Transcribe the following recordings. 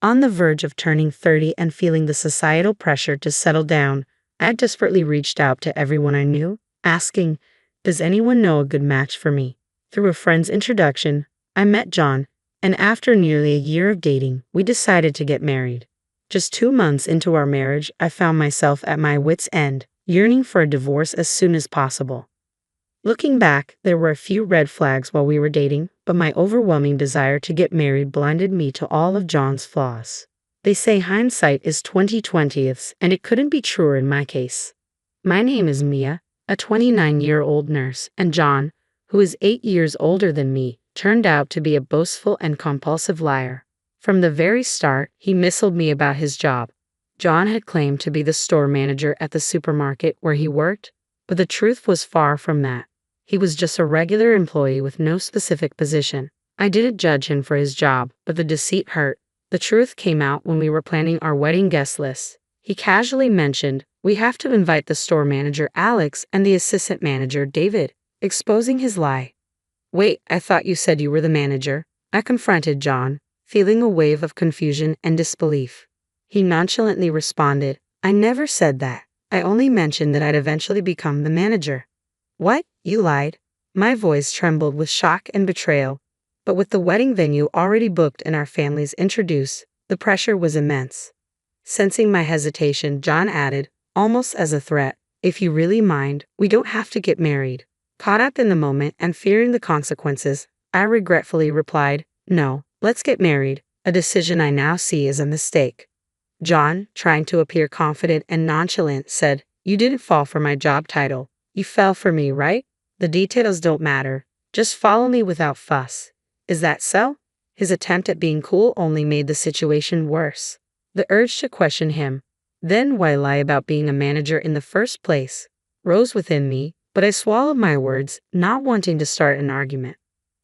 On the verge of turning 30 and feeling the societal pressure to settle down, I desperately reached out to everyone I knew, asking, "Does anyone know a good match for me?" Through a friend's introduction, I met John, and after nearly a year of dating, we decided to get married. Just 2 months into our marriage, I found myself at my wits' end, yearning for a divorce as soon as possible. Looking back, there were a few red flags while we were dating, but my overwhelming desire to get married blinded me to all of John's flaws. They say hindsight is 20/20ths, and it couldn't be truer in my case. My name is Mia, a 29-year-old nurse, and John, who is 8 years older than me, turned out to be a boastful and compulsive liar. From the very start, he missiled me about his job. John had claimed to be the store manager at the supermarket where he worked, but the truth was far from that. He was just a regular employee with no specific position. I didn't judge him for his job, but the deceit hurt. The truth came out when we were planning our wedding guest list. He casually mentioned, "We have to invite the store manager Alex and the assistant manager David," exposing his lie. "Wait, I thought you said you were the manager," I confronted John, feeling a wave of confusion and disbelief. He nonchalantly responded, "I never said that. I only mentioned that I'd eventually become the manager." "What? You lied?" My voice trembled with shock and betrayal. But with the wedding venue already booked and our families introduced, the pressure was immense. Sensing my hesitation, John added, almost as a threat, "If you really mind, we don't have to get married." Caught up in the moment and fearing the consequences, I regretfully replied, "No, let's get married," a decision I now see as a mistake. John, trying to appear confident and nonchalant, said, "You didn't fall for my job title. You fell for me, right? The details don't matter. Just follow me without fuss. Is that so?" His attempt at being cool only made the situation worse. The urge to question him, then why lie about being a manager in the first place, rose within me, but I swallowed my words, not wanting to start an argument.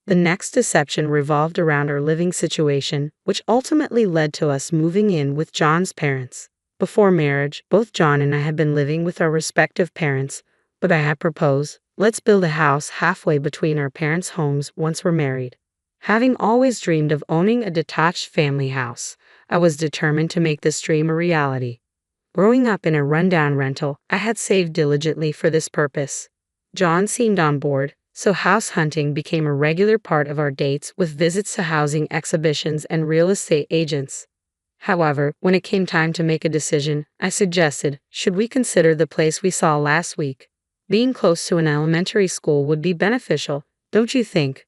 The next deception revolved around our living situation, which ultimately led to us moving in with John's parents. Before marriage, both John and I had been living with our respective parents, but I had proposed, "Let's build a house halfway between our parents' homes once we're married." Having always dreamed of owning a detached family house, I was determined to make this dream a reality. Growing up in a rundown rental, I had saved diligently for this purpose. John seemed on board, so house hunting became a regular part of our dates with visits to housing exhibitions and real estate agents. However, when it came time to make a decision, I suggested, "Should we consider the place we saw last week? Being close to an elementary school would be beneficial, don't you think?"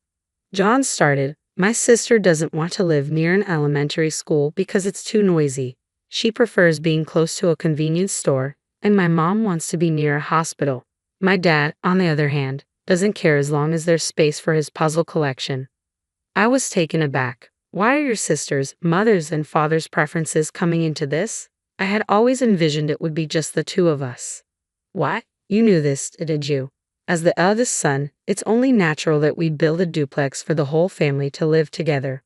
John started, "My sister doesn't want to live near an elementary school because it's too noisy. She prefers being close to a convenience store, and my mom wants to be near a hospital. My dad, on the other hand, doesn't care as long as there's space for his puzzle collection." I was taken aback. Why are your sister's, mother's, and father's preferences coming into this? I had always envisioned it would be just the two of us. What? You knew this, did you? As the eldest son, it's only natural that we build a duplex for the whole family to live together.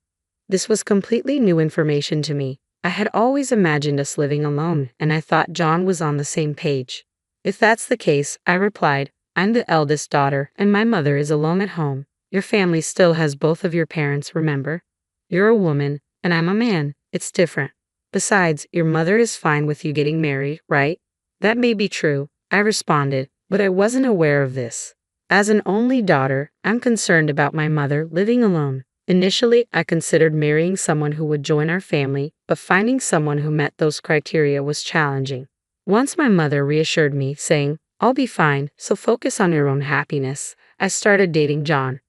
This was completely new information to me. I had always imagined us living alone, and I thought John was on the same page. "If that's the case," I replied, "I'm the eldest daughter, and my mother is alone at home. Your family still has both of your parents, remember? You're a woman, and I'm a man. It's different. Besides, your mother is fine with you getting married, right?" "That may be true," I responded, but I wasn't aware of this. As an only daughter, I'm concerned about my mother living alone. Initially, I considered marrying someone who would join our family, but finding someone who met those criteria was challenging. Once my mother reassured me, saying, "I'll be fine, so focus on your own happiness," I started dating John.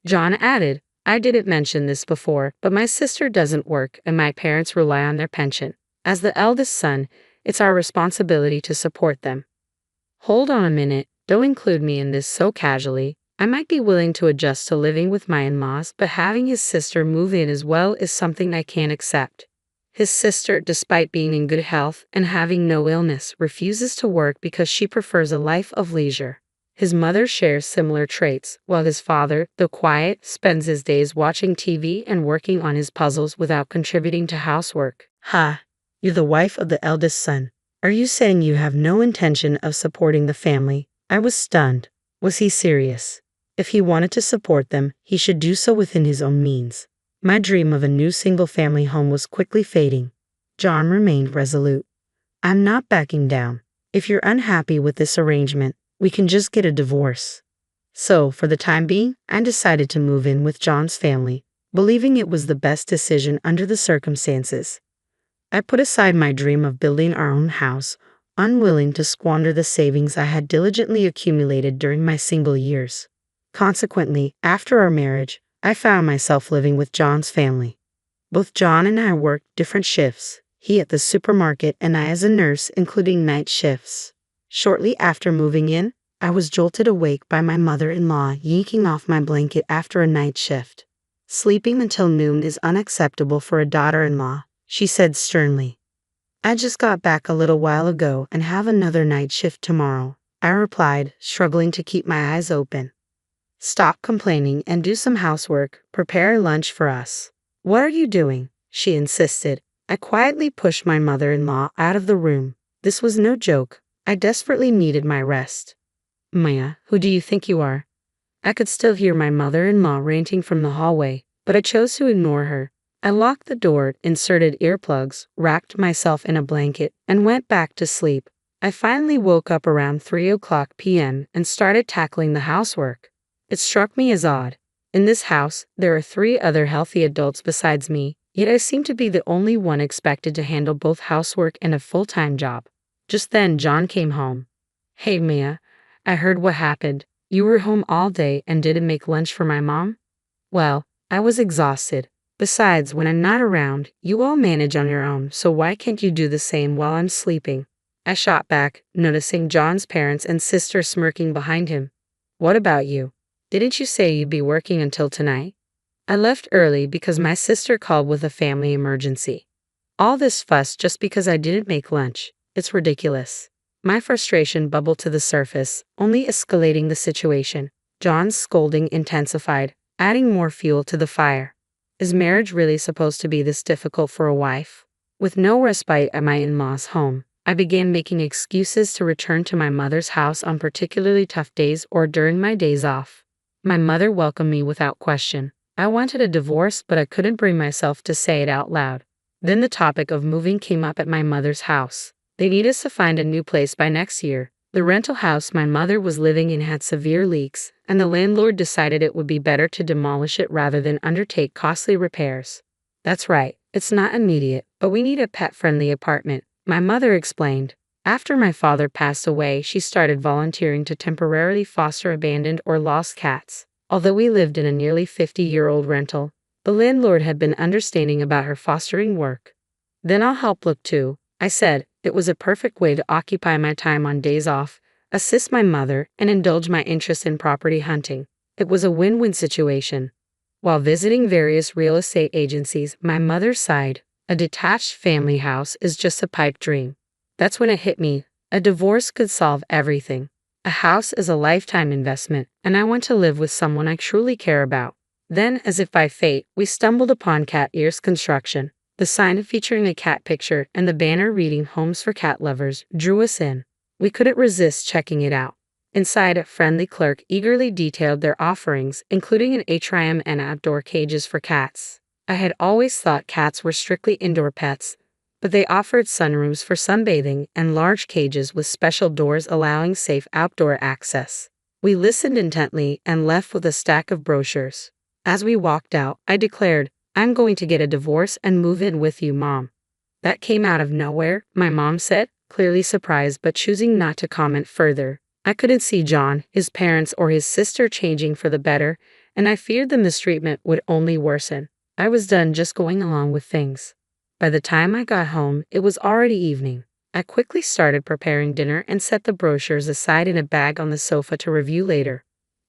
John added, "I didn't mention this before, but my sister doesn't work and my parents rely on their pension. As the eldest son, it's our responsibility to support them." Hold on a minute, don't include me in this so casually. I might be willing to adjust to living with my in-laws, but having his sister move in as well is something I can't accept. His sister, despite being in good health and having no illness, refuses to work because she prefers a life of leisure. His mother shares similar traits, while his father, though quiet, spends his days watching TV and working on his puzzles without contributing to housework. Ha! You're the wife of the eldest son. Are you saying you have no intention of supporting the family? I was stunned. Was he serious? If he wanted to support them, he should do so within his own means. My dream of a new single-family home was quickly fading. John remained resolute. I'm not backing down. If you're unhappy with this arrangement, we can just get a divorce. So, for the time being, I decided to move in with John's family, believing it was the best decision under the circumstances. I put aside my dream of building our own house, unwilling to squander the savings I had diligently accumulated during my single years. Consequently, after our marriage, I found myself living with John's family. Both John and I worked different shifts, he at the supermarket and I as a nurse, including night shifts. Shortly after moving in, I was jolted awake by my mother-in-law yanking off my blanket after a night shift. Sleeping until noon is unacceptable for a daughter-in-law, she said sternly. I just got back a little while ago and have another night shift tomorrow, I replied, struggling to keep my eyes open. Stop complaining and do some housework, prepare lunch for us. What are you doing? She insisted. I quietly pushed my mother-in-law out of the room. This was no joke. I desperately needed my rest. Maya, who do you think you are? I could still hear my mother-in-law ranting from the hallway, but I chose to ignore her. I locked the door, inserted earplugs, wrapped myself in a blanket, and went back to sleep. I finally woke up around 3:00 p.m. and started tackling the housework. It struck me as odd. In this house, there are 3 other healthy adults besides me, yet I seem to be the only one expected to handle both housework and a full-time job. Just then, John came home. Hey, Mia, I heard what happened. You were home all day and didn't make lunch for my mom? Well, I was exhausted. Besides, when I'm not around, you all manage on your own, so why can't you do the same while I'm sleeping? I shot back, noticing John's parents and sister smirking behind him. What about you? Didn't you say you'd be working until tonight? I left early because my sister called with a family emergency. All this fuss just because I didn't make lunch. It's ridiculous. My frustration bubbled to the surface, only escalating the situation. John's scolding intensified, adding more fuel to the fire. Is marriage really supposed to be this difficult for a wife? With no respite at my in-laws' home, I began making excuses to return to my mother's house on particularly tough days or during my days off. My mother welcomed me without question. I wanted a divorce, but I couldn't bring myself to say it out loud. Then the topic of moving came up at my mother's house. They need us to find a new place by next year. The rental house my mother was living in had severe leaks, and the landlord decided it would be better to demolish it rather than undertake costly repairs. That's right, it's not immediate, but we need a pet-friendly apartment, my mother explained. After my father passed away, she started volunteering to temporarily foster abandoned or lost cats. Although we lived in a nearly 50-year-old rental, the landlord had been understanding about her fostering work. Then I'll help look too, I said. It was a perfect way to occupy my time on days off, assist my mother, and indulge my interest in property hunting. It was a win-win situation. While visiting various real estate agencies, my mother sighed. A detached family house is just a pipe dream. That's when it hit me. A divorce could solve everything. A house is a lifetime investment, and I want to live with someone I truly care about. Then, as if by fate, we stumbled upon Cat Ears Construction. The sign featuring a cat picture and the banner reading "Homes for Cat Lovers" drew us in. We couldn't resist checking it out. Inside, a friendly clerk eagerly detailed their offerings, including an atrium and outdoor cages for cats. I had always thought cats were strictly indoor pets, but they offered sunrooms for sunbathing and large cages with special doors allowing safe outdoor access. We listened intently and left with a stack of brochures. As we walked out, I declared, I'm going to get a divorce and move in with you, Mom. That came out of nowhere, my mom said, clearly surprised but choosing not to comment further. I couldn't see John, his parents, or his sister changing for the better, and I feared the mistreatment would only worsen. I was done just going along with things. By the time I got home, it was already evening. I quickly started preparing dinner and set the brochures aside in a bag on the sofa to review later.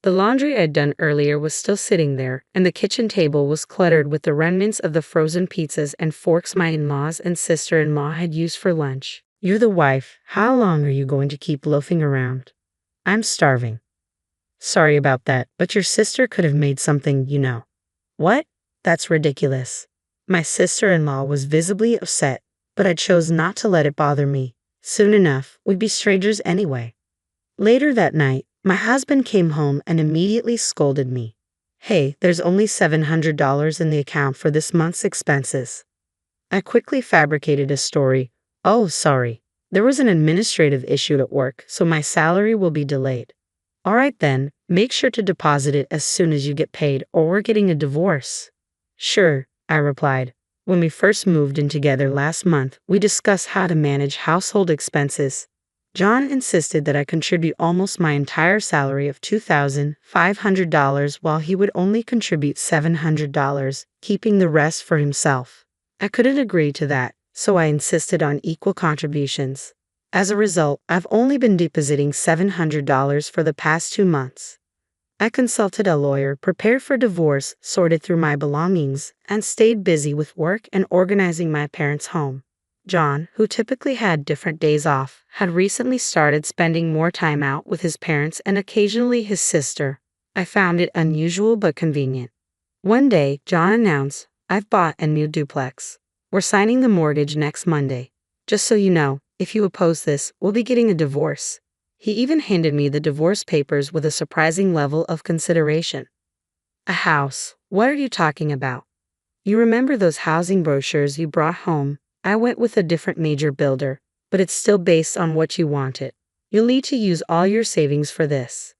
The laundry I'd done earlier was still sitting there, and the kitchen table was cluttered with the remnants of the frozen pizzas and forks my in-laws and sister-in-law had used for lunch. You're the wife. How long are you going to keep loafing around? I'm starving. Sorry about that, but your sister could have made something, you know. What? That's ridiculous. My sister-in-law was visibly upset, but I chose not to let it bother me. Soon enough, we'd be strangers anyway. Later that night, my husband came home and immediately scolded me. Hey, there's only $700 in the account for this month's expenses. I quickly fabricated a story. Oh, sorry. There was an administrative issue at work, so my salary will be delayed. All right then, make sure to deposit it as soon as you get paid or we're getting a divorce. Sure, I replied. When we first moved in together last month, we discussed how to manage household expenses. John insisted that I contribute almost my entire salary of $2,500 while he would only contribute $700, keeping the rest for himself. I couldn't agree to that, so I insisted on equal contributions. As a result, I've only been depositing $700 for the past 2 months. I consulted a lawyer, prepared for divorce, sorted through my belongings, and stayed busy with work and organizing my parents' home. John, who typically had different days off, had recently started spending more time out with his parents and occasionally his sister. I found it unusual but convenient. One day, John announced, "I've bought a new duplex. We're signing the mortgage next Monday. Just so you know, if you oppose this, we'll be getting a divorce." He even handed me the divorce papers with a surprising level of consideration. A house? What are you talking about? You remember those housing brochures you brought home? I went with a different major builder, but it's still based on what you wanted. You'll need to use all your savings for this.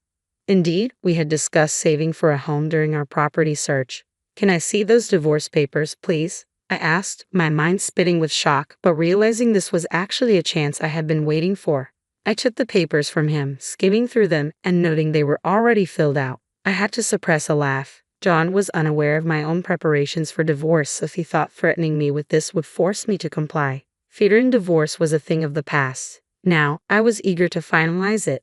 Indeed, we had discussed saving for a home during our property search. Can I see those divorce papers, please? I asked, my mind spinning with shock, but realizing this was actually a chance I had been waiting for. I took the papers from him, skimming through them and noting they were already filled out. I had to suppress a laugh. John was unaware of my own preparations for divorce, so he thought threatening me with this would force me to comply. Fearing divorce was a thing of the past. Now, I was eager to finalize it.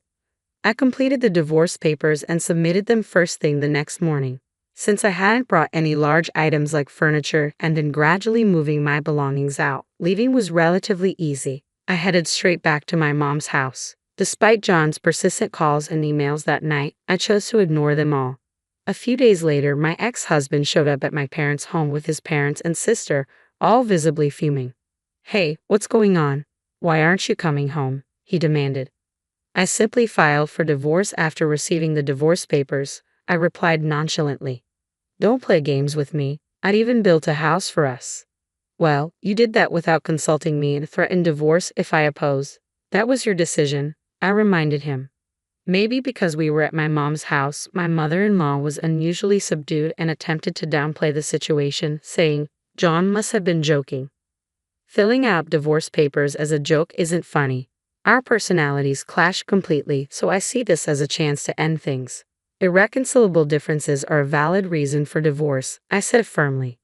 I completed the divorce papers and submitted them first thing the next morning. Since I hadn't brought any large items like furniture and been gradually moving my belongings out, leaving was relatively easy. I headed straight back to my mom's house. Despite John's persistent calls and emails that night, I chose to ignore them all. A few days later, my ex-husband showed up at my parents' home with his parents and sister, all visibly fuming. "Hey, what's going on? Why aren't you coming home?" he demanded. "I simply filed for divorce after receiving the divorce papers," I replied nonchalantly. "Don't play games with me. I'd even built a house for us." "Well, you did that without consulting me and threatened divorce if I oppose. That was your decision," I reminded him. Maybe because we were at my mom's house, my mother-in-law was unusually subdued and attempted to downplay the situation, saying, "John must have been joking. Filling out divorce papers as a joke isn't funny. Our personalities clash completely, so I see this as a chance to end things. Irreconcilable differences are a valid reason for divorce," I said firmly.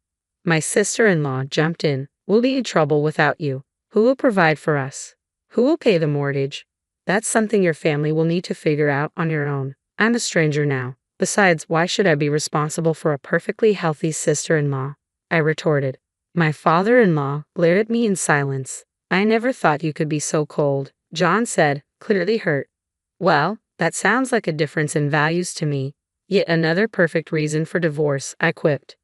My sister-in-law jumped in. "We'll be in trouble without you. Who will provide for us? Who will pay the mortgage? That's something your family will need to figure out on your own. I'm a stranger now. Besides, why should I be responsible for a perfectly healthy sister-in-law?" I retorted. My father-in-law glared at me in silence. "I never thought you could be so cold," John said, clearly hurt. "Well, that sounds like a difference in values to me. Yet another perfect reason for divorce," I quipped.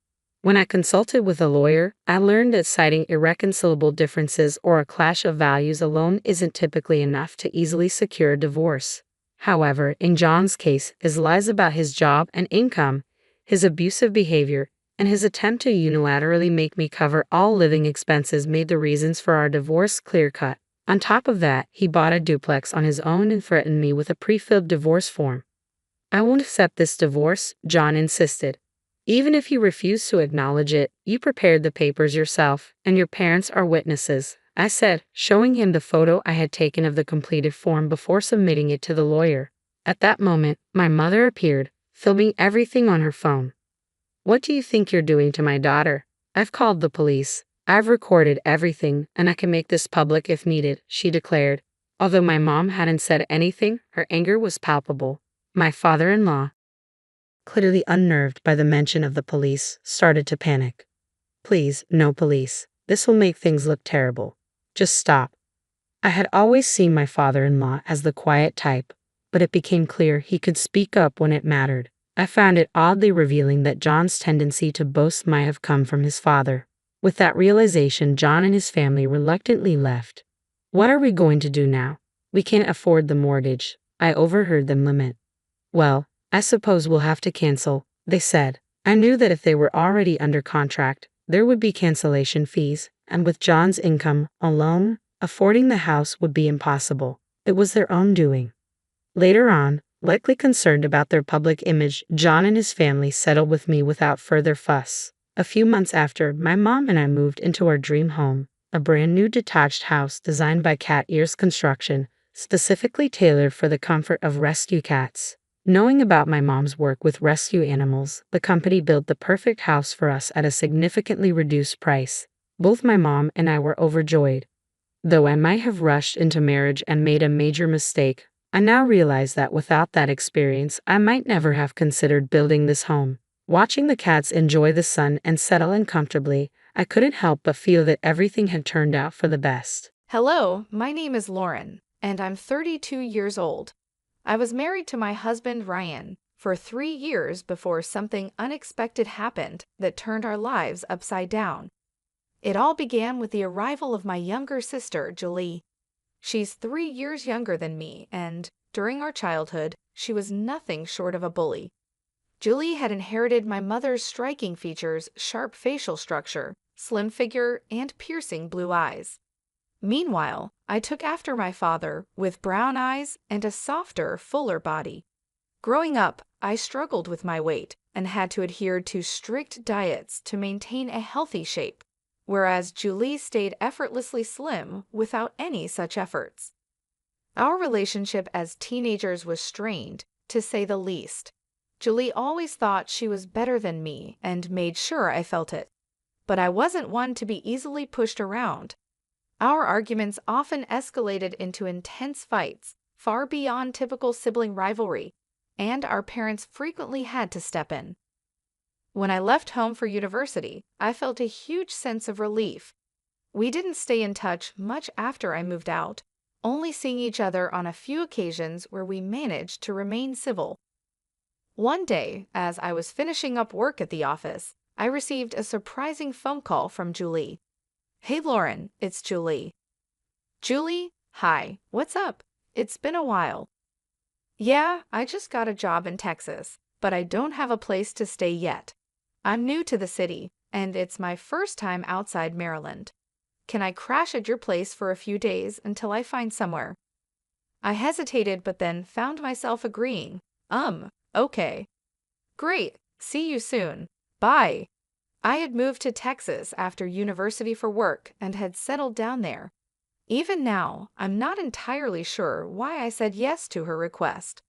When I consulted with a lawyer, I learned that citing irreconcilable differences or a clash of values alone isn't typically enough to easily secure a divorce. However, in John's case, his lies about his job and income, his abusive behavior, and his attempt to unilaterally make me cover all living expenses made the reasons for our divorce clear-cut. On top of that, he bought a duplex on his own and threatened me with a pre-filled divorce form. "I won't accept this divorce," John insisted. "Even if you refuse to acknowledge it, you prepared the papers yourself, and your parents are witnesses," I said, showing him the photo I had taken of the completed form before submitting it to the lawyer. At that moment, my mother appeared, filming everything on her phone. "What do you think you're doing to my daughter? I've called the police. I've recorded everything, and I can make this public if needed," she declared. Although my mom hadn't said anything, her anger was palpable. My father-in-law, clearly unnerved by the mention of the police, started to panic. "Please, no police. This will make things look terrible. Just stop." I had always seen my father-in-law as the quiet type, but it became clear he could speak up when it mattered. I found it oddly revealing that John's tendency to boast might have come from his father. With that realization, John and his family reluctantly left. "What are we going to do now? We can't afford the mortgage," I overheard them lament. "Well, I suppose we'll have to cancel," they said. I knew that if they were already under contract, there would be cancellation fees, and with John's income alone, affording the house would be impossible. It was their own doing. Later on, likely concerned about their public image, John and his family settled with me without further fuss. A few months after, my mom and I moved into our dream home, a brand new detached house designed by Cat Ears Construction, specifically tailored for the comfort of rescue cats. Knowing about my mom's work with rescue animals, the company built the perfect house for us at a significantly reduced price. Both my mom and I were overjoyed. Though I might have rushed into marriage and made a major mistake, I now realize that without that experience, I might never have considered building this home. Watching the cats enjoy the sun and settle in comfortably, I couldn't help but feel that everything had turned out for the best. Hello, my name is Lauren, and I'm 32 years old. I was married to my husband Ryan for 3 years before something unexpected happened that turned our lives upside down. It all began with the arrival of my younger sister, Julie. She's 3 years younger than me, and during our childhood, she was nothing short of a bully. Julie had inherited my mother's striking features, sharp facial structure, slim figure, and piercing blue eyes. Meanwhile, I took after my father with brown eyes and a softer, fuller body. Growing up, I struggled with my weight and had to adhere to strict diets to maintain a healthy shape, whereas Julie stayed effortlessly slim without any such efforts. Our relationship as teenagers was strained, to say the least. Julie always thought she was better than me and made sure I felt it. But I wasn't one to be easily pushed around. Our arguments often escalated into intense fights, far beyond typical sibling rivalry, and our parents frequently had to step in. When I left home for university, I felt a huge sense of relief. We didn't stay in touch much after I moved out, only seeing each other on a few occasions where we managed to remain civil. One day, as I was finishing up work at the office, I received a surprising phone call from Julie. "Hey Lauren, it's Julie." "Julie, hi, what's up? It's been a while." "Yeah, I just got a job in Texas, but I don't have a place to stay yet. I'm new to the city, and it's my first time outside Maryland. Can I crash at your place for a few days until I find somewhere?" I hesitated but then found myself agreeing. Okay. "Great, see you soon. Bye." I had moved to Texas after university for work and had settled down there. Even now, I'm not entirely sure why I said yes to her request.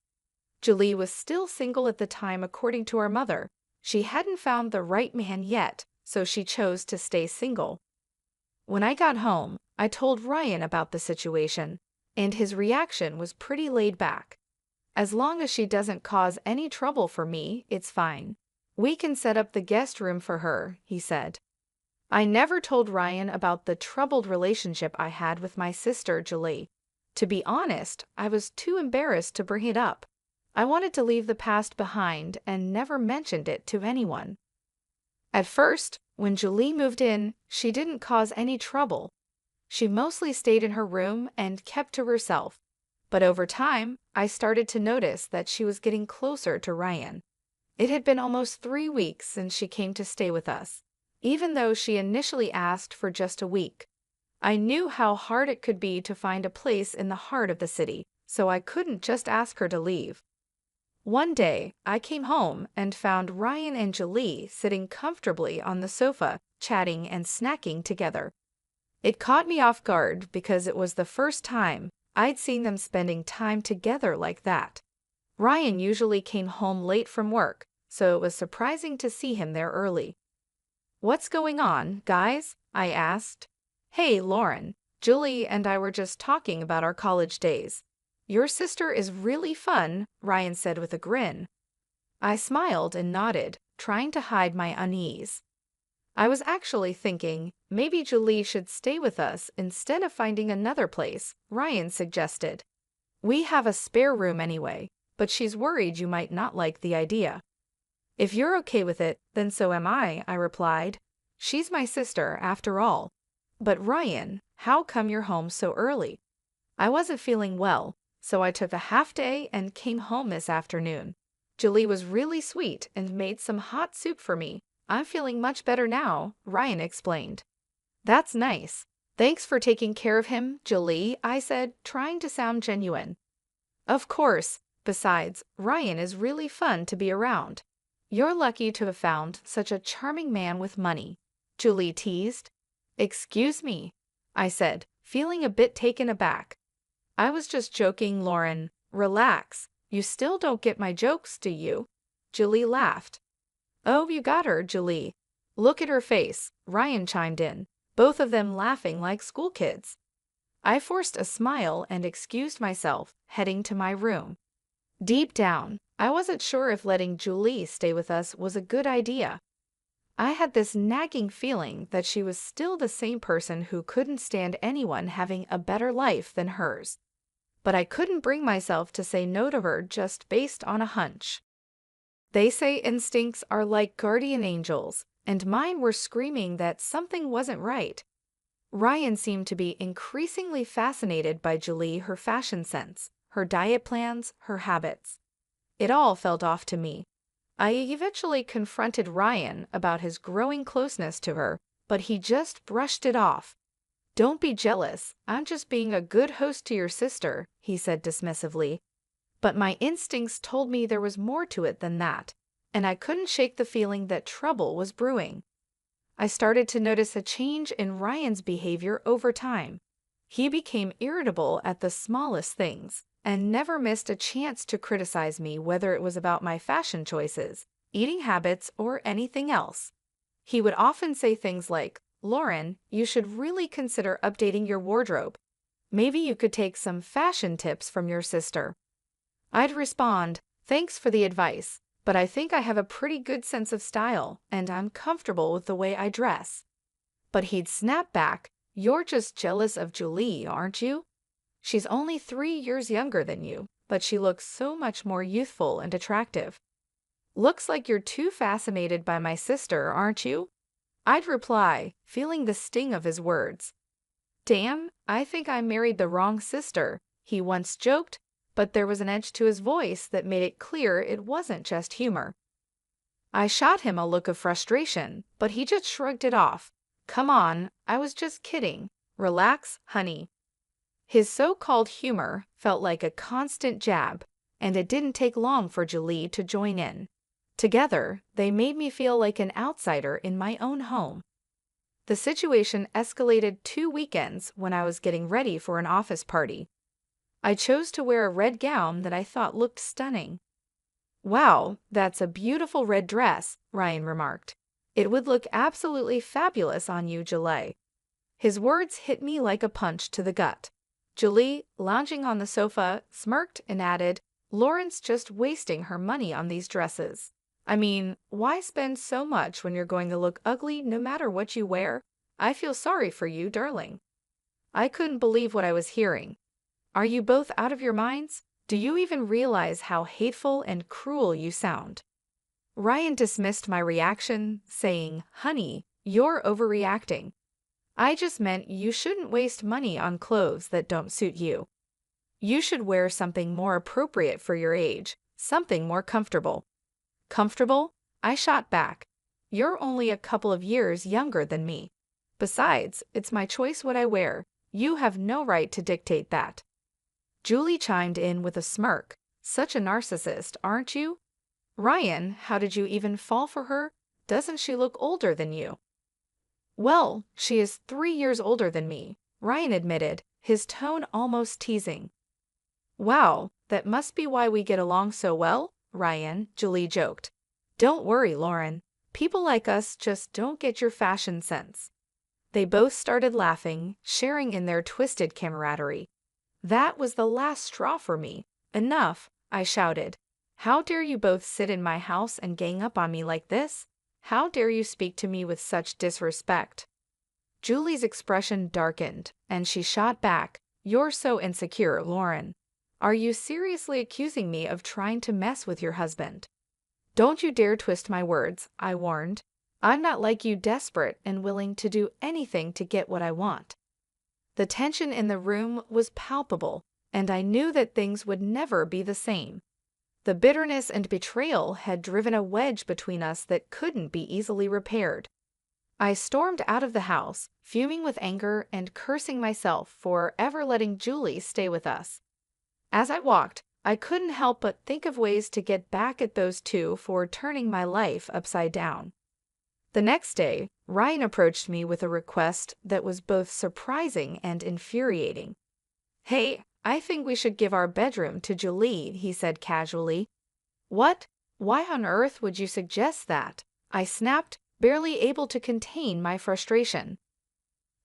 Julie was still single at the time according to our mother. She hadn't found the right man yet, so she chose to stay single. When I got home, I told Ryan about the situation, and his reaction was pretty laid back. "As long as she doesn't cause any trouble for me, it's fine. We can set up the guest room for her," he said. I never told Ryan about the troubled relationship I had with my sister, Julie. To be honest, I was too embarrassed to bring it up. I wanted to leave the past behind and never mentioned it to anyone. At first, when Julie moved in, she didn't cause any trouble. She mostly stayed in her room and kept to herself. But over time, I started to notice that she was getting closer to Ryan. It had been almost 3 weeks since she came to stay with us, even though she initially asked for just a week. I knew how hard it could be to find a place in the heart of the city, so I couldn't just ask her to leave. One day, I came home and found Ryan and Julie sitting comfortably on the sofa, chatting and snacking together. It caught me off guard because it was the first time I'd seen them spending time together like that. Ryan usually came home late from work, so it was surprising to see him there early. "What's going on, guys?" I asked. "Hey, Lauren, Julie and I were just talking about our college days. Your sister is really fun," Ryan said with a grin. I smiled and nodded, trying to hide my unease. I was actually thinking maybe Julie should stay with us instead of finding another place, Ryan suggested. "We have a spare room anyway, but she's worried you might not like the idea." "If you're okay with it, then so am I replied. "She's my sister, after all." "But Ryan, how come you're home so early?" "I wasn't feeling well, so I took a half day and came home this afternoon. Julie was really sweet and made some hot soup for me. I'm feeling much better now, Ryan explained. That's nice. Thanks for taking care of him, Julie, I said, trying to sound genuine. Of course. Besides, Ryan is really fun to be around. You're lucky to have found such a charming man with money, Julie teased. Excuse me, I said, feeling a bit taken aback. I was just joking, Lauren. Relax. You still don't get my jokes, do you? Julie laughed. Oh, you got her, Julie. Look at her face, Ryan chimed in, both of them laughing like school kids. I forced a smile and excused myself, heading to my room. Deep down, I wasn't sure if letting Julie stay with us was a good idea. I had this nagging feeling that she was still the same person who couldn't stand anyone having a better life than hers. But I couldn't bring myself to say no to her just based on a hunch. They say instincts are like guardian angels, and mine were screaming that something wasn't right. Ryan seemed to be increasingly fascinated by Julie, her fashion sense, her diet plans, her habits. It all felt off to me. I eventually confronted Ryan about his growing closeness to her, but he just brushed it off. Don't be jealous, I'm just being a good host to your sister, he said dismissively. But my instincts told me there was more to it than that, and I couldn't shake the feeling that trouble was brewing. I started to notice a change in Ryan's behavior over time. He became irritable at the smallest things, and never missed a chance to criticize me, whether it was about my fashion choices, eating habits, or anything else. He would often say things like, Lauren, you should really consider updating your wardrobe. Maybe you could take some fashion tips from your sister. I'd respond, thanks for the advice, but I think I have a pretty good sense of style, and I'm comfortable with the way I dress. But he'd snap back, you're just jealous of Julie, aren't you? She's only 3 years younger than you, but she looks so much more youthful and attractive. Looks like you're too fascinated by my sister, aren't you? I'd reply, feeling the sting of his words. Damn, I think I married the wrong sister, he once joked, but there was an edge to his voice that made it clear it wasn't just humor. I shot him a look of frustration, but he just shrugged it off. Come on, I was just kidding. Relax, honey. His so-called humor felt like a constant jab, and it didn't take long for Julie to join in. Together, they made me feel like an outsider in my own home. The situation escalated 2 weekends when I was getting ready for an office party. I chose to wear a red gown that I thought looked stunning. Wow, that's a beautiful red dress, Ryan remarked. It would look absolutely fabulous on you, Julie. His words hit me like a punch to the gut. Julie, lounging on the sofa, smirked and added, Lauren's just wasting her money on these dresses. I mean, why spend so much when you're going to look ugly no matter what you wear? I feel sorry for you, darling. I couldn't believe what I was hearing. Are you both out of your minds? Do you even realize how hateful and cruel you sound? Ryan dismissed my reaction, saying, Honey, you're overreacting. I just meant you shouldn't waste money on clothes that don't suit you. You should wear something more appropriate for your age, something more comfortable. Comfortable? I shot back. You're only a couple of years younger than me. Besides, it's my choice what I wear. You have no right to dictate that. Julie chimed in with a smirk. Such a narcissist, aren't you? Ryan, how did you even fall for her? Doesn't she look older than you? Well, she is 3 years older than me, Ryan admitted, his tone almost teasing. Wow, that must be why we get along so well, Ryan, Julie joked. Don't worry, Lauren. People like us just don't get your fashion sense. They both started laughing, sharing in their twisted camaraderie. That was the last straw for me. Enough, I shouted. How dare you both sit in my house and gang up on me like this? How dare you speak to me with such disrespect? Julie's expression darkened, and she shot back. You're so insecure, Lauren. Are you seriously accusing me of trying to mess with your husband? Don't you dare twist my words, I warned. I'm not like you, desperate and willing to do anything to get what I want. The tension in the room was palpable, and I knew that things would never be the same. The bitterness and betrayal had driven a wedge between us that couldn't be easily repaired. I stormed out of the house, fuming with anger and cursing myself for ever letting Julie stay with us. As I walked, I couldn't help but think of ways to get back at those two for turning my life upside down. The next day, Ryan approached me with a request that was both surprising and infuriating. "Hey, I think we should give our bedroom to Julie," he said casually. "What? Why on earth would you suggest that?" I snapped, barely able to contain my frustration.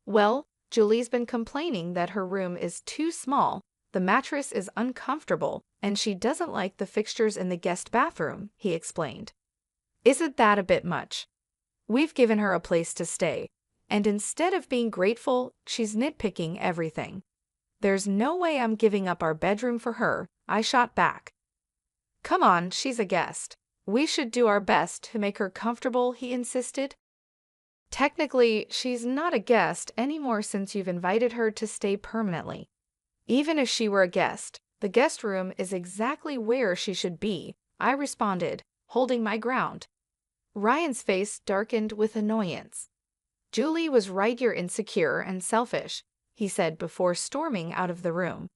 "Well, Julie's been complaining that her room is too small, the mattress is uncomfortable, and she doesn't like the fixtures in the guest bathroom," he explained. "Isn't that a bit much? We've given her a place to stay, and instead of being grateful, she's nitpicking everything. There's no way I'm giving up our bedroom for her," I shot back. "Come on, she's a guest. We should do our best to make her comfortable," he insisted. "Technically, she's not a guest anymore since you've invited her to stay permanently. Even if she were a guest, the guest room is exactly where she should be," I responded, holding my ground. Ryan's face darkened with annoyance. "Julie was right, you're insecure and selfish," he said before storming out of the room.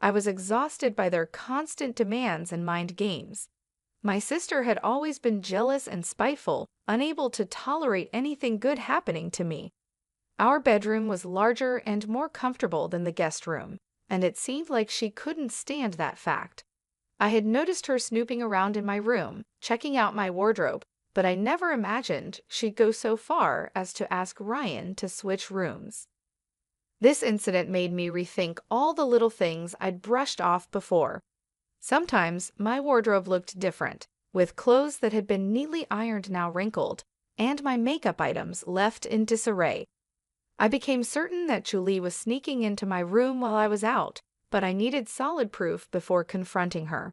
I was exhausted by their constant demands and mind games. My sister had always been jealous and spiteful, unable to tolerate anything good happening to me. Our bedroom was larger and more comfortable than the guest room, and it seemed like she couldn't stand that fact. I had noticed her snooping around in my room, checking out my wardrobe, but I never imagined she'd go so far as to ask Ryan to switch rooms. This incident made me rethink all the little things I'd brushed off before. Sometimes my wardrobe looked different, with clothes that had been neatly ironed now wrinkled, and my makeup items left in disarray. I became certain that Julie was sneaking into my room while I was out, but I needed solid proof before confronting her.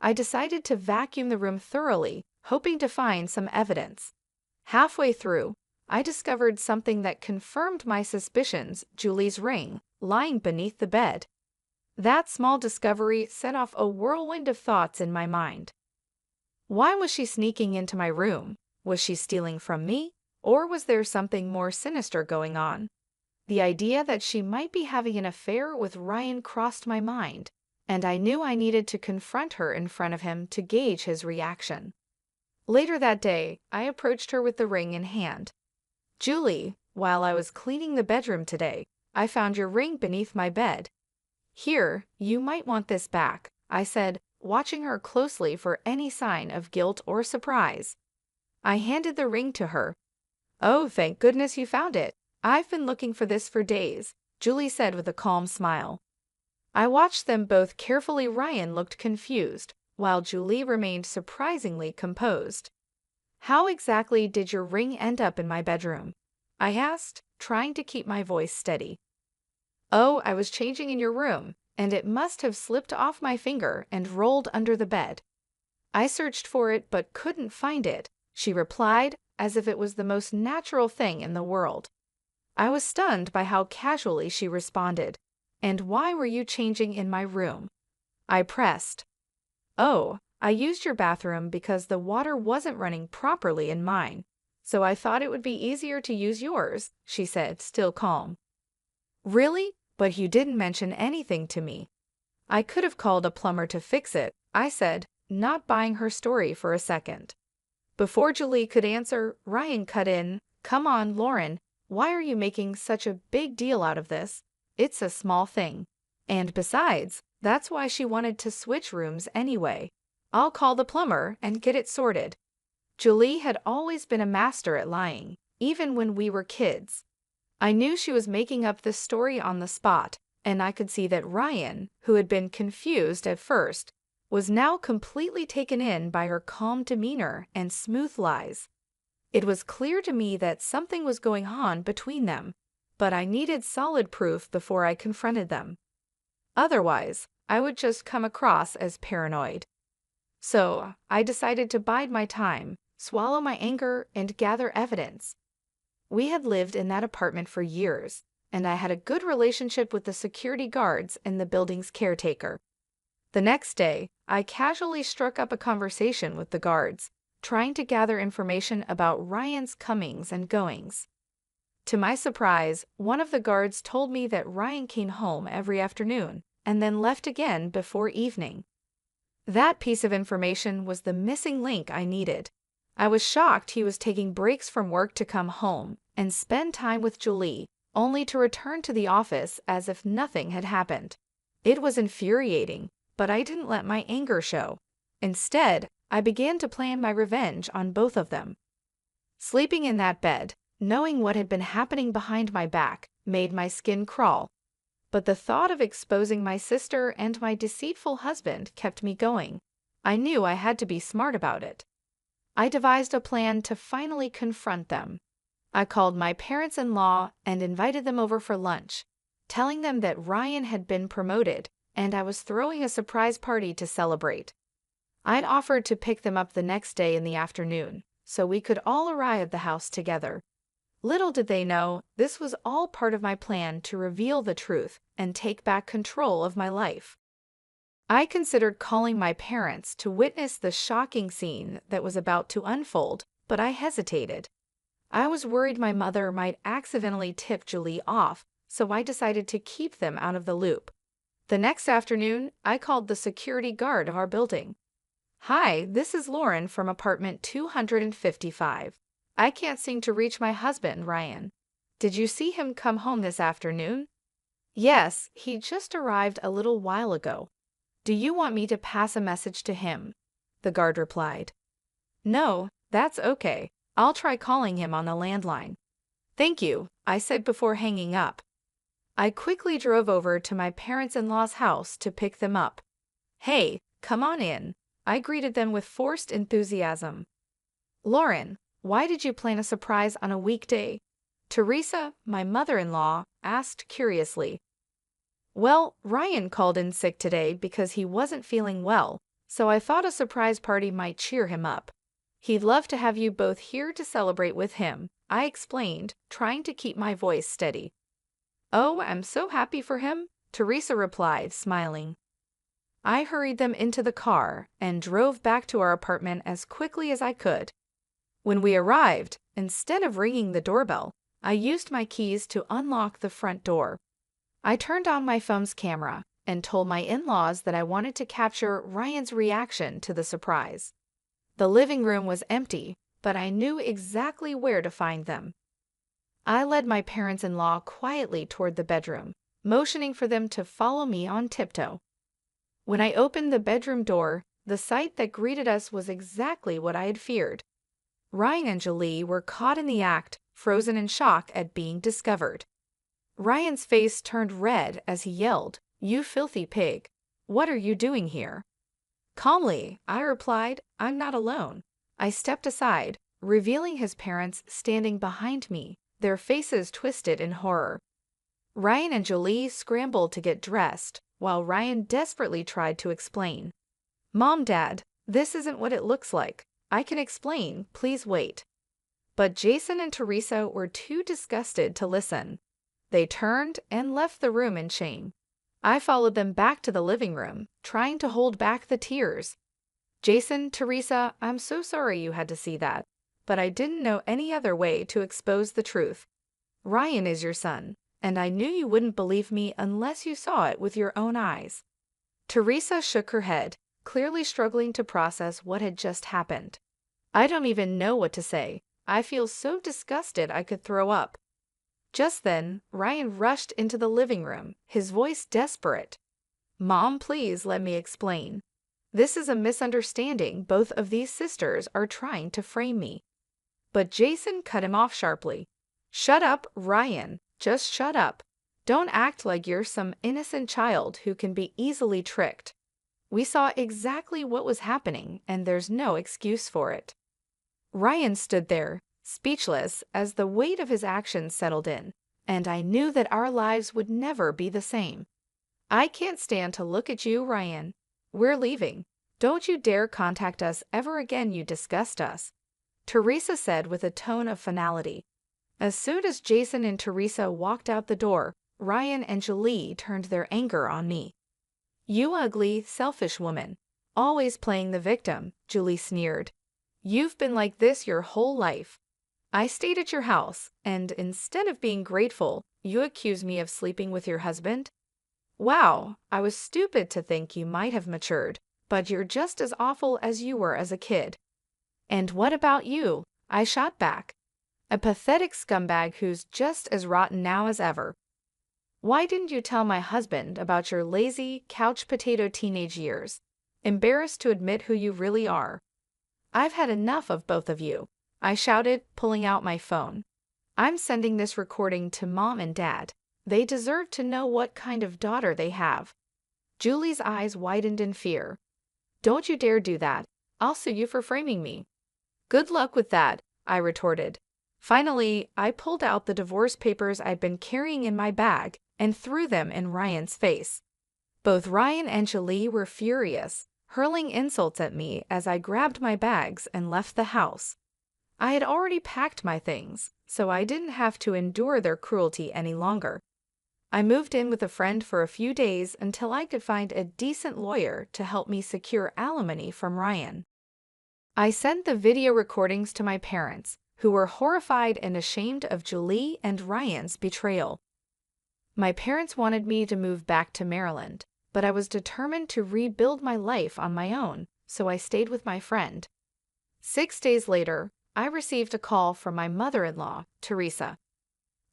I decided to vacuum the room thoroughly, hoping to find some evidence. Halfway through, I discovered something that confirmed my suspicions: Julie's ring, lying beneath the bed. That small discovery set off a whirlwind of thoughts in my mind. Why was she sneaking into my room? Was she stealing from me? Or was there something more sinister going on? The idea that she might be having an affair with Ryan crossed my mind, and I knew I needed to confront her in front of him to gauge his reaction. Later that day, I approached her with the ring in hand. "Julie, while I was cleaning the bedroom today, I found your ring beneath my bed. Here, you might want this back," I said, watching her closely for any sign of guilt or surprise. I handed the ring to her. "Oh, thank goodness you found it. I've been looking for this for days," Julie said with a calm smile. I watched them both carefully. Ryan looked confused, while Julie remained surprisingly composed. "How exactly did your ring end up in my bedroom?" I asked, trying to keep my voice steady. "Oh, I was changing in your room, and it must have slipped off my finger and rolled under the bed. I searched for it but couldn't find it," she replied, as if it was the most natural thing in the world. I was stunned by how casually she responded. "And why were you changing in my room?" I pressed. "Oh, I used your bathroom because the water wasn't running properly in mine, so I thought it would be easier to use yours," she said, still calm. "Really? But you didn't mention anything to me." "I could have called a plumber to fix it," I said, not buying her story for a second. Before Julie could answer, Ryan cut in. "Come on, Lauren, why are you making such a big deal out of this? It's a small thing. And besides, that's why she wanted to switch rooms anyway. I'll call the plumber and get it sorted." Julie had always been a master at lying, even when we were kids. I knew she was making up this story on the spot, and I could see that Ryan, who had been confused at first, was now completely taken in by her calm demeanor and smooth lies. It was clear to me that something was going on between them, but I needed solid proof before I confronted them. Otherwise, I would just come across as paranoid. So, I decided to bide my time, swallow my anger, and gather evidence. We had lived in that apartment for years, and I had a good relationship with the security guards and the building's caretaker. The next day, I casually struck up a conversation with the guards, trying to gather information about Ryan's comings and goings. To my surprise, one of the guards told me that Ryan came home every afternoon and then left again before evening. That piece of information was the missing link I needed. I was shocked he was taking breaks from work to come home and spend time with Julie, only to return to the office as if nothing had happened. It was infuriating, but I didn't let my anger show. Instead, I began to plan my revenge on both of them. Sleeping in that bed, knowing what had been happening behind my back, made my skin crawl. But the thought of exposing my sister and my deceitful husband kept me going. I knew I had to be smart about it. I devised a plan to finally confront them. I called my parents-in-law and invited them over for lunch, telling them that Ryan had been promoted and I was throwing a surprise party to celebrate. I'd offered to pick them up the next day in the afternoon, so we could all arrive at the house together. Little did they know, this was all part of my plan to reveal the truth and take back control of my life. I considered calling my parents to witness the shocking scene that was about to unfold, but I hesitated. I was worried my mother might accidentally tip Julie off, so I decided to keep them out of the loop. The next afternoon, I called the security guard of our building. "Hi, this is Lauren from apartment 255. I can't seem to reach my husband, Ryan. Did you see him come home this afternoon?" "Yes, he just arrived a little while ago. Do you want me to pass a message to him?" the guard replied. "No, that's okay. I'll try calling him on the landline." "Thank you," I said before hanging up. I quickly drove over to my parents-in-law's house to pick them up. "Hey, come on in," I greeted them with forced enthusiasm. "Lauren, why did you plan a surprise on a weekday?" Teresa, my mother-in-law, asked curiously. "Well, Ryan called in sick today because he wasn't feeling well, so I thought a surprise party might cheer him up. He'd love to have you both here to celebrate with him," I explained, trying to keep my voice steady. "Oh, I'm so happy for him," Teresa replied, smiling. I hurried them into the car and drove back to our apartment as quickly as I could. When we arrived, instead of ringing the doorbell, I used my keys to unlock the front door. I turned on my phone's camera and told my in-laws that I wanted to capture Ryan's reaction to the surprise. The living room was empty, but I knew exactly where to find them. I led my parents-in-law quietly toward the bedroom, motioning for them to follow me on tiptoe. When I opened the bedroom door, the sight that greeted us was exactly what I had feared. Ryan and Julie were caught in the act, frozen in shock at being discovered. Ryan's face turned red as he yelled, "You filthy pig! What are you doing here?" Calmly, I replied, "I'm not alone." I stepped aside, revealing his parents standing behind me, their faces twisted in horror. Ryan and Julie scrambled to get dressed, while Ryan desperately tried to explain. "Mom, Dad, this isn't what it looks like. I can explain, please wait." But Jason and Teresa were too disgusted to listen. They turned and left the room in shame. I followed them back to the living room, trying to hold back the tears. "Jason, Teresa, I'm so sorry you had to see that, but I didn't know any other way to expose the truth. Ryan is your son, and I knew you wouldn't believe me unless you saw it with your own eyes." Teresa shook her head, clearly struggling to process what had just happened. "I don't even know what to say. I feel so disgusted I could throw up." Just then, Ryan rushed into the living room, his voice desperate. "Mom, please let me explain. This is a misunderstanding. Both of these sisters are trying to frame me." But Jason cut him off sharply. "Shut up, Ryan. Just shut up. Don't act like you're some innocent child who can be easily tricked. We saw exactly what was happening, and there's no excuse for it." Ryan stood there, speechless, as the weight of his actions settled in, and I knew that our lives would never be the same. "I can't stand to look at you, Ryan. We're leaving. Don't you dare contact us ever again, you disgust us," Teresa said with a tone of finality. As soon as Jason and Teresa walked out the door, Ryan and Julie turned their anger on me. "You ugly, selfish woman. Always playing the victim, Julie sneered. You've been like this your whole life. I stayed at your house, and instead of being grateful, you accuse me of sleeping with your husband? Wow, I was stupid to think you might have matured, but you're just as awful as you were as a kid. And what about you? I shot back. A pathetic scumbag who's just as rotten now as ever. Why didn't you tell my husband about your lazy, couch potato teenage years? Embarrassed to admit who you really are. I've had enough of both of you, I shouted, pulling out my phone. I'm sending this recording to Mom and Dad. They deserve to know what kind of daughter they have. Julie's eyes widened in fear. Don't you dare do that. I'll sue you for framing me. Good luck with that, I retorted. Finally, I pulled out the divorce papers I'd been carrying in my bag and threw them in Ryan's face. Both Ryan and Julie were furious, hurling insults at me as I grabbed my bags and left the house. I had already packed my things, so I didn't have to endure their cruelty any longer. I moved in with a friend for a few days until I could find a decent lawyer to help me secure alimony from Ryan. I sent the video recordings to my parents, who were horrified and ashamed of Julie and Ryan's betrayal. My parents wanted me to move back to Maryland, but I was determined to rebuild my life on my own, so I stayed with my friend. 6 days later, I received a call from my mother-in-law, Teresa.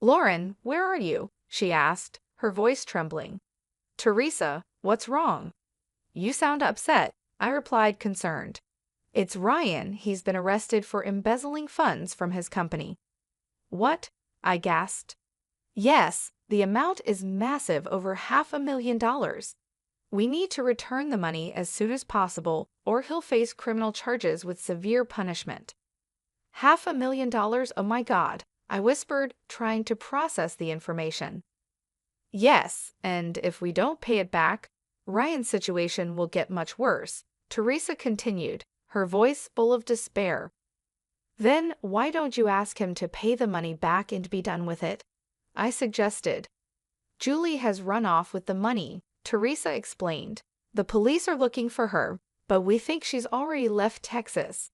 Lauren, where are you? She asked, her voice trembling. Teresa, what's wrong? You sound upset, I replied, concerned. It's Ryan. He's been arrested for embezzling funds from his company. What? I gasped. Yes, the amount is massive, over $500,000. We need to return the money as soon as possible, or he'll face criminal charges with severe punishment. $500,000? Oh my God, I whispered, trying to process the information. Yes, and if we don't pay it back, Ryan's situation will get much worse, Teresa continued, her voice full of despair. Then why don't you ask him to pay the money back and be done with it? I suggested. Julie has run off with the money, Teresa explained. The police are looking for her, but we think she's already left Texas.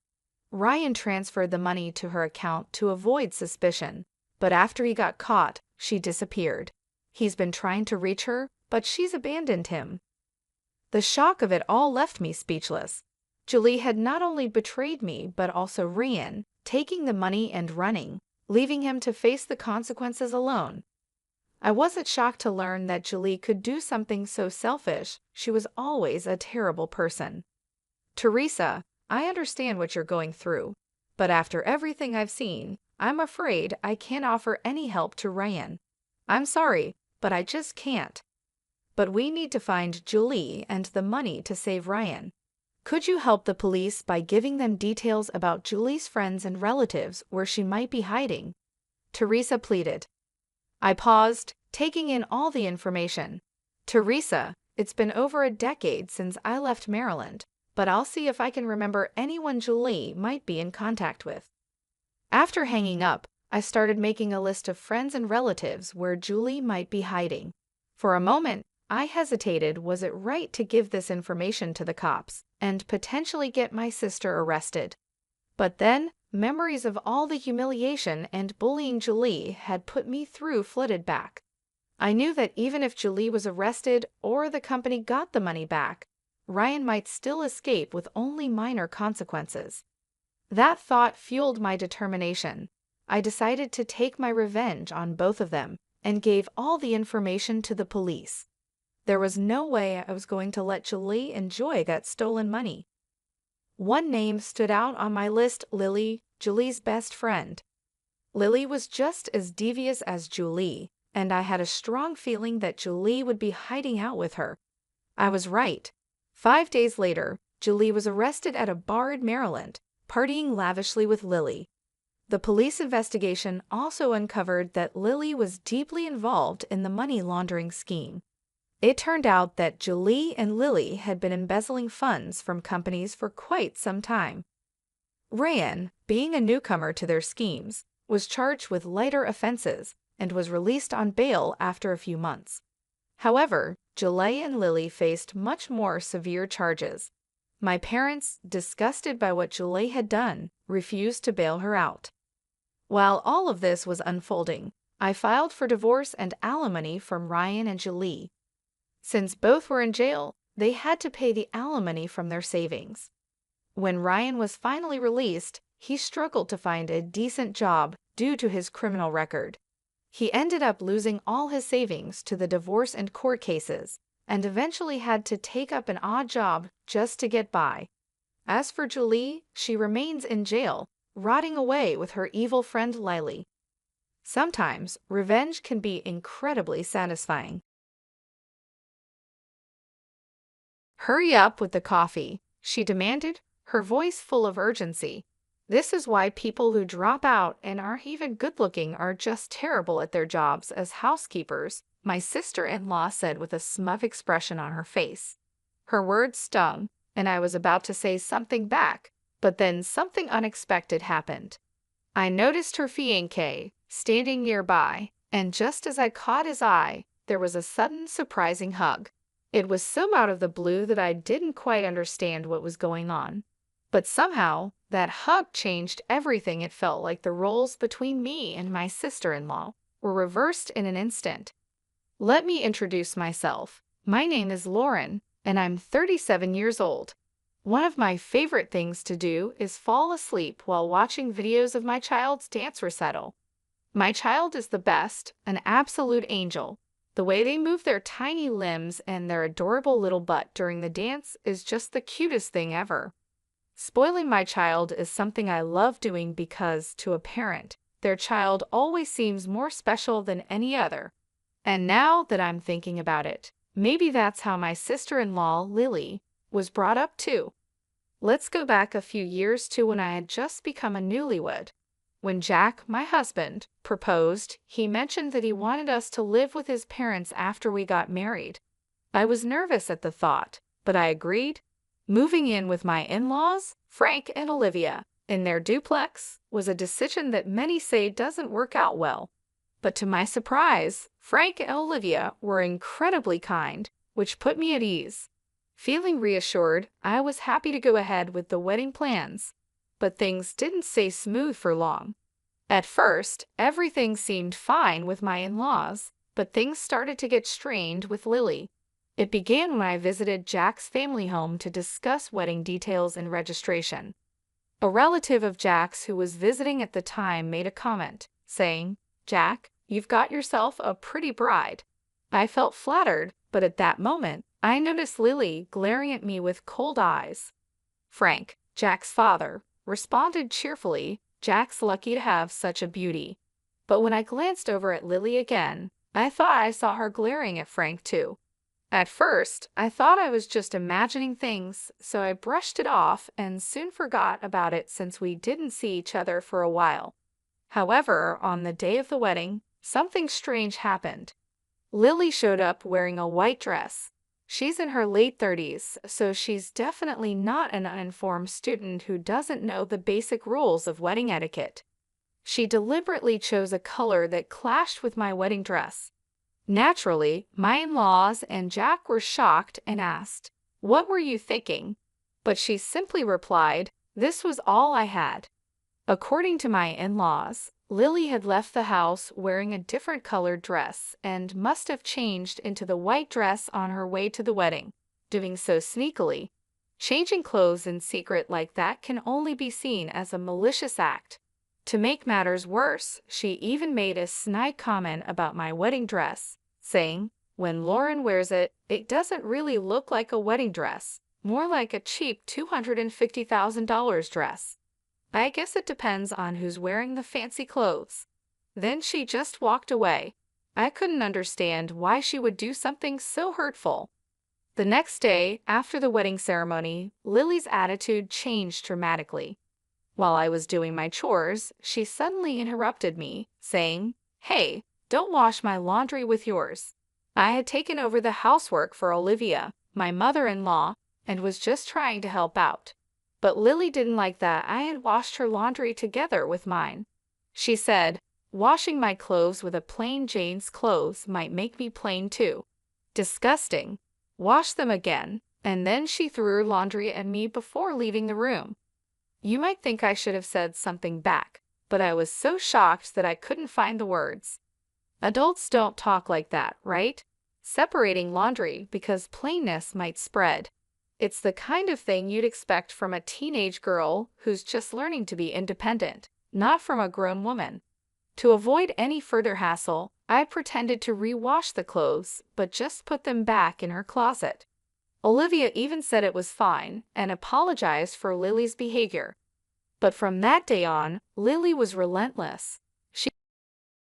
Ryan transferred the money to her account to avoid suspicion, but after he got caught, she disappeared. He's been trying to reach her, but she's abandoned him. The shock of it all left me speechless. Julie had not only betrayed me, but also Ryan, taking the money and running, leaving him to face the consequences alone. I wasn't shocked to learn that Julie could do something so selfish. She was always a terrible person. Teresa, I understand what you're going through, but after everything I've seen, I'm afraid I can't offer any help to Ryan. I'm sorry, but I just can't. But we need to find Julie and the money to save Ryan. Could you help the police by giving them details about Julie's friends and relatives where she might be hiding? Teresa pleaded. I paused, taking in all the information. Teresa, it's been over a decade since I left Maryland, but I'll see if I can remember anyone Julie might be in contact with. After hanging up, I started making a list of friends and relatives where Julie might be hiding. For a moment, I hesitated. Was it right to give this information to the cops and potentially get my sister arrested? But then, memories of all the humiliation and bullying Julie had put me through flooded back. I knew that even if Julie was arrested or the company got the money back, Ryan might still escape with only minor consequences. That thought fueled my determination. I decided to take my revenge on both of them and gave all the information to the police. There was no way I was going to let Julie enjoy that stolen money. One name stood out on my list: Lily, Julie's best friend. Lily was just as devious as Julie, and I had a strong feeling that Julie would be hiding out with her. I was right. 5 days later, Julie was arrested at a bar in Maryland, partying lavishly with Lily. The police investigation also uncovered that Lily was deeply involved in the money laundering scheme. It turned out that Julie and Lily had been embezzling funds from companies for quite some time. Ryan, being a newcomer to their schemes, was charged with lighter offenses and was released on bail after a few months. However, Julie and Lily faced much more severe charges. My parents, disgusted by what Julie had done, refused to bail her out. While all of this was unfolding, I filed for divorce and alimony from Ryan and Julie. Since both were in jail, they had to pay the alimony from their savings. When Ryan was finally released, he struggled to find a decent job due to his criminal record. He ended up losing all his savings to the divorce and court cases, and eventually had to take up an odd job just to get by. As for Julie, she remains in jail, rotting away with her evil friend Lily. Sometimes, revenge can be incredibly satisfying. "Hurry up with the coffee," she demanded, her voice full of urgency. This is why people who drop out and aren't even good-looking are just terrible at their jobs as housekeepers, my sister-in-law said with a smug expression on her face. Her words stung, and I was about to say something back, but then something unexpected happened. I noticed her fiancé standing nearby, and just as I caught his eye, there was a sudden, surprising hug. It was so out of the blue that I didn't quite understand what was going on. But somehow, that hug changed everything. It felt like the roles between me and my sister-in-law were reversed in an instant. Let me introduce myself. My name is Lauren, and I'm 37 years old. One of my favorite things to do is fall asleep while watching videos of my child's dance recital. My child is the best, an absolute angel. The way they move their tiny limbs and their adorable little butt during the dance is just the cutest thing ever. Spoiling my child is something I love doing because, to a parent, their child always seems more special than any other. And now that I'm thinking about it, maybe that's how my sister-in-law, Lily, was brought up too. Let's go back a few years to when I had just become a newlywed. When Jack, my husband, proposed, he mentioned that he wanted us to live with his parents after we got married. I was nervous at the thought, but I agreed. Moving in with my in-laws, Frank and Olivia, in their duplex, was a decision that many say doesn't work out well. But to my surprise, Frank and Olivia were incredibly kind, which put me at ease. Feeling reassured, I was happy to go ahead with the wedding plans. But things didn't stay smooth for long. At first, everything seemed fine with my in-laws, but things started to get strained with Lily. It began when I visited Jack's family home to discuss wedding details and registration. A relative of Jack's who was visiting at the time made a comment, saying, "Jack, you've got yourself a pretty bride." I felt flattered, but at that moment, I noticed Lily glaring at me with cold eyes. Frank, Jack's father, responded cheerfully, "Jack's lucky to have such a beauty." But when I glanced over at Lily again, I thought I saw her glaring at Frank too. At first, I thought I was just imagining things, so I brushed it off and soon forgot about it since we didn't see each other for a while. However, on the day of the wedding, something strange happened. Lily showed up wearing a white dress. She's in her late 30s, so she's definitely not an uninformed student who doesn't know the basic rules of wedding etiquette. She deliberately chose a color that clashed with my wedding dress. Naturally, my in-laws and Jack were shocked and asked, "What were you thinking?" But she simply replied, "This was all I had." According to my in-laws, Lily had left the house wearing a different colored dress and must have changed into the white dress on her way to the wedding, doing so sneakily. Changing clothes in secret like that can only be seen as a malicious act. To make matters worse, she even made a snide comment about my wedding dress, saying, "When Lauren wears it, it doesn't really look like a wedding dress, more like a cheap $250,000 dress. I guess it depends on who's wearing the fancy clothes." Then she just walked away. I couldn't understand why she would do something so hurtful. The next day, after the wedding ceremony, Lily's attitude changed dramatically. While I was doing my chores, she suddenly interrupted me, saying, "Hey, don't wash my laundry with yours." I had taken over the housework for Olivia, my mother-in-law, and was just trying to help out. But Lily didn't like that I had washed her laundry together with mine. She said, "Washing my clothes with a plain Jane's clothes might make me plain too." Disgusting. Wash them again. and then she threw her laundry at me before leaving the room. You might think I should have said something back, but I was so shocked that I couldn't find the words. Adults don't talk like that, right? Separating laundry because plainness might spread. It's the kind of thing you'd expect from a teenage girl who's just learning to be independent, not from a grown woman. To avoid any further hassle, I pretended to rewash the clothes, but just put them back in her closet. Olivia even said it was fine and apologized for Lily's behavior. But from that day on, Lily was relentless.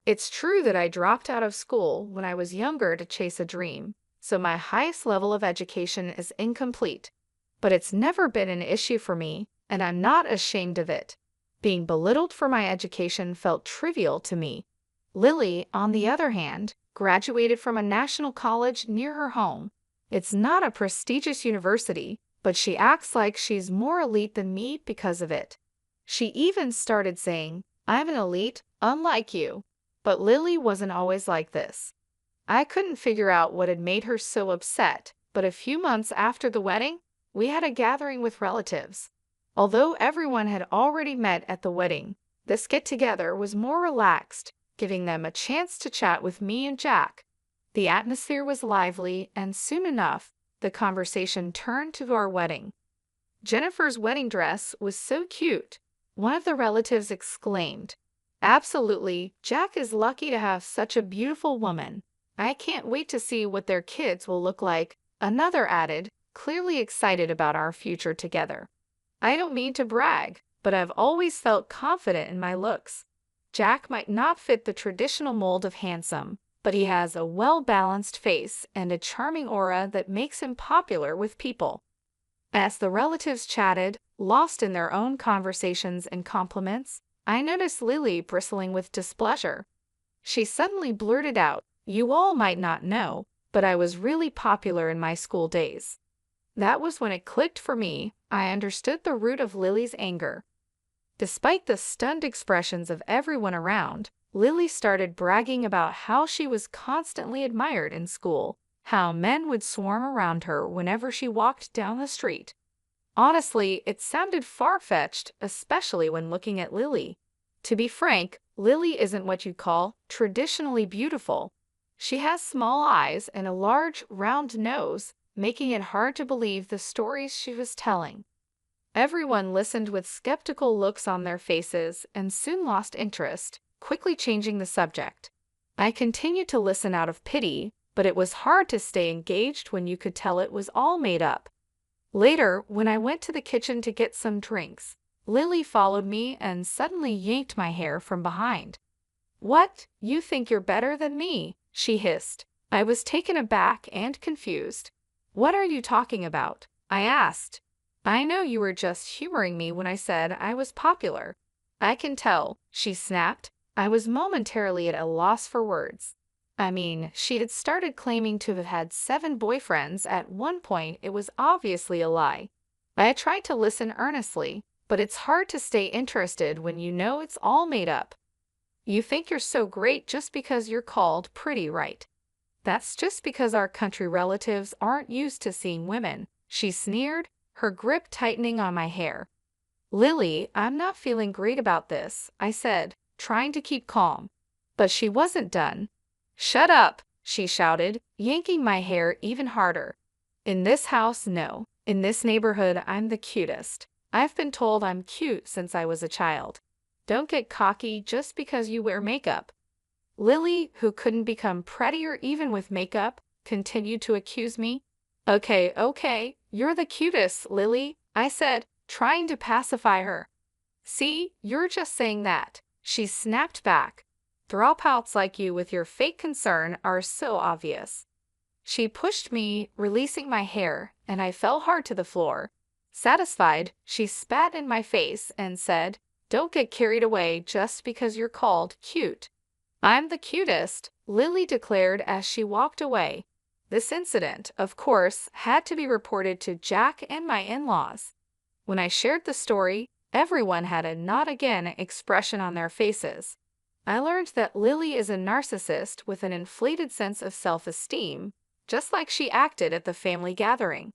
It's true that I dropped out of school when I was younger to chase a dream, so my highest level of education is incomplete. But it's never been an issue for me, and I'm not ashamed of it. Being belittled for my education felt trivial to me. Lily, on the other hand, graduated from a national college near her home. It's not a prestigious university, but she acts like she's more elite than me because of it. She even started saying, "I'm an elite, unlike you." But Lily wasn't always like this. I couldn't figure out what had made her so upset, but a few months after the wedding, we had a gathering with relatives. Although everyone had already met at the wedding, this get-together was more relaxed, giving them a chance to chat with me and Jack. The atmosphere was lively, and soon enough, the conversation turned to our wedding. Jennifer's wedding dress was so cute, one of the relatives exclaimed. "Absolutely, Jack is lucky to have such a beautiful woman. I can't wait to see what their kids will look like," another added, clearly excited about our future together. I don't mean to brag, but I've always felt confident in my looks. Jack might not fit the traditional mold of handsome, but he has a well-balanced face and a charming aura that makes him popular with people. As the relatives chatted, lost in their own conversations and compliments, I noticed Lily bristling with displeasure. She suddenly blurted out, "You all might not know, but I was really popular in my school days." That was when it clicked for me. I understood the root of Lily's anger. Despite the stunned expressions of everyone around, Lily started bragging about how she was constantly admired in school, how men would swarm around her whenever she walked down the street. Honestly, it sounded far-fetched, especially when looking at Lily. To be frank, Lily isn't what you'd call traditionally beautiful. She has small eyes and a large, round nose, making it hard to believe the stories she was telling. Everyone listened with skeptical looks on their faces and soon lost interest, quickly changing the subject. I continued to listen out of pity, but it was hard to stay engaged when you could tell it was all made up. Later, when I went to the kitchen to get some drinks, Lily followed me and suddenly yanked my hair from behind. "What? You think you're better than me?" she hissed. I was taken aback and confused. "What are you talking about?" I asked. "I know you were just humoring me when I said I was popular." "I can tell," she snapped. I was momentarily at a loss for words. I mean, she had started claiming to have had 7 boyfriends at one point. It was obviously a lie. I tried to listen earnestly, but it's hard to stay interested when you know it's all made up. "You think you're so great just because you're called pretty, right? That's just because our country relatives aren't used to seeing women," she sneered, her grip tightening on my hair. "Lily, I'm not feeling great about this," I said, trying to keep calm. But she wasn't done. "Shut up," she shouted, yanking my hair even harder. "In this house, no. In this neighborhood, I'm the cutest. I've been told I'm cute since I was a child. Don't get cocky just because you wear makeup." Lily, who couldn't become prettier even with makeup, continued to accuse me. Okay, you're the cutest, Lily," I said, trying to pacify her. "See, you're just saying that," she snapped back. "Dropouts like you with your fake concern are so obvious." She pushed me, releasing my hair, and I fell hard to the floor. Satisfied, she spat in my face and said, "Don't get carried away just because you're called cute." "I'm the cutest," Lily declared as she walked away. This incident, of course, had to be reported to Jack and my in-laws. When I shared the story, everyone had a "not again" expression on their faces. I learned that Lily is a narcissist with an inflated sense of self-esteem, just like she acted at the family gathering.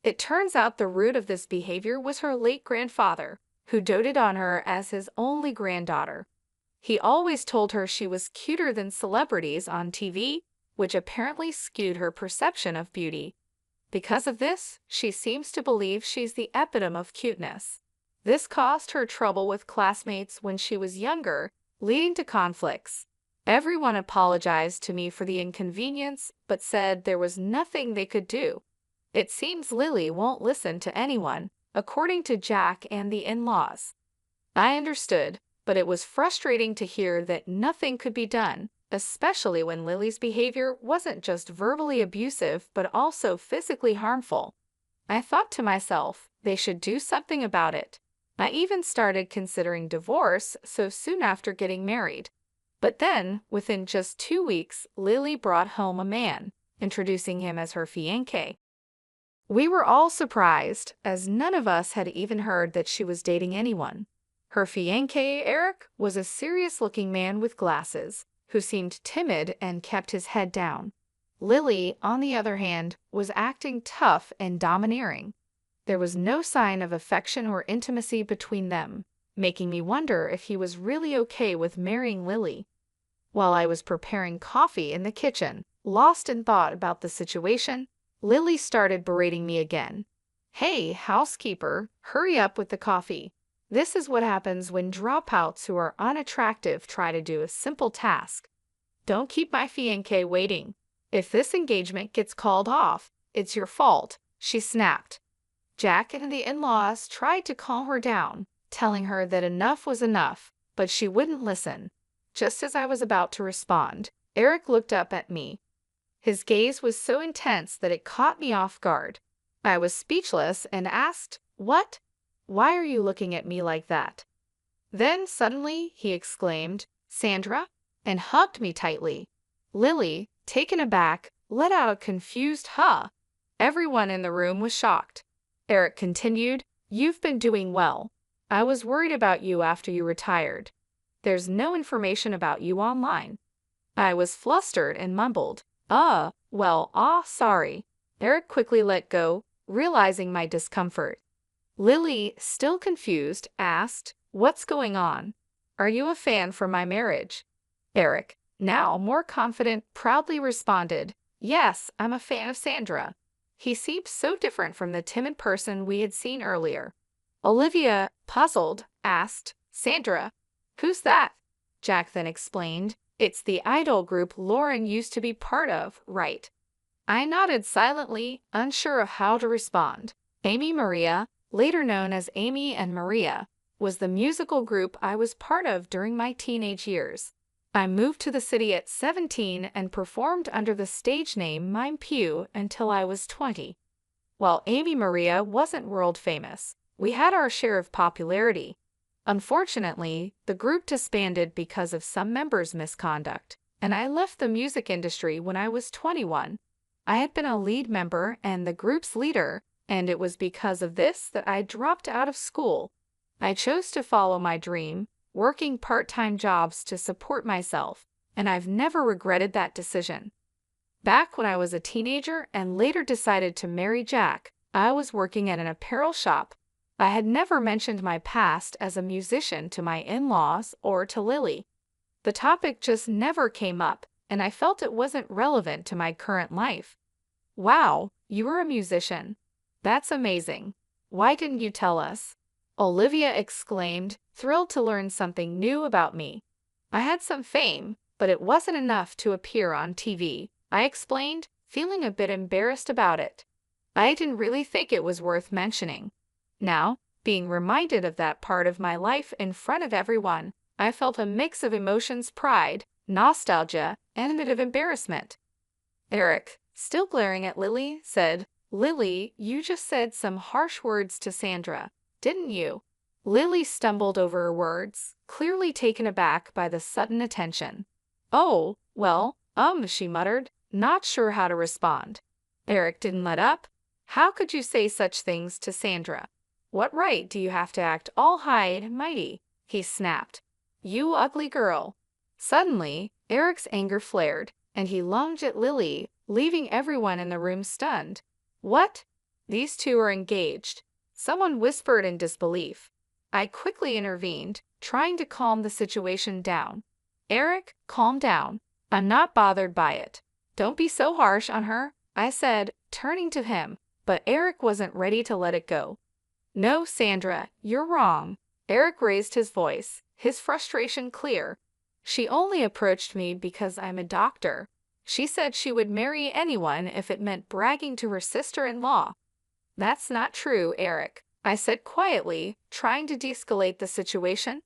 It turns out the root of this behavior was her late grandfather, who doted on her as his only granddaughter. He always told her she was cuter than celebrities on TV, which apparently skewed her perception of beauty. Because of this, she seems to believe she's the epitome of cuteness. This caused her trouble with classmates when she was younger, leading to conflicts. Everyone apologized to me for the inconvenience, but said there was nothing they could do. It seems Lily won't listen to anyone, according to Jack and the in-laws. I understood, but it was frustrating to hear that nothing could be done, especially when Lily's behavior wasn't just verbally abusive but also physically harmful. I thought to myself, they should do something about it. I even started considering divorce so soon after getting married. But then, within just 2 weeks, Lily brought home a man, introducing him as her fiancé. We were all surprised, as none of us had even heard that she was dating anyone. Her fiancé, Eric, was a serious-looking man with glasses, who seemed timid and kept his head down. Lily, on the other hand, was acting tough and domineering. There was no sign of affection or intimacy between them, making me wonder if he was really okay with marrying Lily. While I was preparing coffee in the kitchen, lost in thought about the situation, Lily started berating me again. "Hey, housekeeper, hurry up with the coffee. This is what happens when dropouts who are unattractive try to do a simple task. Don't keep my fiancé waiting. If this engagement gets called off, it's your fault," she snapped. Jack and the in-laws tried to calm her down, telling her that enough was enough, but she wouldn't listen. Just as I was about to respond, Eric looked up at me. His gaze was so intense that it caught me off guard. I was speechless and asked, "What? Why are you looking at me like that?" Then suddenly he exclaimed, "Sandra," and hugged me tightly. Lily, taken aback, let out a confused "huh." Everyone in the room was shocked. Eric continued, "You've been doing well. I was worried about you after you retired. There's no information about you online." I was flustered and mumbled, sorry." Eric quickly let go, realizing my discomfort. Lily, still confused, asked, "What's going on? Are you a fan for my marriage?" Eric, now more confident, proudly responded, "Yes, I'm a fan of Sandra." He seemed so different from the timid person we had seen earlier. Olivia, puzzled, asked, "Sandra, who's that?" Jack then explained, "It's the idol group Lauren used to be part of, right?" I nodded silently, unsure of how to respond. Amy Maria, later known as Amy and Maria, was the musical group I was part of during my teenage years. I moved to the city at 17 and performed under the stage name Mime Pew until I was 20. While Amy Maria wasn't world famous, we had our share of popularity. Unfortunately, the group disbanded because of some members' misconduct, and I left the music industry when I was 21. I had been a lead member and the group's leader, and it was because of this that I dropped out of school. I chose to follow my dream, working part-time jobs to support myself, and I've never regretted that decision. Back when I was a teenager and later decided to marry Jack, I was working at an apparel shop. I had never mentioned my past as a musician to my in-laws or to Lily. The topic just never came up, and I felt it wasn't relevant to my current life. "Wow, you were a musician. That's amazing. Why didn't you tell us?" Olivia exclaimed, thrilled to learn something new about me. "I had some fame, but it wasn't enough to appear on TV," I explained, feeling a bit embarrassed about it. I didn't really think it was worth mentioning. Now, being reminded of that part of my life in front of everyone, I felt a mix of emotions: pride, nostalgia, and a bit of embarrassment. Eric, still glaring at Lily, said, "Lily, you just said some harsh words to Sandra, didn't you?" Lily stumbled over her words, clearly taken aback by the sudden attention. "Oh, well, she muttered, not sure how to respond. Eric didn't let up. "How could you say such things to Sandra? What right do you have to act all high and mighty?" he snapped. "You ugly girl." Suddenly, Eric's anger flared, and he lunged at Lily, leaving everyone in the room stunned. "What? These two are engaged, someone whispered in disbelief. I quickly intervened, trying to calm the situation down. Eric, calm down. I'm not bothered by it. Don't be so harsh on her, I said, turning to him, but Eric wasn't ready to let it go. No, Sandra, you're wrong. Eric raised his voice, his frustration clear. She only approached me because I'm a doctor. She said she would marry anyone if it meant bragging to her sister-in-law. That's not true, Eric, I said quietly, trying to de-escalate the situation.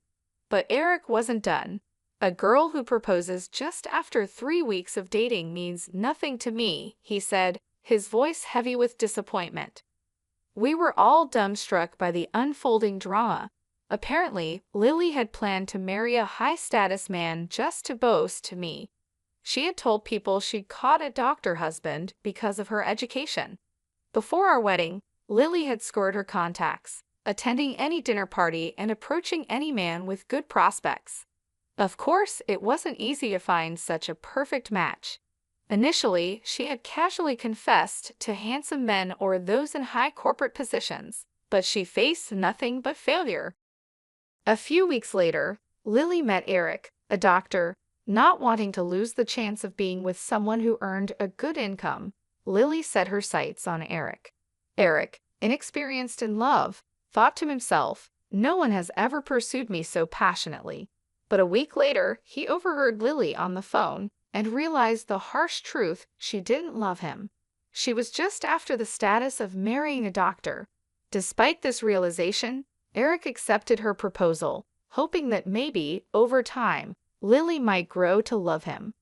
But Eric wasn't done. A girl who proposes just after 3 weeks of dating means nothing to me, he said, his voice heavy with disappointment. We were all dumbstruck by the unfolding drama. Apparently, Lily had planned to marry a high-status man just to boast to me. She had told people she'd caught a doctor husband because of her education. Before our wedding, Lily had scored her contacts, attending any dinner party and approaching any man with good prospects. Of course, it wasn't easy to find such a perfect match. Initially, she had casually confessed to handsome men or those in high corporate positions, but she faced nothing but failure. A few weeks later, Lily met Eric, a doctor. Not wanting to lose the chance of being with someone who earned a good income, Lily set her sights on Eric. Eric, inexperienced in love, thought to himself, no one has ever pursued me so passionately. But a week later, he overheard Lily on the phone and realized the harsh truth: she didn't love him. She was just after the status of marrying a doctor. Despite this realization, Eric accepted her proposal, hoping that maybe, over time, Lily might grow to love him.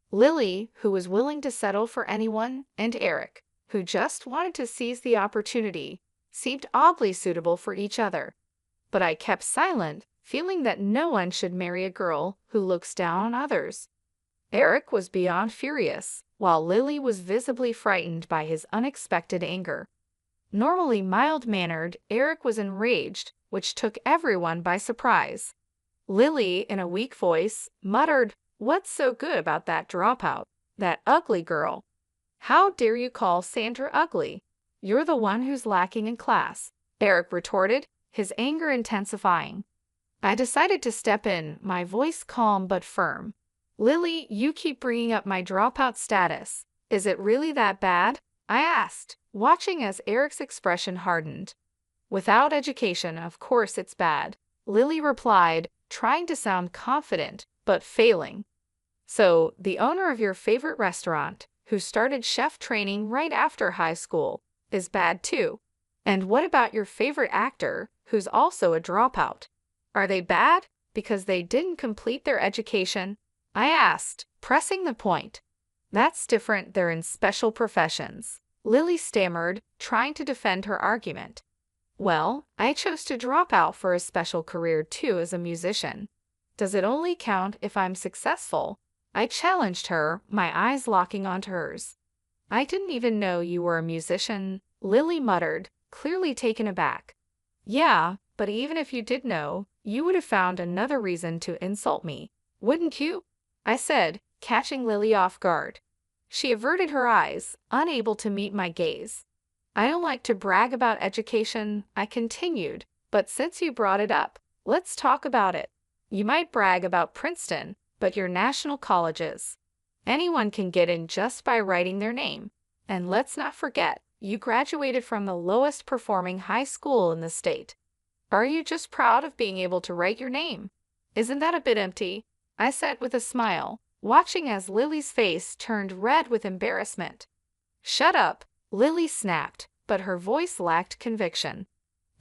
Lily, who was willing to settle for anyone, and Eric, who just wanted to seize the opportunity, seemed oddly suitable for each other. But I kept silent, feeling that no one should marry a girl who looks down on others. Eric was beyond furious, while Lily was visibly frightened by his unexpected anger. Normally mild-mannered, Eric was enraged, which took everyone by surprise. Lily, in a weak voice, muttered, "What's so good about that dropout? That ugly girl? How dare you call Sandra ugly? You're the one who's lacking in class," Eric retorted, his anger intensifying. I decided to step in, my voice calm but firm. "Lily, you keep bringing up my dropout status. Is it really that bad?" I asked, watching as Eric's expression hardened. "Without education, of course it's bad," Lily replied, trying to sound confident, but failing. "So, the owner of your favorite restaurant, who started chef training right after high school, is bad too. And what about your favorite actor, who's also a dropout? Are they bad because they didn't complete their education?" I asked, pressing the point. "That's different, they're in special professions," Lily stammered, trying to defend her argument. "Well, I chose to drop out for a special career too as a musician. Does it only count if I'm successful?" I challenged her, my eyes locking onto hers. "I didn't even know you were a musician," Lily muttered, clearly taken aback. "Yeah, but even if you did know, you would have found another reason to insult me, wouldn't you?" I said, catching Lily off guard. She averted her eyes, unable to meet my gaze. "I don't like to brag about education," I continued, "but since you brought it up, let's talk about it. You might brag about Princeton, but your national colleges. Anyone can get in just by writing their name. And let's not forget, you graduated from the lowest performing high school in the state. Are you just proud of being able to write your name? Isn't that a bit empty?" I said with a smile, watching as Lily's face turned red with embarrassment. "Shut up," Lily snapped, but her voice lacked conviction.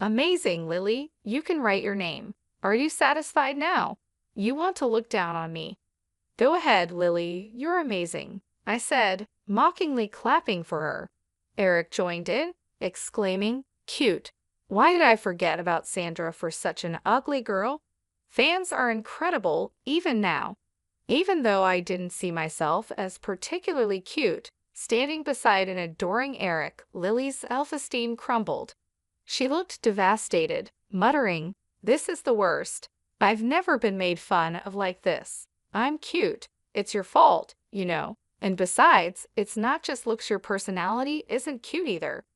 "Amazing, Lily, you can write your name. Are you satisfied now? You want to look down on me?" "Go ahead, Lily, you're amazing," I said, mockingly clapping for her. Eric joined in, exclaiming, "Cute. Why did I forget about Sandra for such an ugly girl? Fans are incredible, even now." Even though I didn't see myself as particularly cute, standing beside an adoring Eric, Lily's self-esteem crumbled. She looked devastated, muttering, "This is the worst. I've never been made fun of like this. I'm cute. It's your fault, you know. And besides, it's not just looks, your personality isn't cute either."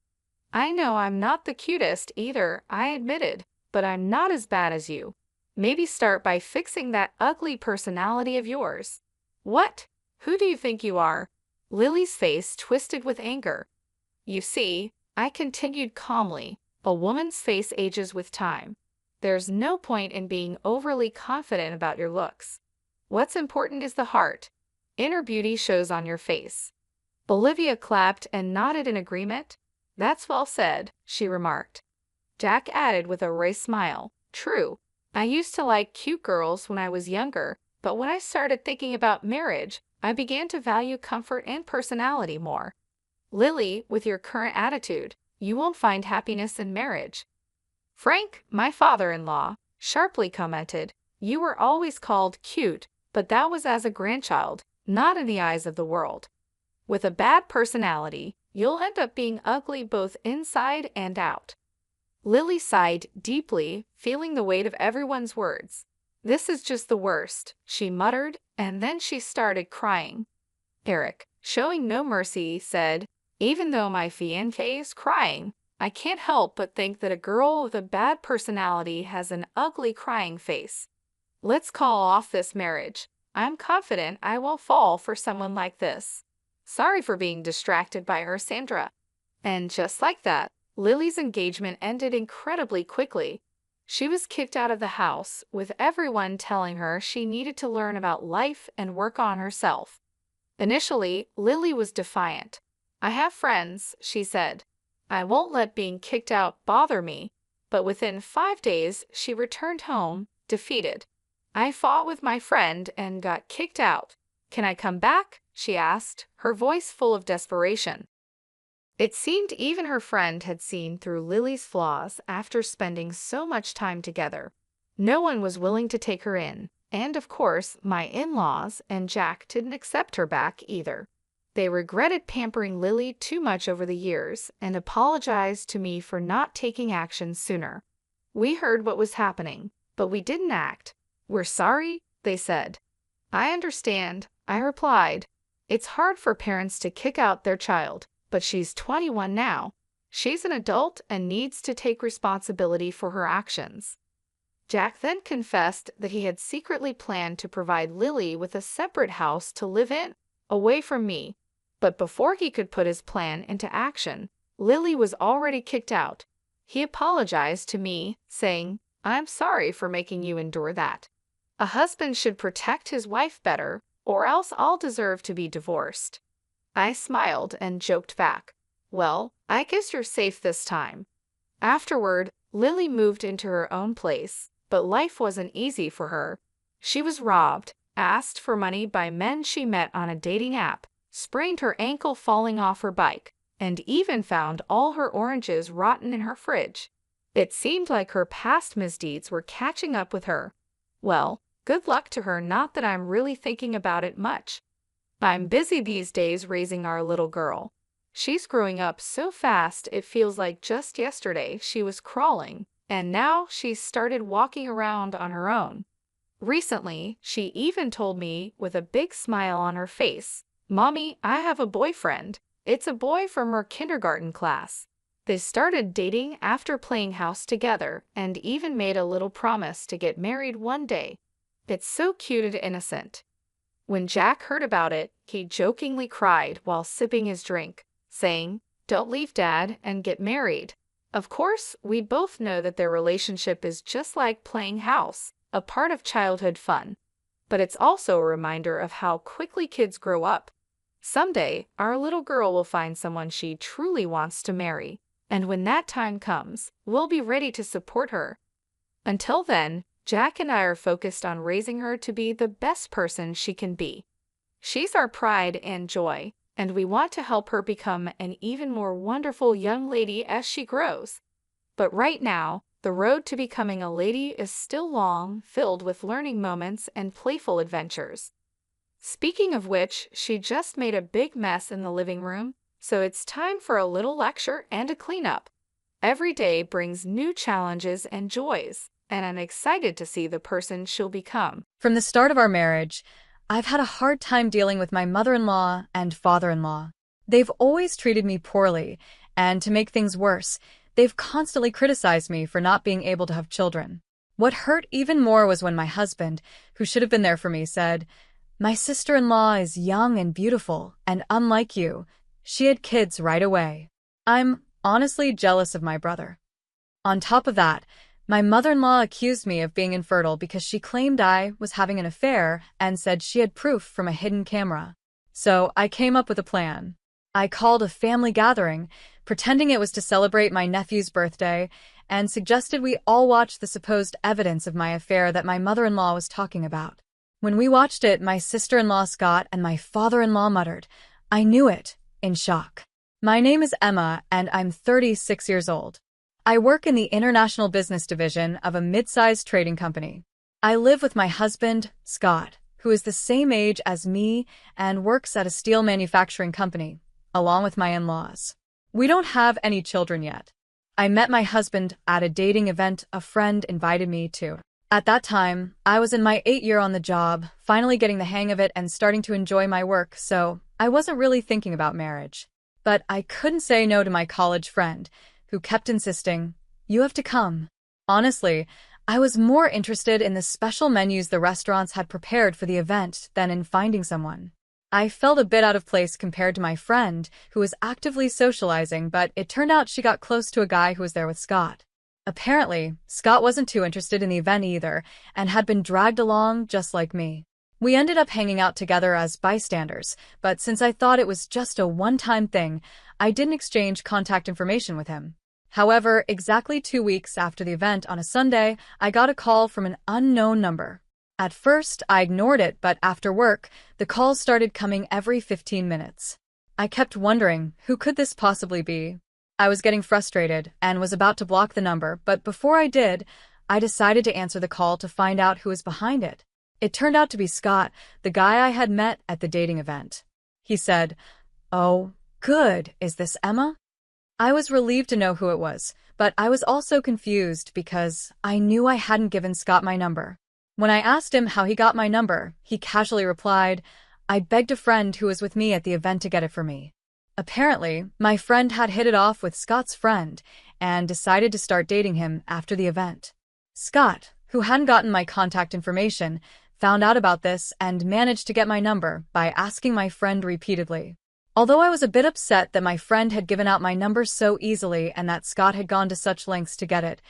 I know I'm not the cutest either, I admitted, but I'm not as bad as you. Maybe start by fixing that ugly personality of yours. What? Who do you think you are? Lily's face twisted with anger. You see, I continued calmly, a woman's face ages with time. There's no point in being overly confident about your looks. What's important is the heart. Inner beauty shows on your face. Olivia clapped and nodded in agreement. That's well said, she remarked. Jack added with a wry smile. True, I used to like cute girls when I was younger, but when I started thinking about marriage, I began to value comfort and personality more. Lily, with your current attitude, you won't find happiness in marriage. Frank, my father-in-law, sharply commented, you were always called cute, but that was as a grandchild, not in the eyes of the world. With a bad personality, you'll end up being ugly both inside and out. Lily sighed deeply, feeling the weight of everyone's words. This is just the worst, she muttered, and then she started crying. Eric, showing no mercy, said, even though my fiancé is crying, I can't help but think that a girl with a bad personality has an ugly crying face. Let's call off this marriage. I'm confident I won't fall for someone like this. Sorry for being distracted by her, Sandra. And just like that, Lily's engagement ended incredibly quickly. She was kicked out of the house, with everyone telling her she needed to learn about life and work on herself. Initially, Lily was defiant. I have friends, she said. I won't let being kicked out bother me. But within 5 days, she returned home, defeated. I fought with my friend and got kicked out. Can I come back? She asked, her voice full of desperation. It seemed even her friend had seen through Lily's flaws after spending so much time together. No one was willing to take her in, and of course, my in-laws and Jack didn't accept her back either. They regretted pampering Lily too much over the years and apologized to me for not taking action sooner. We heard what was happening, but we didn't act. We're sorry, they said. I understand, I replied. It's hard for parents to kick out their child, but she's 21 now. She's an adult and needs to take responsibility for her actions. Jack then confessed that he had secretly planned to provide Lily with a separate house to live in, away from me. But before he could put his plan into action, Lily was already kicked out. He apologized to me, saying, I'm sorry for making you endure that. A husband should protect his wife better, or else I'll deserve to be divorced. I smiled and joked back. Well, I guess you're safe this time. Afterward, Lily moved into her own place, but life wasn't easy for her. She was robbed, asked for money by men she met on a dating app, sprained her ankle falling off her bike, and even found all her oranges rotten in her fridge. It seemed like her past misdeeds were catching up with her. Well, good luck to her, not that I'm really thinking about it much. I'm busy these days raising our little girl. She's growing up so fast it feels like just yesterday she was crawling, and now she's started walking around on her own. Recently, she even told me with a big smile on her face, Mommy, I have a boyfriend. It's a boy from her kindergarten class. They started dating after playing house together and even made a little promise to get married one day. It's so cute and innocent. When Jack heard about it, he jokingly cried while sipping his drink, saying, Don't leave Dad and get married. Of course, we both know that their relationship is just like playing house, a part of childhood fun. But it's also a reminder of how quickly kids grow up. Someday, our little girl will find someone she truly wants to marry, and when that time comes, we'll be ready to support her. Until then, Jack and I are focused on raising her to be the best person she can be. She's our pride and joy, and we want to help her become an even more wonderful young lady as she grows. But right now, the road to becoming a lady is still long, filled with learning moments and playful adventures. Speaking of which, she just made a big mess in the living room, so it's time for a little lecture and a cleanup. Every day brings new challenges and joys, and I'm excited to see the person she'll become. From the start of our marriage, I've had a hard time dealing with my mother-in-law and father-in-law. They've always treated me poorly, and to make things worse, they've constantly criticized me for not being able to have children. What hurt even more was when my husband, who should have been there for me, said, "My sister-in-law is young and beautiful, and unlike you, she had kids right away." I'm honestly jealous of my brother. On top of that, my mother-in-law accused me of being infertile because she claimed I was having an affair and said she had proof from a hidden camera. So I came up with a plan. I called a family gathering, pretending it was to celebrate my nephew's birthday, and suggested we all watch the supposed evidence of my affair that my mother-in-law was talking about. When we watched it, my sister-in-law Scott and my father-in-law muttered, "I knew it," in shock. My name is Emma, and I'm 36 years old. I work in the international business division of a mid-sized trading company. I live with my husband, Scott, who is the same age as me and works at a steel manufacturing company, along with my in-laws. We don't have any children yet. I met my husband at a dating event a friend invited me to. At that time, I was in my 8th year on the job, finally getting the hang of it and starting to enjoy my work, so I wasn't really thinking about marriage. But I couldn't say no to my college friend, who kept insisting, "You have to come." Honestly, I was more interested in the special menus the restaurants had prepared for the event than in finding someone. I felt a bit out of place compared to my friend, who was actively socializing, but it turned out she got close to a guy who was there with Scott. Apparently, Scott wasn't too interested in the event either, and had been dragged along just like me. We ended up hanging out together as bystanders, but since I thought it was just a one-time thing, I didn't exchange contact information with him. However, exactly 2 weeks after the event on a Sunday, I got a call from an unknown number. At first, I ignored it, but after work, the calls started coming every 15 minutes. I kept wondering, who could this possibly be? I was getting frustrated and was about to block the number, but before I did, I decided to answer the call to find out who was behind it. It turned out to be Scott, the guy I had met at the dating event. He said, "Oh, good, is this Emma?" I was relieved to know who it was, but I was also confused because I knew I hadn't given Scott my number. When I asked him how he got my number, he casually replied, "I begged a friend who was with me at the event to get it for me." Apparently, my friend had hit it off with Scott's friend and decided to start dating him after the event. Scott, who hadn't gotten my contact information, found out about this and managed to get my number by asking my friend repeatedly. Although I was a bit upset that my friend had given out my number so easily and that Scott had gone to such lengths to get it,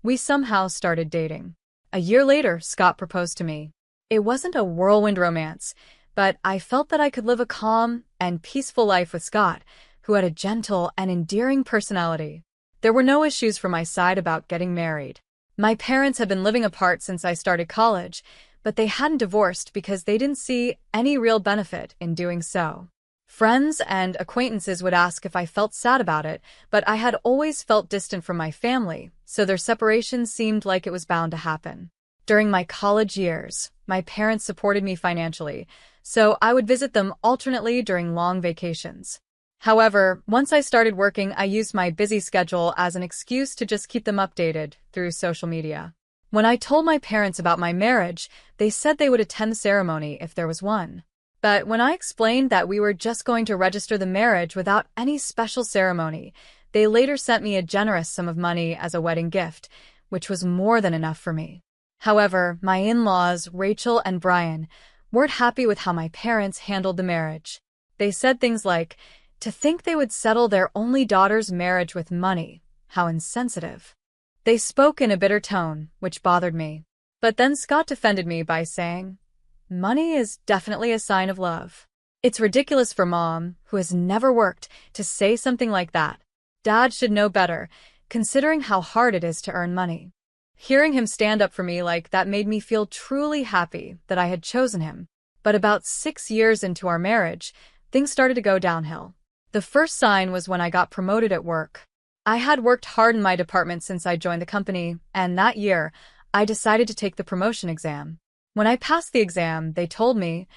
we somehow started dating. A year later, Scott proposed to me. It wasn't a whirlwind romance, but I felt that I could live a calm and peaceful life with Scott, who had a gentle and endearing personality. There were no issues from my side about getting married. My parents had been living apart since I started college, but they hadn't divorced because they didn't see any real benefit in doing so. Friends and acquaintances would ask if I felt sad about it, but I had always felt distant from my family, so their separation seemed like it was bound to happen. During my college years, my parents supported me financially, so I would visit them alternately during long vacations. However, once I started working, I used my busy schedule as an excuse to just keep them updated through social media. When I told my parents about my marriage, they said they would attend the ceremony if there was one. But when I explained that we were just going to register the marriage without any special ceremony, they later sent me a generous sum of money as a wedding gift, which was more than enough for me. However, my in-laws, Rachel and Brian, weren't happy with how my parents handled the marriage. They said things like, to think they would settle their only daughter's marriage with money, how insensitive. They spoke in a bitter tone, which bothered me. But then Scott defended me by saying, "Money is definitely a sign of love. It's ridiculous for Mom, who has never worked, to say something like that. Dad should know better, considering how hard it is to earn money." Hearing him stand up for me like that made me feel truly happy that I had chosen him. But about 6 years into our marriage, things started to go downhill. The first sign was when I got promoted at work. I had worked hard in my department since I joined the company, and that year, I decided to take the promotion exam. When I passed the exam, they told me,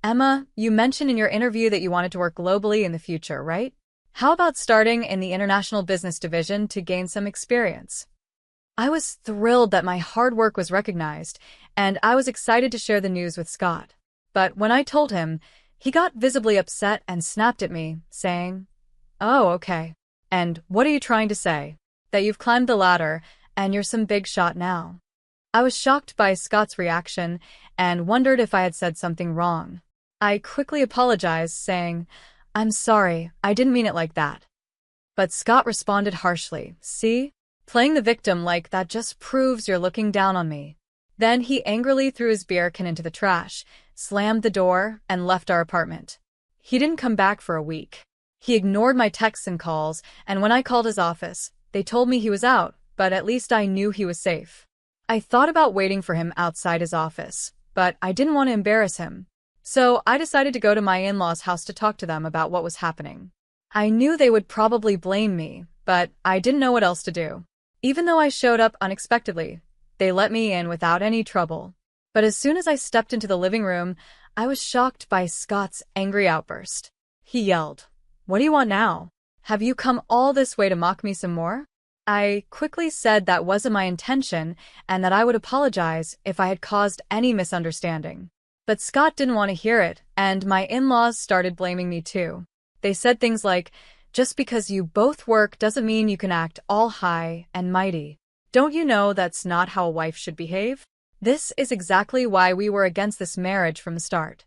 "Emma, you mentioned in your interview that you wanted to work globally in the future, right? How about starting in the international business division to gain some experience?" I was thrilled that my hard work was recognized, and I was excited to share the news with Scott. But when I told him, he got visibly upset and snapped at me, saying, "Oh, okay. And what are you trying to say? That you've climbed the ladder and you're some big shot now? I was shocked by Scott's reaction and wondered if I had said something wrong. I quickly apologized, saying, "I'm sorry, I didn't mean it like that." But Scott responded harshly, "See? Playing the victim like that just proves you're looking down on me." Then he angrily threw his beer can into the trash, slammed the door, and left our apartment. He didn't come back for a week. He ignored my texts and calls, and when I called his office, they told me he was out, but at least I knew he was safe. I thought about waiting for him outside his office, but I didn't want to embarrass him. So I decided to go to my in-laws' house to talk to them about what was happening. I knew they would probably blame me, but I didn't know what else to do. Even though I showed up unexpectedly, they let me in without any trouble. But as soon as I stepped into the living room, I was shocked by Scott's angry outburst. He yelled, "What do you want now? Have you come all this way to mock me some more?" I quickly said that wasn't my intention and that I would apologize if I had caused any misunderstanding. But Scott didn't want to hear it, and my in-laws started blaming me too. They said things like, "Just because you both work doesn't mean you can act all high and mighty. Don't you know that's not how a wife should behave?" This is exactly why we were against this marriage from the start.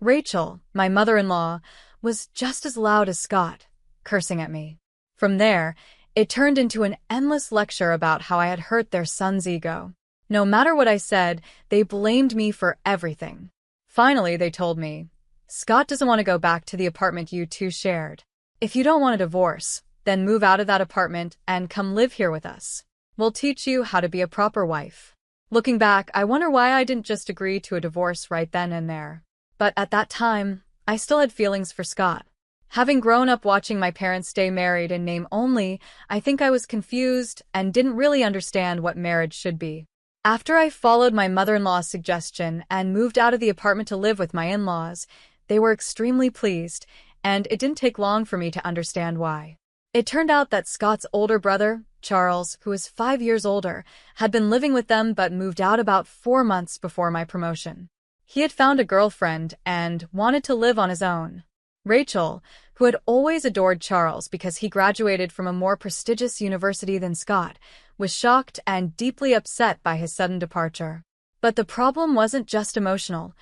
Rachel, my mother-in-law, was just as loud as Scott, cursing at me. From there, it turned into an endless lecture about how I had hurt their son's ego. No matter what I said, they blamed me for everything. Finally, they told me, "Scott doesn't want to go back to the apartment you two shared. If you don't want a divorce, then move out of that apartment and come live here with us. We'll teach you how to be a proper wife." Looking back, I wonder why I didn't just agree to a divorce right then and there. But at that time, I still had feelings for Scott. Having grown up watching my parents stay married in name only, I think I was confused and didn't really understand what marriage should be. After I followed my mother-in-law's suggestion and moved out of the apartment to live with my in-laws, they were extremely pleased, and it didn't take long for me to understand why. It turned out that Scott's older brother, Charles, who was 5 years older, had been living with them but moved out about 4 months before my promotion. He had found a girlfriend and wanted to live on his own. Rachel, who had always adored Charles because he graduated from a more prestigious university than Scott, was shocked and deeply upset by his sudden departure. But the problem wasn't just emotional.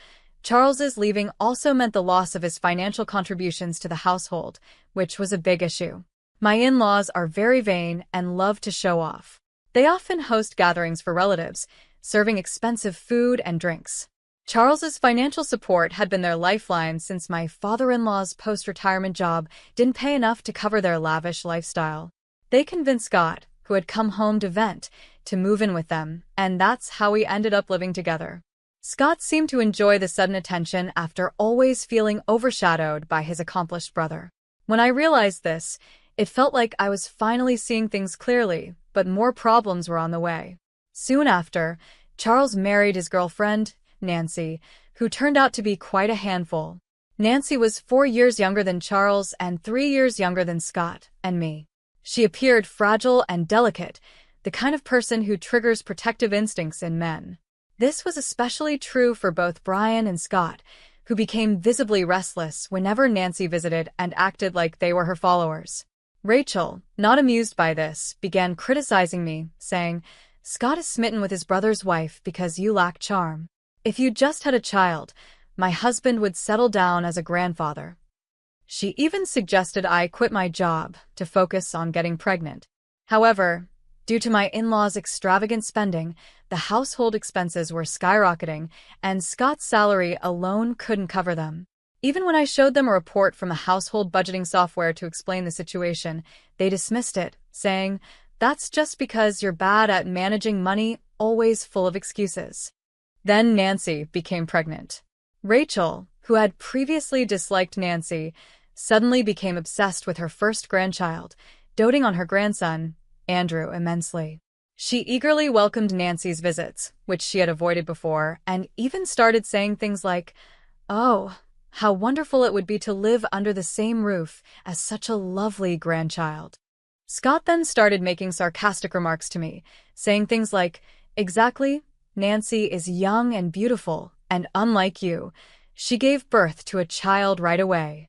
Charles's leaving also meant the loss of his financial contributions to the household, which was a big issue. My in-laws are very vain and love to show off. They often host gatherings for relatives, serving expensive food and drinks. Charles's financial support had been their lifeline since my father-in-law's post-retirement job didn't pay enough to cover their lavish lifestyle. They convinced Scott, who had come home to vent, to move in with them, and that's how we ended up living together. Scott seemed to enjoy the sudden attention after always feeling overshadowed by his accomplished brother. When I realized this, it felt like I was finally seeing things clearly, but more problems were on the way. Soon after, Charles married his girlfriend, Nancy, who turned out to be quite a handful. Nancy was 4 years younger than Charles and 3 years younger than Scott and me. She appeared fragile and delicate, the kind of person who triggers protective instincts in men. This was especially true for both Brian and Scott, who became visibly restless whenever Nancy visited and acted like they were her followers. Rachel, not amused by this, began criticizing me, saying, "Scott is smitten with his brother's wife because you lack charm. If you just had a child, my husband would settle down as a grandfather." She even suggested I quit my job to focus on getting pregnant. However, due to my in-laws' extravagant spending, the household expenses were skyrocketing, and Scott's salary alone couldn't cover them. Even when I showed them a report from a household budgeting software to explain the situation, they dismissed it, saying, "That's just because you're bad at managing money, always full of excuses." Then Nancy became pregnant. Rachel, who had previously disliked Nancy, suddenly became obsessed with her first grandchild, doting on her grandson, Andrew, immensely. She eagerly welcomed Nancy's visits, which she had avoided before, and even started saying things like, "Oh, how wonderful it would be to live under the same roof as such a lovely grandchild." Scott then started making sarcastic remarks to me, saying things like, "Exactly, Nancy is young and beautiful, and unlike you, she gave birth to a child right away."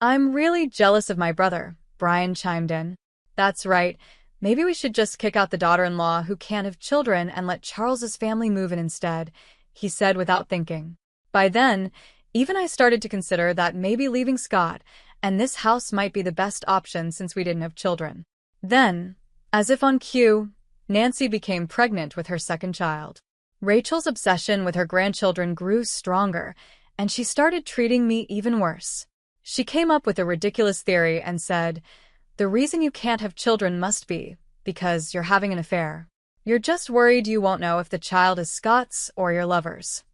"I'm really jealous of my brother," Brian chimed in. That's right. Maybe we should just kick out the daughter-in-law who can't have children and let Charles's family move in instead, he said without thinking. By then, even I started to consider that maybe leaving Scott and this house might be the best option since we didn't have children. Then, as if on cue, Nancy became pregnant with her second child. Rachel's obsession with her grandchildren grew stronger, and she started treating me even worse. She came up with a ridiculous theory and said, "The reason you can't have children must be because you're having an affair. You're just worried you won't know if the child is Scott's or your lover's."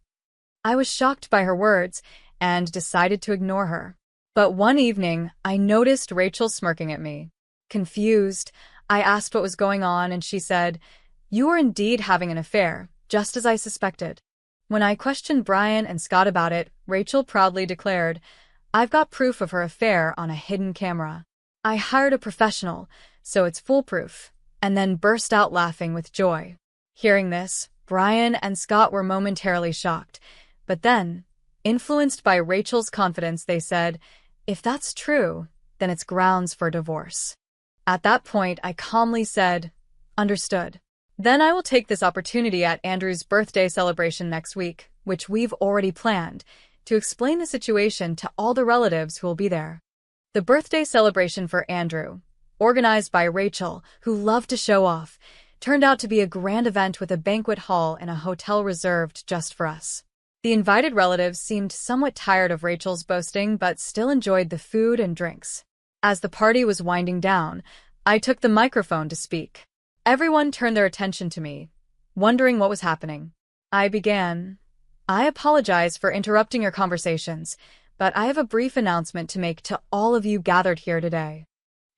I was shocked by her words and decided to ignore her. But one evening, I noticed Rachel smirking at me. Confused, I asked what was going on, and she said, "You are indeed having an affair, just as I suspected." When I questioned Brian and Scott about it, Rachel proudly declared, "I've got proof of her affair on a hidden camera. I hired a professional, so it's foolproof," and then burst out laughing with joy. Hearing this, Brian and Scott were momentarily shocked, but then, influenced by Rachel's confidence, they said, "If that's true, then it's grounds for divorce." At that point, I calmly said, "Understood. Then I will take this opportunity at Andrew's birthday celebration next week, which we've already planned, to explain the situation to all the relatives who will be there." The birthday celebration for Andrew, organized by Rachel, who loved to show off, turned out to be a grand event with a banquet hall in a hotel reserved just for us. The invited relatives seemed somewhat tired of Rachel's boasting but still enjoyed the food and drinks. As the party was winding down, I took the microphone to speak. Everyone turned their attention to me, wondering what was happening. I began, "I apologize for interrupting your conversations, but I have a brief announcement to make to all of you gathered here today."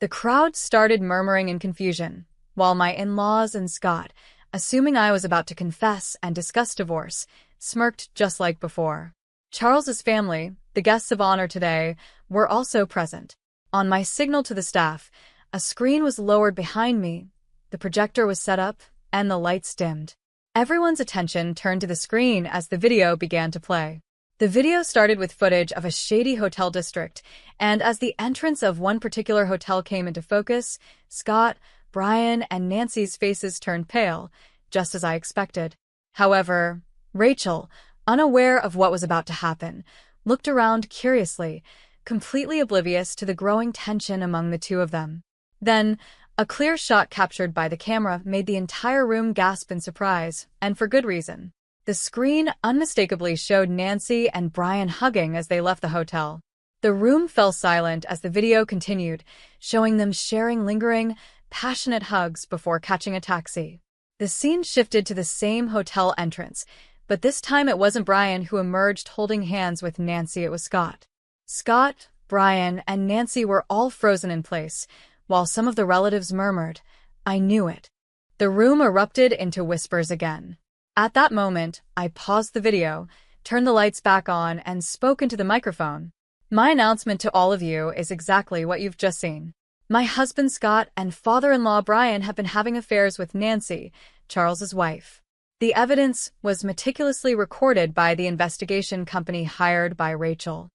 The crowd started murmuring in confusion, while my in-laws and Scott, assuming I was about to confess and discuss divorce, smirked just like before. Charles's family, the guests of honor today, were also present. On my signal to the staff, a screen was lowered behind me, the projector was set up, and the lights dimmed. Everyone's attention turned to the screen as the video began to play. The video started with footage of a shady hotel district, and as the entrance of one particular hotel came into focus, Scott, Brian, and Nancy's faces turned pale, just as I expected. However, Rachel, unaware of what was about to happen, looked around curiously, completely oblivious to the growing tension among the two of them. Then, a clear shot captured by the camera made the entire room gasp in surprise, and for good reason. The screen unmistakably showed Nancy and Brian hugging as they left the hotel. The room fell silent as the video continued, showing them sharing lingering, passionate hugs before catching a taxi. The scene shifted to the same hotel entrance, but this time it wasn't Brian who emerged holding hands with Nancy, it was Scott. Scott, Brian, and Nancy were all frozen in place, while some of the relatives murmured, "I knew it." The room erupted into whispers again. At that moment, I paused the video, turned the lights back on, and spoke into the microphone. "My announcement to all of you is exactly what you've just seen. My husband Scott and father-in-law Brian have been having affairs with Nancy, Charles's wife. The evidence was meticulously recorded by the investigation company hired by Rachel."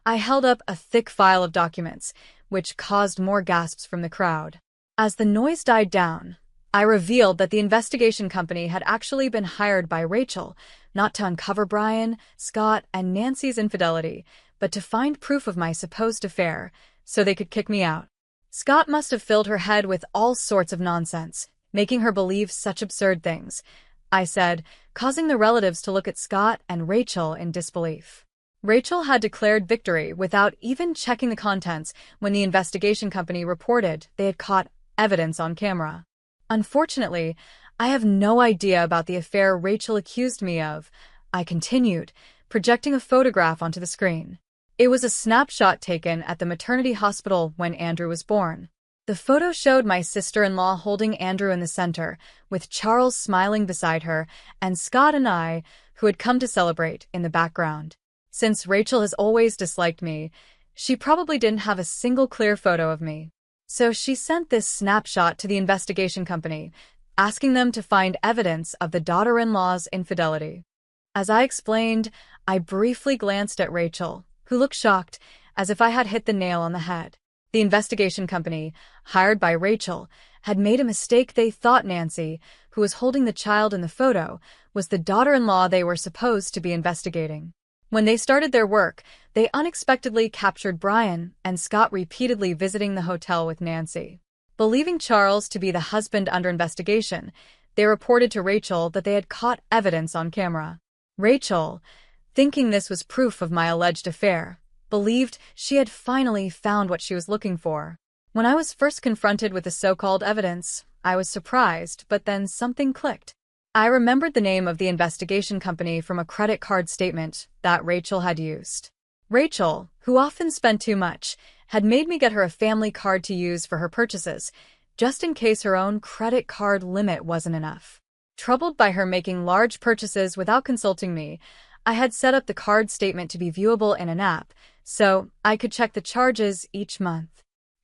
I held up a thick file of documents, which caused more gasps from the crowd. As the noise died down, I revealed that the investigation company had actually been hired by Rachel, not to uncover Brian, Scott, and Nancy's infidelity, but to find proof of my supposed affair, so they could kick me out. Scott must have filled her head with all sorts of nonsense, making her believe such absurd things, I said, causing the relatives to look at Scott and Rachel in disbelief. Rachel had declared victory without even checking the contents when the investigation company reported they had caught evidence on camera. Unfortunately, I have no idea about the affair Rachel accused me of, I continued, projecting a photograph onto the screen. It was a snapshot taken at the maternity hospital when Andrew was born. The photo showed my sister-in-law holding Andrew in the center, with Charles smiling beside her, and Scott and I, who had come to celebrate, in the background. Since Rachel has always disliked me, she probably didn't have a single clear photo of me. So she sent this snapshot to the investigation company, asking them to find evidence of the daughter-in-law's infidelity. As I explained, I briefly glanced at Rachel, who looked shocked, as if I had hit the nail on the head. The investigation company, hired by Rachel, had made a mistake. They thought Nancy, who was holding the child in the photo, was the daughter-in-law they were supposed to be investigating. When they started their work, they unexpectedly captured Brian and Scott repeatedly visiting the hotel with Nancy. Believing Charles to be the husband under investigation, they reported to Rachel that they had caught evidence on camera. Rachel, thinking this was proof of my alleged affair, believed she had finally found what she was looking for. When I was first confronted with the so-called evidence, I was surprised, but then something clicked. I remembered the name of the investigation company from a credit card statement that Rachel had used. Rachel, who often spent too much, had made me get her a family card to use for her purchases, just in case her own credit card limit wasn't enough. Troubled by her making large purchases without consulting me, I had set up the card statement to be viewable in an app, so I could check the charges each month.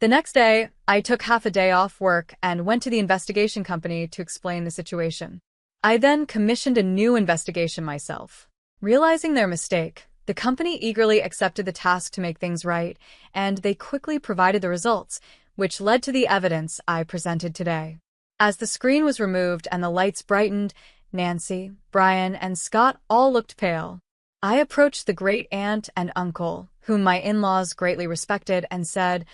The next day, I took half a day off work and went to the investigation company to explain the situation. I then commissioned a new investigation myself. Realizing their mistake, the company eagerly accepted the task to make things right, and they quickly provided the results, which led to the evidence I presented today. As the screen was removed and the lights brightened, Nancy, Brian, and Scott all looked pale. I approached the great-aunt and uncle, whom my in-laws greatly respected, and said,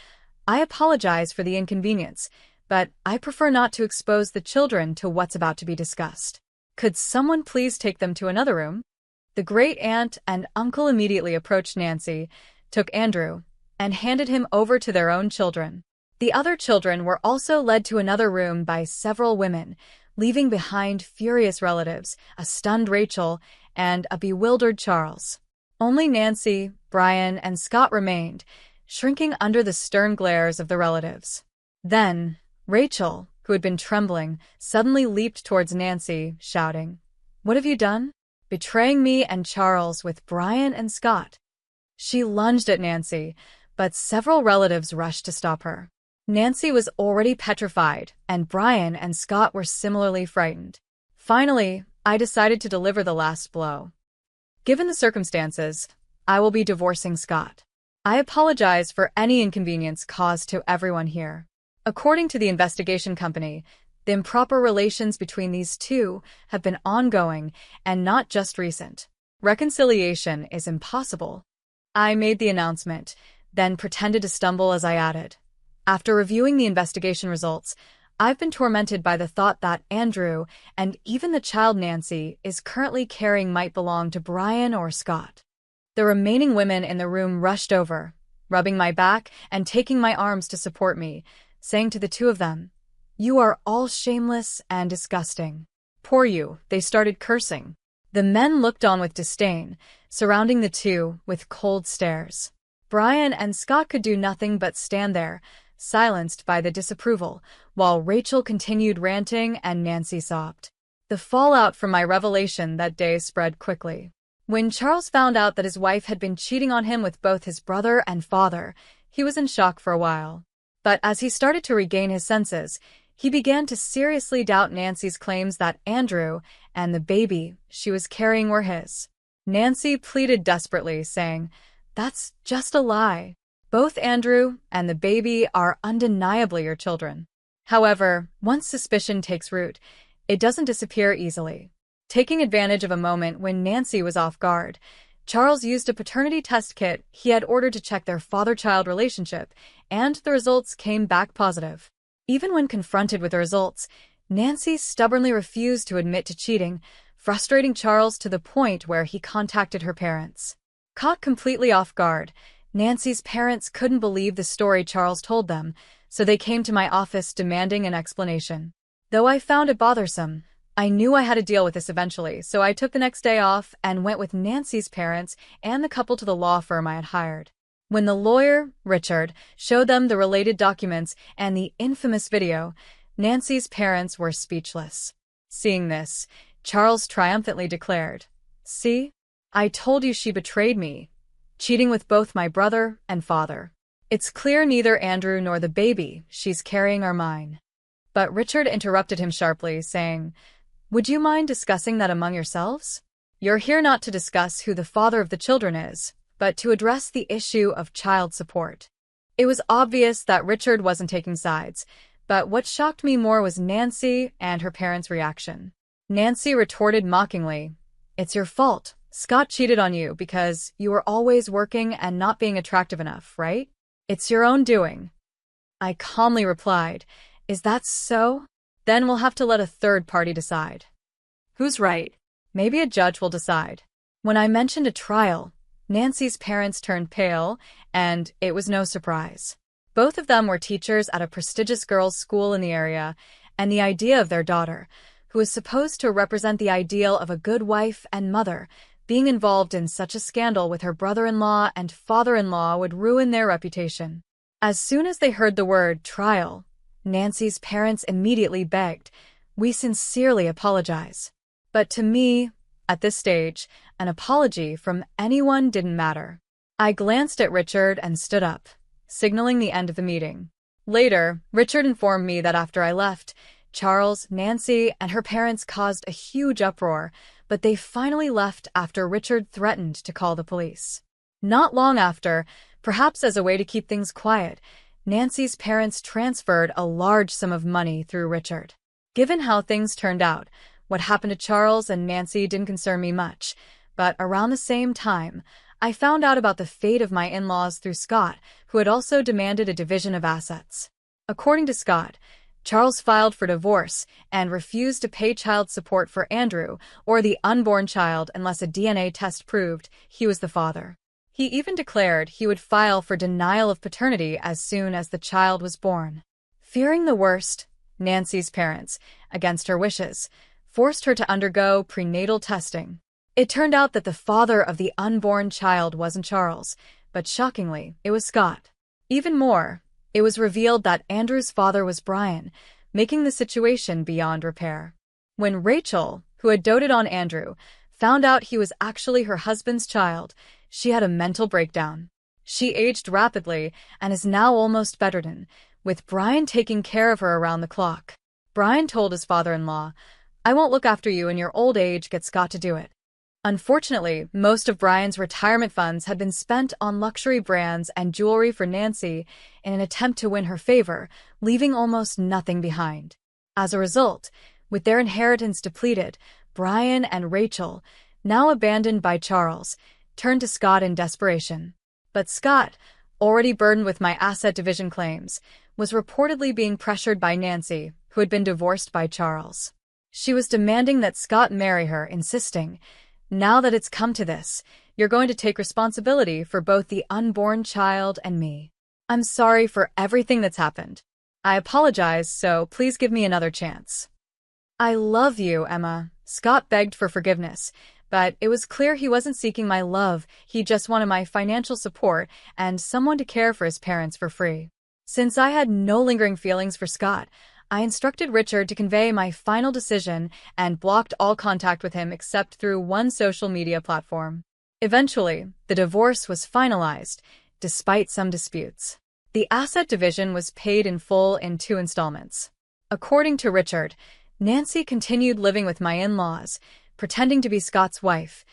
"I apologize for the inconvenience, but I prefer not to expose the children to what's about to be discussed. Could someone please take them to another room?" The great-aunt and uncle immediately approached Nancy, took Andrew, and handed him over to their own children. The other children were also led to another room by several women, leaving behind furious relatives, a stunned Rachel, and a bewildered Charles. Only Nancy, Brian, and Scott remained, shrinking under the stern glares of the relatives. Then, Rachel, who had been trembling, suddenly leaped towards Nancy, shouting, "What have you done? Betraying me and Charles with Brian and Scott." She lunged at Nancy, but several relatives rushed to stop her. Nancy was already petrified, and Brian and Scott were similarly frightened. Finally, I decided to deliver the last blow. Given the circumstances, I will be divorcing Scott. I apologize for any inconvenience caused to everyone here. According to the investigation company, the improper relations between these two have been ongoing and not just recent. Reconciliation is impossible. I made the announcement, then pretended to stumble as I added, "After reviewing the investigation results, I've been tormented by the thought that Andrew, and even the child Nancy, is currently carrying might belong to Brian or Scott." The remaining women in the room rushed over, rubbing my back and taking my arms to support me, saying to the two of them, "You are all shameless and disgusting." "Poor you," they started cursing. The men looked on with disdain, surrounding the two with cold stares. Brian and Scott could do nothing but stand there, silenced by the disapproval, while Rachel continued ranting and Nancy sobbed. The fallout from my revelation that day spread quickly. When Charles found out that his wife had been cheating on him with both his brother and father, he was in shock for a while. But as he started to regain his senses, he began to seriously doubt Nancy's claims that Andrew and the baby she was carrying were his. Nancy pleaded desperately, saying, "That's just a lie. Both Andrew and the baby are undeniably your children." However, once suspicion takes root, it doesn't disappear easily. Taking advantage of a moment when Nancy was off guard, Charles used a paternity test kit he had ordered to check their father-child relationship, and the results came back positive. Even when confronted with the results, Nancy stubbornly refused to admit to cheating, frustrating Charles to the point where he contacted her parents. Caught completely off guard, Nancy's parents couldn't believe the story Charles told them, so they came to my office demanding an explanation. Though I found it bothersome, I knew I had to deal with this eventually, so I took the next day off and went with Nancy's parents and the couple to the law firm I had hired. When the lawyer, Richard, showed them the related documents and the infamous video, Nancy's parents were speechless. Seeing this, Charles triumphantly declared, "See? I told you she betrayed me, cheating with both my brother and father. It's clear neither Andrew nor the baby she's carrying are mine." But Richard interrupted him sharply, saying, "Would you mind discussing that among yourselves? You're here not to discuss who the father of the children is, but to address the issue of child support. It was obvious that Richard wasn't taking sides, but what shocked me more was Nancy and her parents' reaction. Nancy retorted mockingly, "It's your fault. Scott cheated on you because you were always working and not being attractive enough, right? It's your own doing." I calmly replied, "Is that so? Then we'll have to let a third party decide." "Who's right?" "Maybe a judge will decide." When I mentioned a trial, Nancy's parents turned pale, and it was no surprise. Both of them were teachers at a prestigious girls' school in the area, and the idea of their daughter, who was supposed to represent the ideal of a good wife and mother, being involved in such a scandal with her brother-in-law and father-in-law would ruin their reputation. As soon as they heard the word trial, Nancy's parents immediately begged, "We sincerely apologize." But to me, at this stage, an apology from anyone didn't matter. I glanced at Richard and stood up, signaling the end of the meeting. Later, Richard informed me that after I left, Charles, Nancy, and her parents caused a huge uproar, but they finally left after Richard threatened to call the police. Not long after, perhaps as a way to keep things quiet, Nancy's parents transferred a large sum of money through Richard. Given how things turned out, what happened to Charles and Nancy didn't concern me much, but around the same time, I found out about the fate of my in-laws through Scott, who had also demanded a division of assets. According to Scott, Charles filed for divorce and refused to pay child support for Andrew or the unborn child unless a DNA test proved he was the father. He even declared he would file for denial of paternity as soon as the child was born. Fearing the worst, Nancy's parents, against her wishes, forced her to undergo prenatal testing. It turned out that the father of the unborn child wasn't Charles, but shockingly, it was Scott. Even more, it was revealed that Andrew's father was Brian, making the situation beyond repair. When Rachel, who had doted on Andrew, found out he was actually her husband's child, she had a mental breakdown. She aged rapidly and is now almost bedridden, with Brian taking care of her around the clock. Brian told his father-in-law, "I won't look after you in your old age, get Scott to do it." Unfortunately, most of Brian's retirement funds had been spent on luxury brands and jewelry for Nancy in an attempt to win her favor, leaving almost nothing behind. As a result, with their inheritance depleted, Brian and Rachel, now abandoned by Charles, turned to Scott in desperation. But Scott, already burdened with my asset division claims, was reportedly being pressured by Nancy, who had been divorced by Charles. She was demanding that Scott marry her, insisting, "Now that it's come to this, you're going to take responsibility for both the unborn child and me. I'm sorry for everything that's happened. I apologize, so please give me another chance." "I love you, Emma." Scott begged for forgiveness, but it was clear he wasn't seeking my love, he just wanted my financial support and someone to care for his parents for free. Since I had no lingering feelings for Scott, I instructed Richard to convey my final decision and blocked all contact with him except through one social media platform. Eventually, the divorce was finalized, despite some disputes. The asset division was paid in full in 2 installments. According to Richard, Nancy continued living with my in-laws, pretending to be Scott's wife,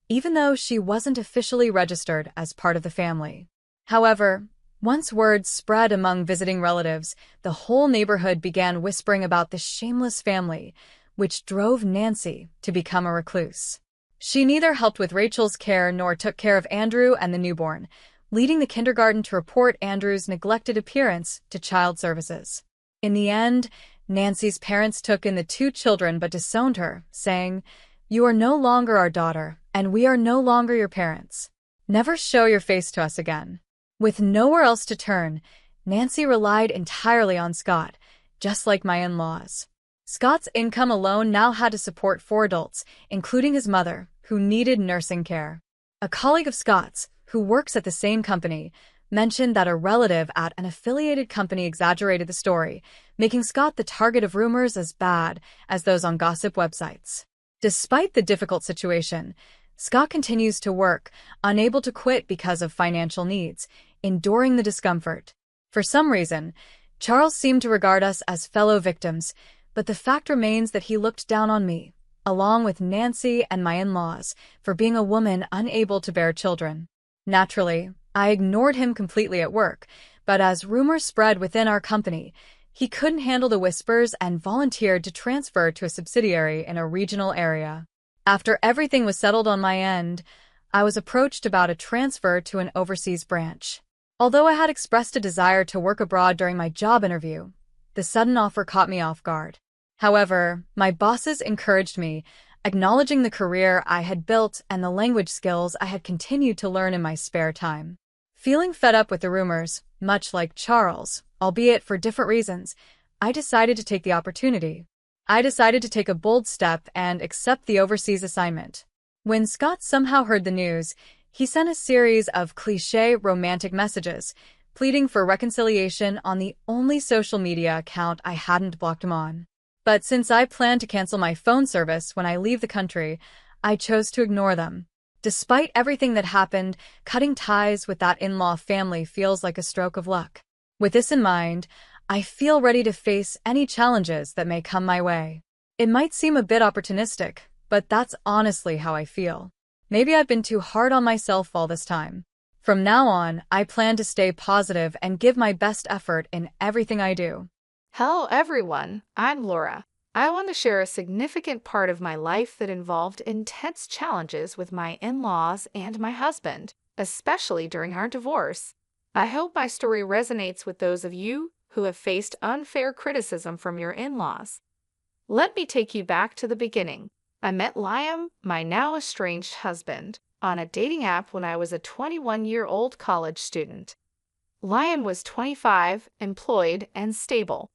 even though she wasn't officially registered as part of the family. However, once word spread among visiting relatives, the whole neighborhood began whispering about this shameless family, which drove Nancy to become a recluse. She neither helped with Rachel's care nor took care of Andrew and the newborn, leading the kindergarten to report Andrew's neglected appearance to child services. In the end, Nancy's parents took in the 2 children but disowned her, saying, "You are no longer our daughter, and we are no longer your parents. Never show your face to us again." With nowhere else to turn, Nancy relied entirely on Scott, just like my in-laws. Scott's income alone now had to support 4 adults, including his mother, who needed nursing care. A colleague of Scott's, who works at the same company, mentioned that a relative at an affiliated company exaggerated the story, making Scott the target of rumors as bad as those on gossip websites. Despite the difficult situation, Scott continues to work, unable to quit because of financial needs, enduring the discomfort. For some reason, Charles seemed to regard us as fellow victims, but the fact remains that he looked down on me, along with Nancy and my in-laws, for being a woman unable to bear children. Naturally, I ignored him completely at work, But as rumors spread within our company, he couldn't handle the whispers and volunteered to transfer to a subsidiary in a regional area. After everything was settled on my end, I was approached about a transfer to an overseas branch. Although I had expressed a desire to work abroad during my job interview, the sudden offer caught me off guard. However, my bosses encouraged me, acknowledging the career I had built and the language skills I had continued to learn in my spare time. Feeling fed up with the rumors, much like Charles, albeit for different reasons, I decided to take the opportunity. I decided to take a bold step and accept the overseas assignment. When Scott somehow heard the news, he sent a series of cliché romantic messages, pleading for reconciliation on the only social media account I hadn't blocked him on. But since I planned to cancel my phone service when I leave the country, I chose to ignore them. Despite everything that happened, cutting ties with that in-law family feels like a stroke of luck. With this in mind, I feel ready to face any challenges that may come my way. It might seem a bit opportunistic, but that's honestly how I feel. Maybe I've been too hard on myself all this time. From now on, I plan to stay positive and give my best effort in everything I do. Hello everyone, I'm Laura. I want to share a significant part of my life that involved intense challenges with my in-laws and my husband, especially during our divorce. I hope my story resonates with those of you who have faced unfair criticism from your in-laws. Let me take you back to the beginning. I met Liam, my now estranged husband, on a dating app when I was a 21-year-old college student. Liam was 25, employed, and stable.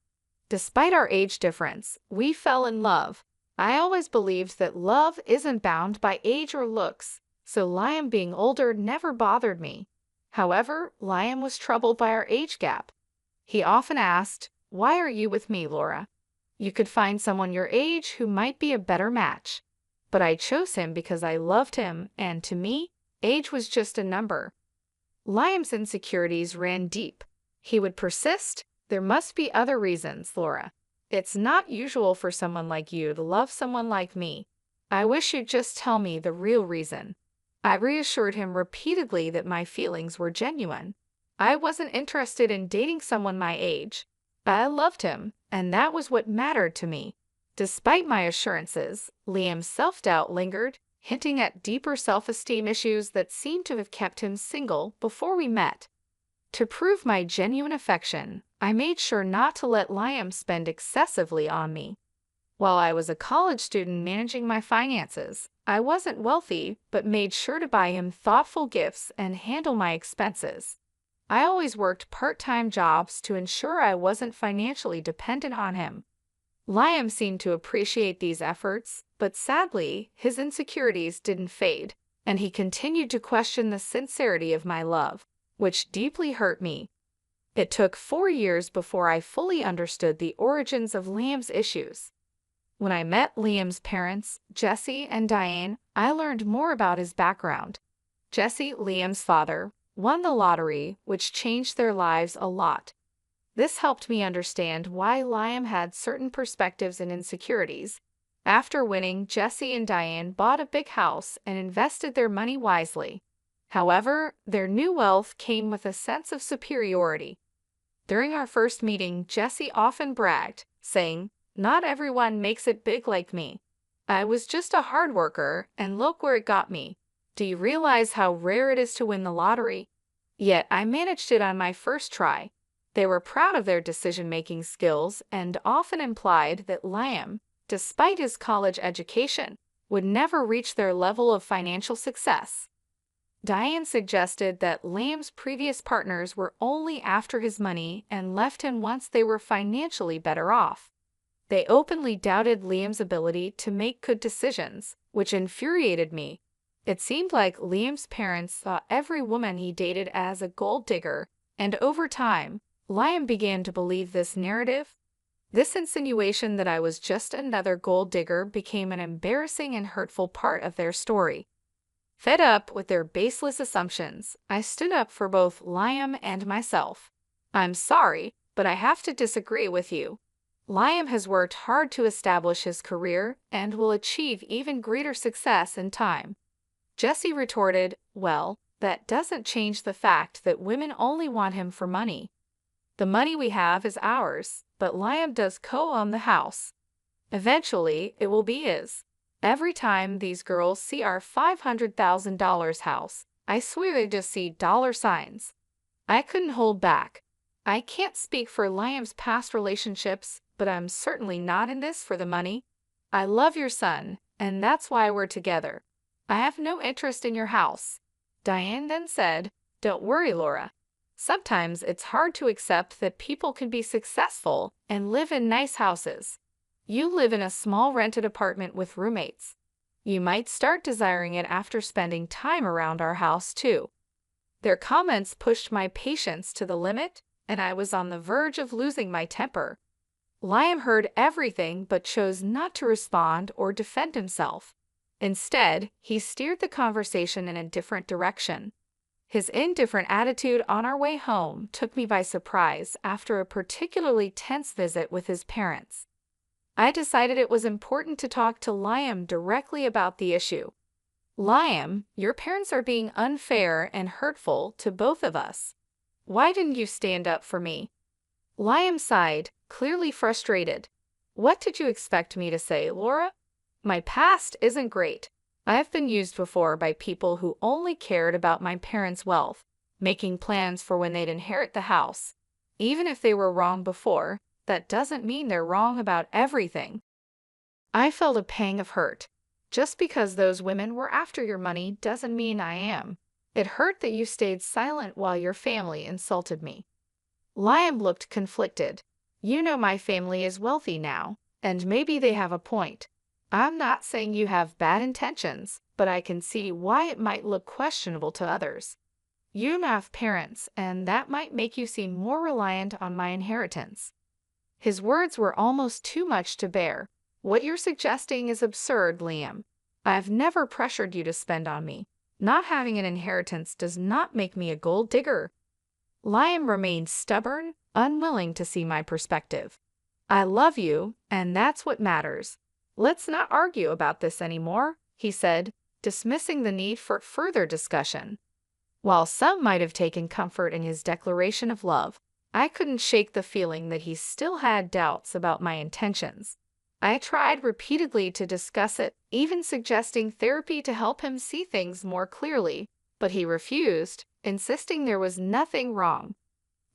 Despite our age difference, we fell in love. I always believed that love isn't bound by age or looks, so Liam being older never bothered me. However, Liam was troubled by our age gap. He often asked, "Why are you with me, Laura? You could find someone your age who might be a better match." But I chose him because I loved him, and to me, age was just a number. Liam's insecurities ran deep. He would persist, "There must be other reasons, Laura. It's not usual for someone like you to love someone like me. I wish you'd just tell me the real reason." I reassured him repeatedly that my feelings were genuine. I wasn't interested in dating someone my age. I loved him, and that was what mattered to me. Despite my assurances, Liam's self-doubt lingered, hinting at deeper self-esteem issues that seemed to have kept him single before we met. To prove my genuine affection, I made sure not to let Liam spend excessively on me. While I was a college student managing my finances, I wasn't wealthy but made sure to buy him thoughtful gifts and handle my expenses. I always worked part-time jobs to ensure I wasn't financially dependent on him. Liam seemed to appreciate these efforts, but sadly, his insecurities didn't fade, and he continued to question the sincerity of my love, which deeply hurt me. It took 4 years before I fully understood the origins of Liam's issues. When I met Liam's parents, Jesse and Diane, I learned more about his background. Jesse, Liam's father, won the lottery, which changed their lives a lot. This helped me understand why Liam had certain perspectives and insecurities. After winning, Jesse and Diane bought a big house and invested their money wisely. However, their new wealth came with a sense of superiority. During our first meeting, Jesse often bragged, saying, "Not everyone makes it big like me. I was just a hard worker, and look where it got me. Do you realize how rare it is to win the lottery?" Yet I managed it on my first try. They were proud of their decision-making skills and often implied that Liam, despite his college education, would never reach their level of financial success. Diane suggested that Liam's previous partners were only after his money and left him once they were financially better off. They openly doubted Liam's ability to make good decisions, which infuriated me. It seemed like Liam's parents saw every woman he dated as a gold digger, and over time, Liam began to believe this narrative. This insinuation that I was just another gold digger became an embarrassing and hurtful part of their story. Fed up with their baseless assumptions, I stood up for both Liam and myself. "I'm sorry, but I have to disagree with you. Liam has worked hard to establish his career and will achieve even greater success in time." Jesse retorted, "Well, that doesn't change the fact that women only want him for money. The money we have is ours, but Liam does co-own the house. Eventually, it will be his. Every time these girls see our $500,000 house, I swear they just see dollar signs. I couldn't hold back. I can't speak for Liam's past relationships, but I'm certainly not in this for the money. I love your son, and that's why we're together. I have no interest in your house. Diane then said, "Don't worry, Laura. Sometimes it's hard to accept that people can be successful and live in nice houses. You live in a small rented apartment with roommates. You might start desiring it after spending time around our house, too." Their comments pushed my patience to the limit, and I was on the verge of losing my temper. Liam heard everything but chose not to respond or defend himself. Instead, he steered the conversation in a different direction. His indifferent attitude on our way home took me by surprise after a particularly tense visit with his parents. I decided it was important to talk to Liam directly about the issue. "Liam, your parents are being unfair and hurtful to both of us. Why didn't you stand up for me?" Liam sighed, clearly frustrated. "What did you expect me to say, Laura? My past isn't great. I've been used before by people who only cared about my parents' wealth, making plans for when they'd inherit the house. Even if they were wrong before, that doesn't mean they're wrong about everything." I felt a pang of hurt. Just because those women were after your money doesn't mean I am. It hurt that you stayed silent while your family insulted me. Liam looked conflicted. "You know my family is wealthy now, and maybe they have a point. I'm not saying you have bad intentions, but I can see why it might look questionable to others. You have parents, and that might make you seem more reliant on my inheritance." His words were almost too much to bear. "What you're suggesting is absurd, Liam. I've never pressured you to spend on me. Not having an inheritance does not make me a gold digger." Liam remained stubborn, unwilling to see my perspective. "I love you, and that's what matters. Let's not argue about this anymore," he said, dismissing the need for further discussion. While some might have taken comfort in his declaration of love, I couldn't shake the feeling that he still had doubts about my intentions. I tried repeatedly to discuss it, even suggesting therapy to help him see things more clearly, but he refused, insisting there was nothing wrong.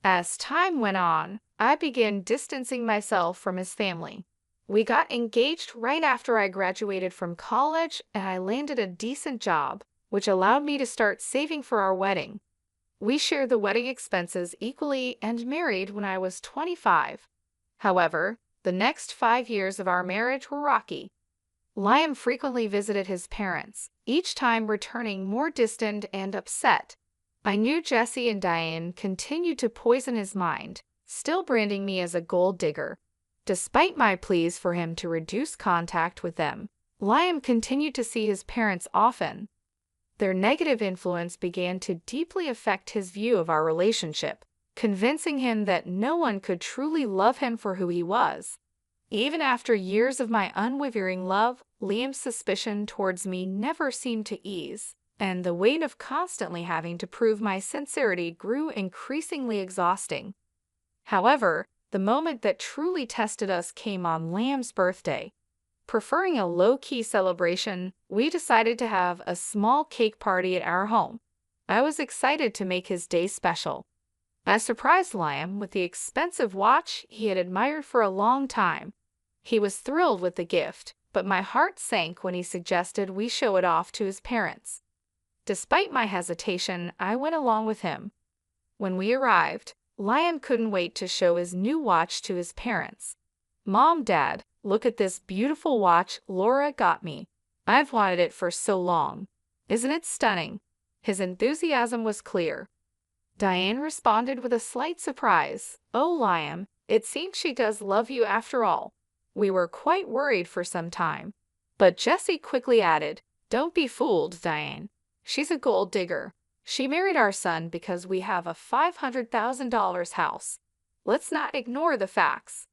As time went on, I began distancing myself from his family. We got engaged right after I graduated from college, and I landed a decent job, which allowed me to start saving for our wedding. We shared the wedding expenses equally and married when I was 25. However, the next 5 years of our marriage were rocky. Liam frequently visited his parents, each time returning more distant and upset. I knew Jesse and Diane continued to poison his mind, still branding me as a gold digger. Despite my pleas for him to reduce contact with them, Liam continued to see his parents often. Their negative influence began to deeply affect his view of our relationship, convincing him that no one could truly love him for who he was. Even after years of my unwavering love, Liam's suspicion towards me never seemed to ease, and the weight of constantly having to prove my sincerity grew increasingly exhausting. However, the moment that truly tested us came on Liam's birthday. Preferring a low-key celebration, we decided to have a small cake party at our home. I was excited to make his day special. I surprised Liam with the expensive watch he had admired for a long time. He was thrilled with the gift, but my heart sank when he suggested we show it off to his parents. Despite my hesitation, I went along with him. When we arrived, Liam couldn't wait to show his new watch to his parents. "Mom, Dad, look at this beautiful watch Laura got me. I've wanted it for so long. Isn't it stunning?" His enthusiasm was clear. Diane responded with a slight surprise. "Oh, Liam, it seems she does love you after all." We were quite worried for some time. But Jesse quickly added, "Don't be fooled, Diane. She's a gold digger. She married our son because we have a $500,000 house. Let's not ignore the facts."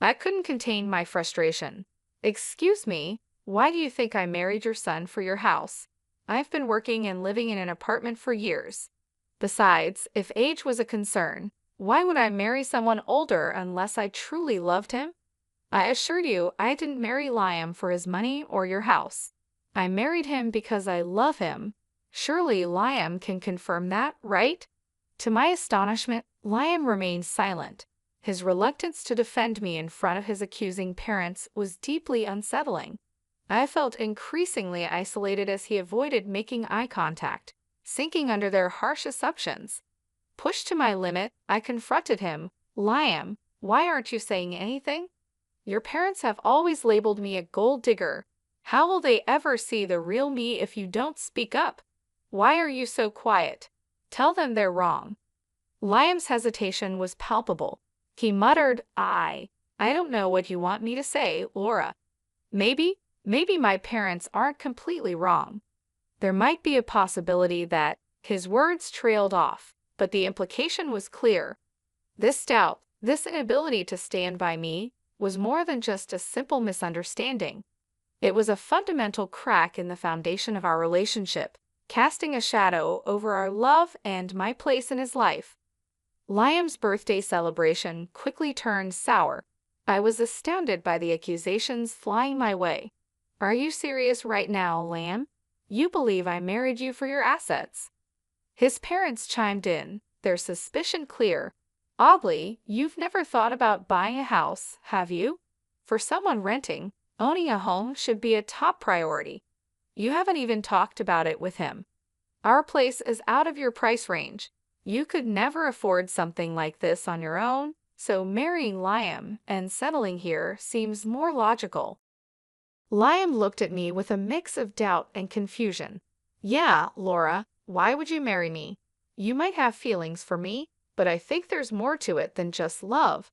I couldn't contain my frustration. "Excuse me, why do you think I married your son for your house? I've been working and living in an apartment for years. Besides, if age was a concern, Why would I marry someone older unless I truly loved him? I assure you, I didn't marry Liam for his money or your house. I married him because I love him. Surely Liam can confirm that, right? To my astonishment, Liam remained silent. His reluctance to defend me in front of his accusing parents was deeply unsettling. I felt increasingly isolated as he avoided making eye contact, sinking under their harsh assumptions. Pushed to my limit, I confronted him. Liam, why aren't you saying anything? Your parents have always labeled me a gold digger. How will they ever see the real me if you don't speak up? Why are you so quiet? Tell them they're wrong. Liam's hesitation was palpable. He muttered, I don't know what you want me to say, Laura. Maybe my parents aren't completely wrong. There might be a possibility that his words trailed off, but the implication was clear. This doubt, this inability to stand by me, was more than just a simple misunderstanding. It was a fundamental crack in the foundation of our relationship, casting a shadow over our love and my place in his life. Liam's birthday celebration quickly turned sour. I was astounded by the accusations flying my way. Are you serious right now, Liam? You believe I married you for your assets? His parents chimed in, their suspicion clear. Oddly, you've never thought about buying a house, have you? For someone renting, owning a home should be a top priority. You haven't even talked about it with him. Our place is out of your price range. You could never afford something like this on your own, so marrying Liam and settling here seems more logical. Liam looked at me with a mix of doubt and confusion. Yeah, Laura, why would you marry me? You might have feelings for me, but I think there's more to it than just love.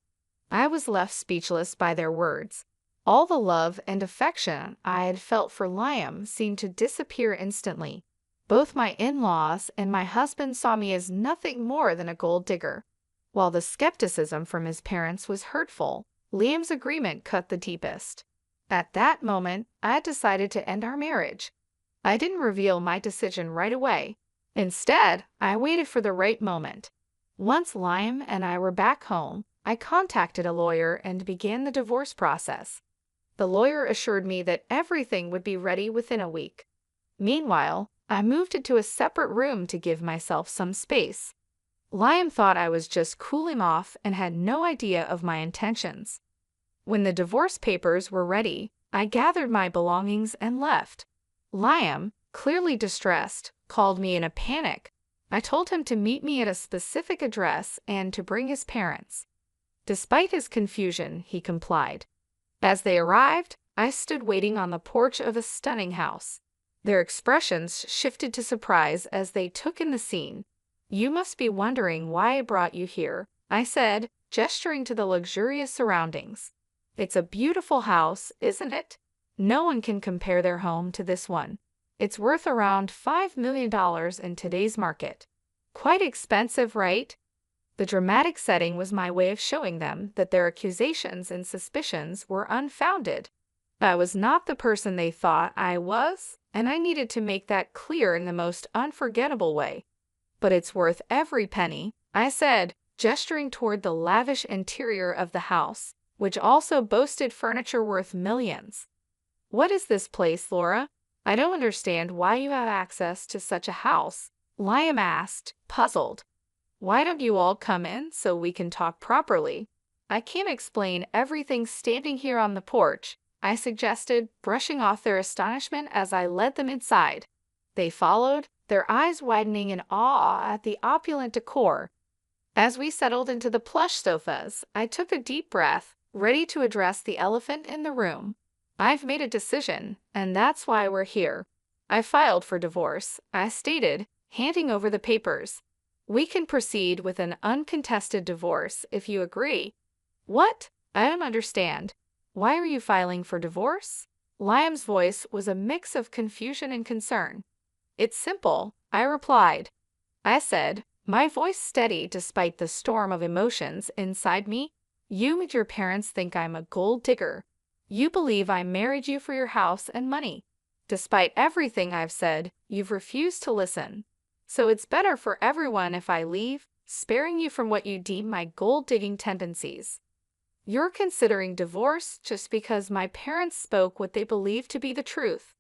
I was left speechless by their words. All the love and affection I had felt for Liam seemed to disappear instantly. Both my in-laws and my husband saw me as nothing more than a gold digger. While the skepticism from his parents was hurtful, Liam's agreement cut the deepest. At that moment, I had decided to end our marriage. I didn't reveal my decision right away. Instead, I waited for the right moment. Once Liam and I were back home, I contacted a lawyer and began the divorce process. The lawyer assured me that everything would be ready within a week. Meanwhile, I moved into a separate room to give myself some space. Liam thought I was just cooling off and had no idea of my intentions. When the divorce papers were ready, I gathered my belongings and left. Liam, clearly distressed, called me in a panic. I told him to meet me at a specific address and to bring his parents. Despite his confusion, he complied. As they arrived, I stood waiting on the porch of a stunning house. Their expressions shifted to surprise as they took in the scene. You must be wondering why I brought you here, I said, gesturing to the luxurious surroundings. It's a beautiful house, isn't it? No one can compare their home to this one. It's worth around $5 million in today's market. Quite expensive, right? The dramatic setting was my way of showing them that their accusations and suspicions were unfounded. I was not the person they thought I was, and I needed to make that clear in the most unforgettable way. But it's worth every penny, I said, gesturing toward the lavish interior of the house, which also boasted furniture worth millions. What is this place, Laura? I don't understand why you have access to such a house, Liam asked, puzzled. Why don't you all come in so we can talk properly? I can't explain everything standing here on the porch, I suggested, brushing off their astonishment as I led them inside. They followed, their eyes widening in awe at the opulent decor. As we settled into the plush sofas, I took a deep breath, ready to address the elephant in the room. I've made a decision, and that's why we're here. I filed for divorce, I stated, handing over the papers. We can proceed with an uncontested divorce if you agree. What? I don't understand. Why are you filing for divorce? Liam's voice was a mix of confusion and concern. It's simple, I replied. I said, my voice steady despite the storm of emotions inside me. You and your parents think I'm a gold digger. You believe I married you for your house and money. Despite everything I've said, you've refused to listen. So it's better for everyone if I leave, sparing you from what you deem my gold-digging tendencies. You're considering divorce just because my parents spoke what they believed to be the truth.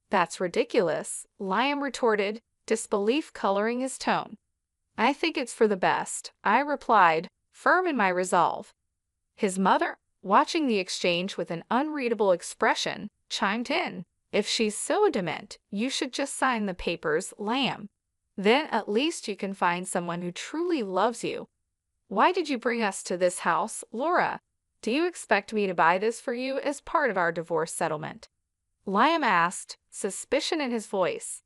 That's ridiculous, Liam retorted, disbelief coloring his tone. I think it's for the best, I replied, firm in my resolve. His mother, watching the exchange with an unreadable expression, chimed in. If she's so adamant, you should just sign the papers, Liam. Then at least you can find someone who truly loves you. Why did you bring us to this house, Laura? Do you expect me to buy this for you as part of our divorce settlement? Liam asked, suspicion in his voice.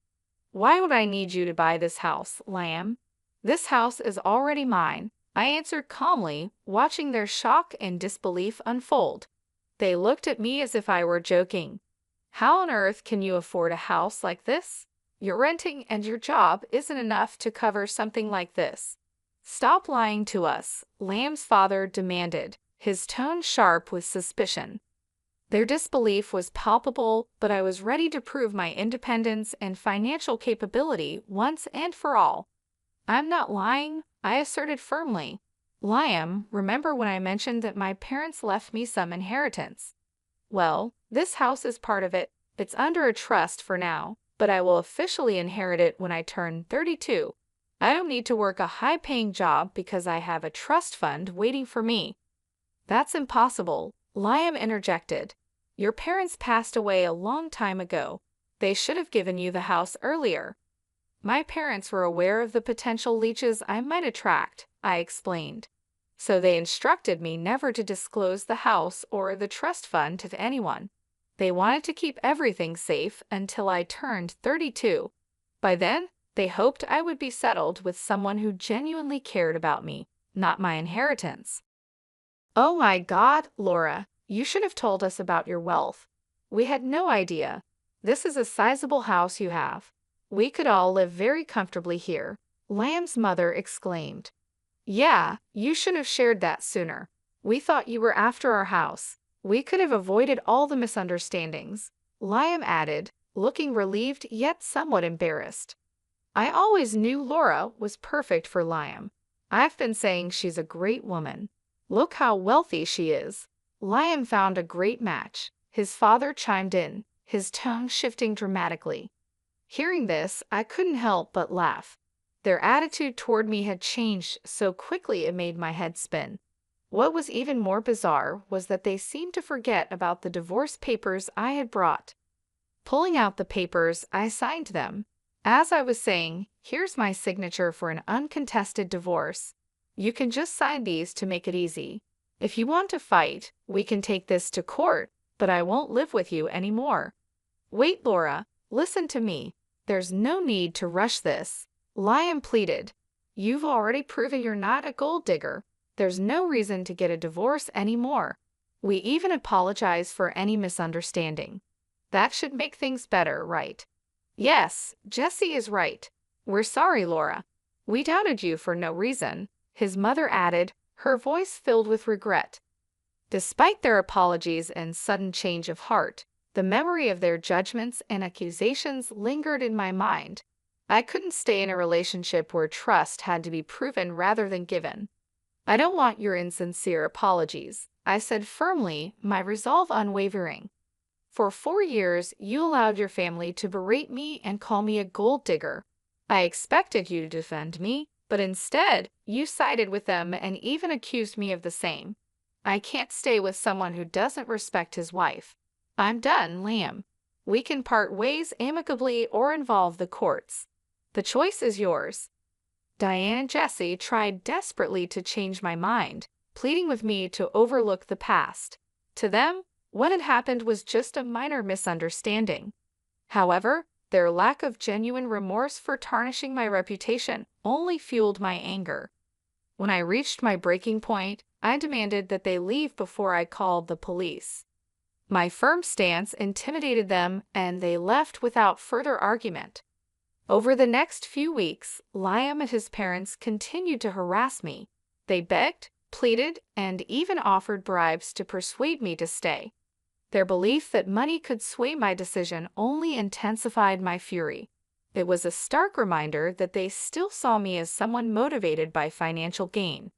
Why would I need you to buy this house, Liam? This house is already mine, I answered calmly, watching their shock and disbelief unfold. They looked at me as if I were joking. How on earth can you afford a house like this? You're renting and your job isn't enough to cover something like this. Stop lying to us, Liam's father demanded, his tone sharp with suspicion. Their disbelief was palpable, but I was ready to prove my independence and financial capability once and for all. I'm not lying, I asserted firmly. Liam, remember when I mentioned that my parents left me some inheritance? Well, this house is part of it. It's under a trust for now, but I will officially inherit it when I turn 32. I don't need to work a high-paying job because I have a trust fund waiting for me. That's impossible, Liam interjected. Your parents passed away a long time ago. They should have given you the house earlier. My parents were aware of the potential leaches I might attract, I explained. So they instructed me never to disclose the house or the trust fund to anyone. They wanted to keep everything safe until I turned 32. By then, they hoped I would be settled with someone who genuinely cared about me, not my inheritance. Oh my God, Laura, you should have told us about your wealth. We had no idea. This is a sizable house you have. We could all live very comfortably here, Liam's mother exclaimed. Yeah, you should have shared that sooner. We thought you were after our house. We could have avoided all the misunderstandings, Liam added, looking relieved yet somewhat embarrassed. I always knew Laura was perfect for Liam. I've been saying she's a great woman. Look how wealthy she is. Liam found a great match. His father chimed in, his tone shifting dramatically. Hearing this, I couldn't help but laugh. Their attitude toward me had changed so quickly it made my head spin. What was even more bizarre was that they seemed to forget about the divorce papers I had brought. Pulling out the papers, I signed them. As I was saying, here's my signature for an uncontested divorce. You can just sign these to make it easy. If you want to fight, we can take this to court, but I won't live with you anymore. Wait, Laura, listen to me. There's no need to rush this, Liam pleaded. You've already proven you're not a gold digger. There's no reason to get a divorce anymore. We even apologize for any misunderstanding. That should make things better, right? Yes, Jesse is right. We're sorry, Laura. We doubted you for no reason, his mother added, her voice filled with regret. Despite their apologies and sudden change of heart, the memory of their judgments and accusations lingered in my mind. I couldn't stay in a relationship where trust had to be proven rather than given. I don't want your insincere apologies, I said firmly, my resolve unwavering. For 4 years, you allowed your family to berate me and call me a gold digger. I expected you to defend me, but instead, you sided with them and even accused me of the same. I can't stay with someone who doesn't respect his wife. I'm done, Liam. We can part ways amicably or involve the courts. The choice is yours. Diane and Jesse tried desperately to change my mind, pleading with me to overlook the past. To them, what had happened was just a minor misunderstanding. However, their lack of genuine remorse for tarnishing my reputation only fueled my anger. When I reached my breaking point, I demanded that they leave before I called the police. My firm stance intimidated them, and they left without further argument. Over the next few weeks, Liam and his parents continued to harass me. They begged, pleaded, and even offered bribes to persuade me to stay. Their belief that money could sway my decision only intensified my fury. It was a stark reminder that they still saw me as someone motivated by financial gain.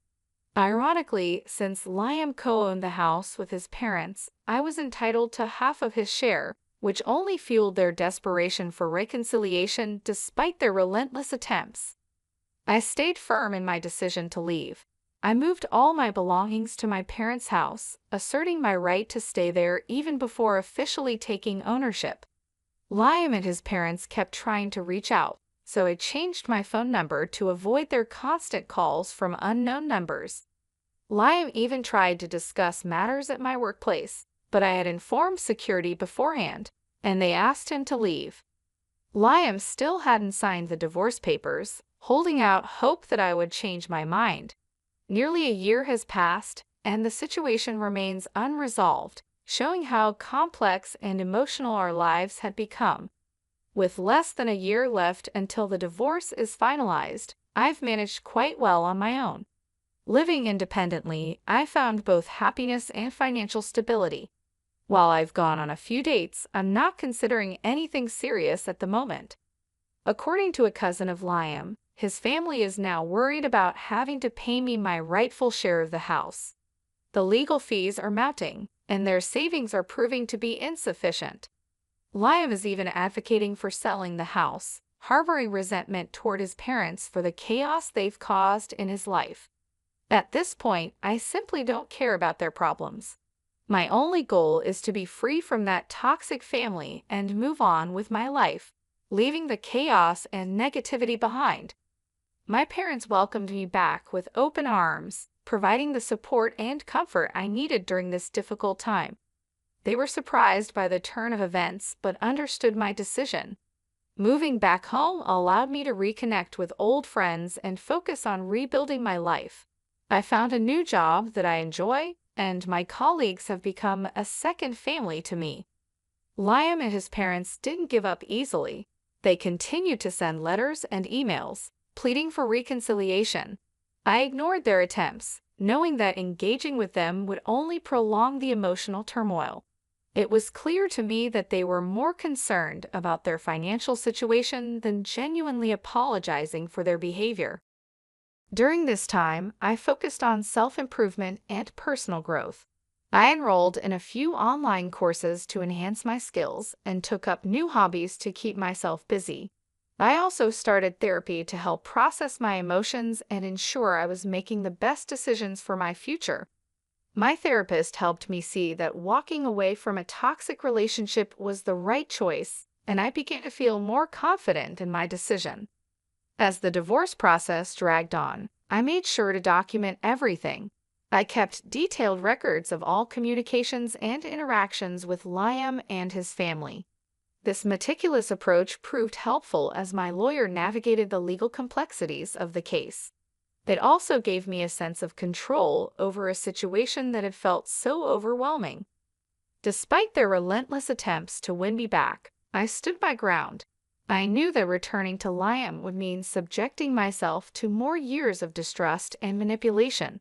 Ironically, since Liam co-owned the house with his parents, I was entitled to half of his share, which only fueled their desperation for reconciliation despite their relentless attempts. I stayed firm in my decision to leave. I moved all my belongings to my parents' house, asserting my right to stay there even before officially taking ownership. Liam and his parents kept trying to reach out, so I changed my phone number to avoid their constant calls from unknown numbers. Liam even tried to discuss matters at my workplace, but I had informed security beforehand, and they asked him to leave. Liam still hadn't signed the divorce papers, holding out hope that I would change my mind. Nearly a year has passed, and the situation remains unresolved, showing how complex and emotional our lives had become. With less than a year left until the divorce is finalized, I've managed quite well on my own. Living independently, I found both happiness and financial stability. While I've gone on a few dates, I'm not considering anything serious at the moment. According to a cousin of Liam, his family is now worried about having to pay me my rightful share of the house. The legal fees are mounting, and their savings are proving to be insufficient. Liam is even advocating for selling the house, harboring resentment toward his parents for the chaos they've caused in his life. At this point, I simply don't care about their problems. My only goal is to be free from that toxic family and move on with my life, leaving the chaos and negativity behind. My parents welcomed me back with open arms, providing the support and comfort I needed during this difficult time. They were surprised by the turn of events but understood my decision. Moving back home allowed me to reconnect with old friends and focus on rebuilding my life. I found a new job that I enjoy, and my colleagues have become a second family to me. Liam and his parents didn't give up easily. They continued to send letters and emails, pleading for reconciliation. I ignored their attempts, knowing that engaging with them would only prolong the emotional turmoil. It was clear to me that they were more concerned about their financial situation than genuinely apologizing for their behavior. During this time, I focused on self-improvement and personal growth. I enrolled in a few online courses to enhance my skills and took up new hobbies to keep myself busy. I also started therapy to help process my emotions and ensure I was making the best decisions for my future. My therapist helped me see that walking away from a toxic relationship was the right choice, and I began to feel more confident in my decision. As the divorce process dragged on, I made sure to document everything. I kept detailed records of all communications and interactions with Liam and his family. This meticulous approach proved helpful as my lawyer navigated the legal complexities of the case. It also gave me a sense of control over a situation that had felt so overwhelming. Despite their relentless attempts to win me back, I stood my ground. I knew that returning to Liam would mean subjecting myself to more years of distrust and manipulation.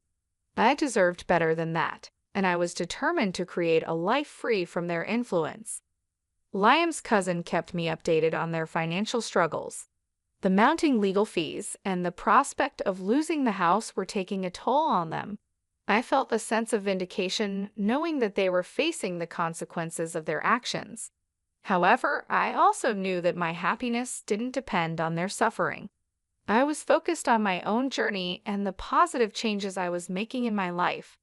I deserved better than that, and I was determined to create a life free from their influence. Liam's cousin kept me updated on their financial struggles. The mounting legal fees and the prospect of losing the house were taking a toll on them. I felt a sense of vindication knowing that they were facing the consequences of their actions. However, I also knew that my happiness didn't depend on their suffering. I was focused on my own journey and the positive changes I was making in my life.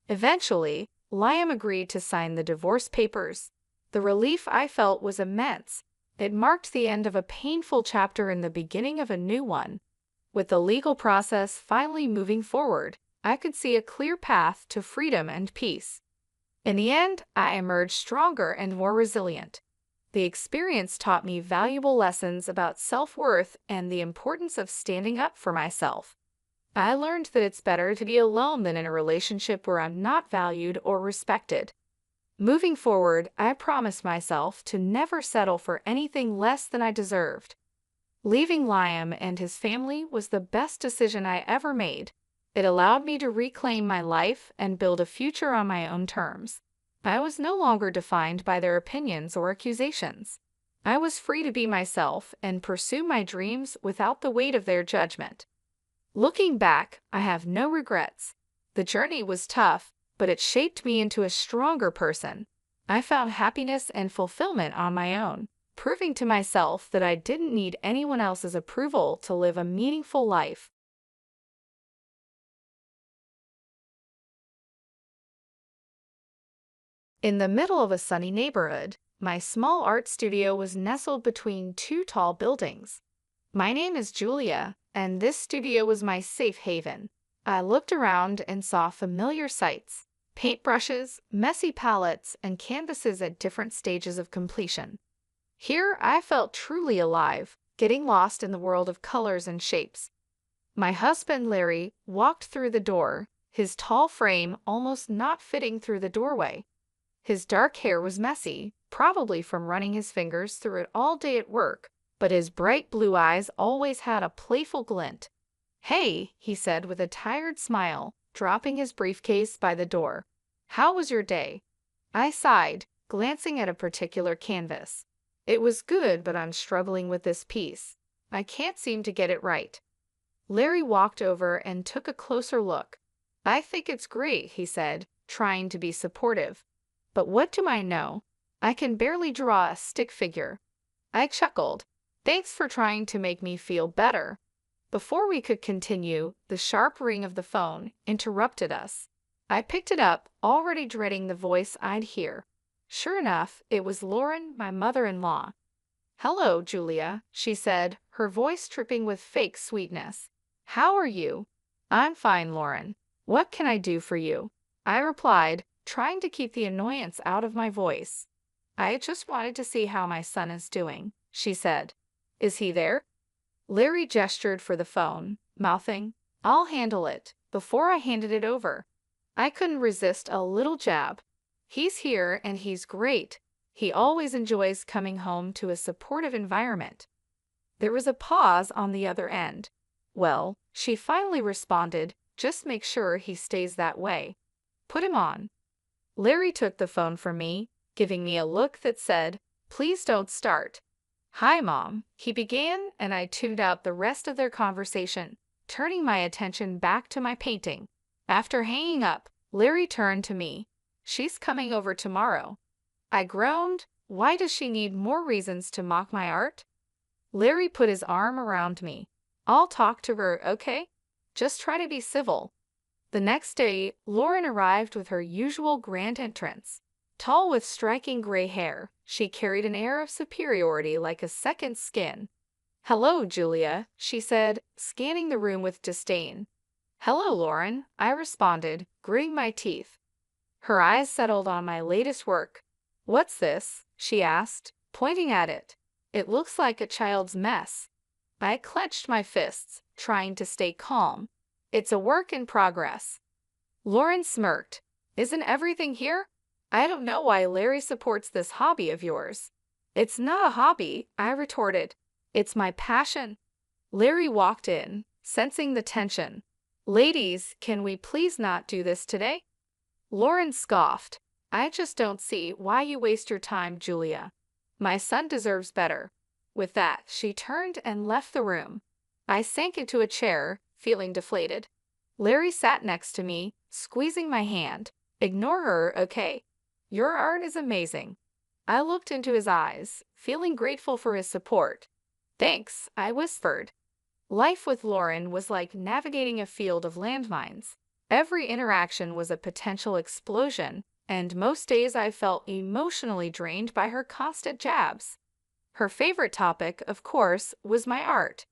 Eventually, Liam agreed to sign the divorce papers. The relief I felt was immense. It marked the end of a painful chapter and the beginning of a new one. With the legal process finally moving forward, I could see a clear path to freedom and peace. In the end, I emerged stronger and more resilient. The experience taught me valuable lessons about self-worth and the importance of standing up for myself. I learned that it's better to be alone than in a relationship where I'm not valued or respected. Moving forward, I promised myself to never settle for anything less than I deserved. Leaving Liam and his family was the best decision I ever made. It allowed me to reclaim my life and build a future on my own terms. I was no longer defined by their opinions or accusations. I was free to be myself and pursue my dreams without the weight of their judgment. Looking back, I have no regrets. The journey was tough, but it shaped me into a stronger person. I found happiness and fulfillment on my own, proving to myself that I didn't need anyone else's approval to live a meaningful life. In the middle of a sunny neighborhood, my small art studio was nestled between two tall buildings. My name is Julia, and this studio was my safe haven. I looked around and saw familiar sights: paintbrushes, messy palettes, and canvases at different stages of completion. Here I felt truly alive, getting lost in the world of colors and shapes. My husband Larry walked through the door, his tall frame almost not fitting through the doorway. His dark hair was messy, probably from running his fingers through it all day at work, but his bright blue eyes always had a playful glint. "Hey," he said with a tired smile, dropping his briefcase by the door. "How was your day?" I sighed, glancing at a particular canvas. "It was good, but I'm struggling with this piece. I can't seem to get it right." Larry walked over and took a closer look. "I think it's great," he said, trying to be supportive. "But what do I know? I can barely draw a stick figure." I chuckled. "Thanks for trying to make me feel better." Before we could continue, the sharp ring of the phone interrupted us. I picked it up, already dreading the voice I'd hear. Sure enough, it was Lauren, my mother-in-law. "Hello, Julia," she said, her voice dripping with fake sweetness. "How are you?" "I'm fine, Lauren. What can I do for you?" I replied, trying to keep the annoyance out of my voice. "I just wanted to see how my son is doing," she said. "Is he there?" Larry gestured for the phone, mouthing, "I'll handle it," before I handed it over. I couldn't resist a little jab. "He's here and he's great. He always enjoys coming home to a supportive environment." There was a pause on the other end. "Well," she finally responded, "just make sure he stays that way. Put him on." Larry took the phone from me, giving me a look that said, "Please don't start." "Hi, Mom," he began, and I tuned out the rest of their conversation, turning my attention back to my painting. After hanging up, Larry turned to me. "She's coming over tomorrow." I groaned. Why does she need more reasons to mock my art? Larry put his arm around me. "I'll talk to her, okay? Just try to be civil." The next day, Lauren arrived with her usual grand entrance. Tall with striking gray hair, she carried an air of superiority like a second skin. "Hello, Julia," she said, scanning the room with disdain. "Hello, Lauren," I responded, gritting my teeth. Her eyes settled on my latest work. "What's this?" she asked, pointing at it. "It looks like a child's mess." I clenched my fists, trying to stay calm. "It's a work in progress." Lauren smirked. "Isn't everything here?" "I don't know why Larry supports this hobby of yours." "It's not a hobby," I retorted. "It's my passion." Larry walked in, sensing the tension. "Ladies, can we please not do this today?" Lauren scoffed. "I just don't see why you waste your time, Julia. My son deserves better." With that, she turned and left the room. I sank into a chair, feeling deflated. Larry sat next to me, squeezing my hand. "Ignore her, okay? Your art is amazing." I looked into his eyes, feeling grateful for his support. "Thanks," I whispered. Life with Lauren was like navigating a field of landmines. Every interaction was a potential explosion, and most days I felt emotionally drained by her constant jabs. Her favorite topic, of course, was my art.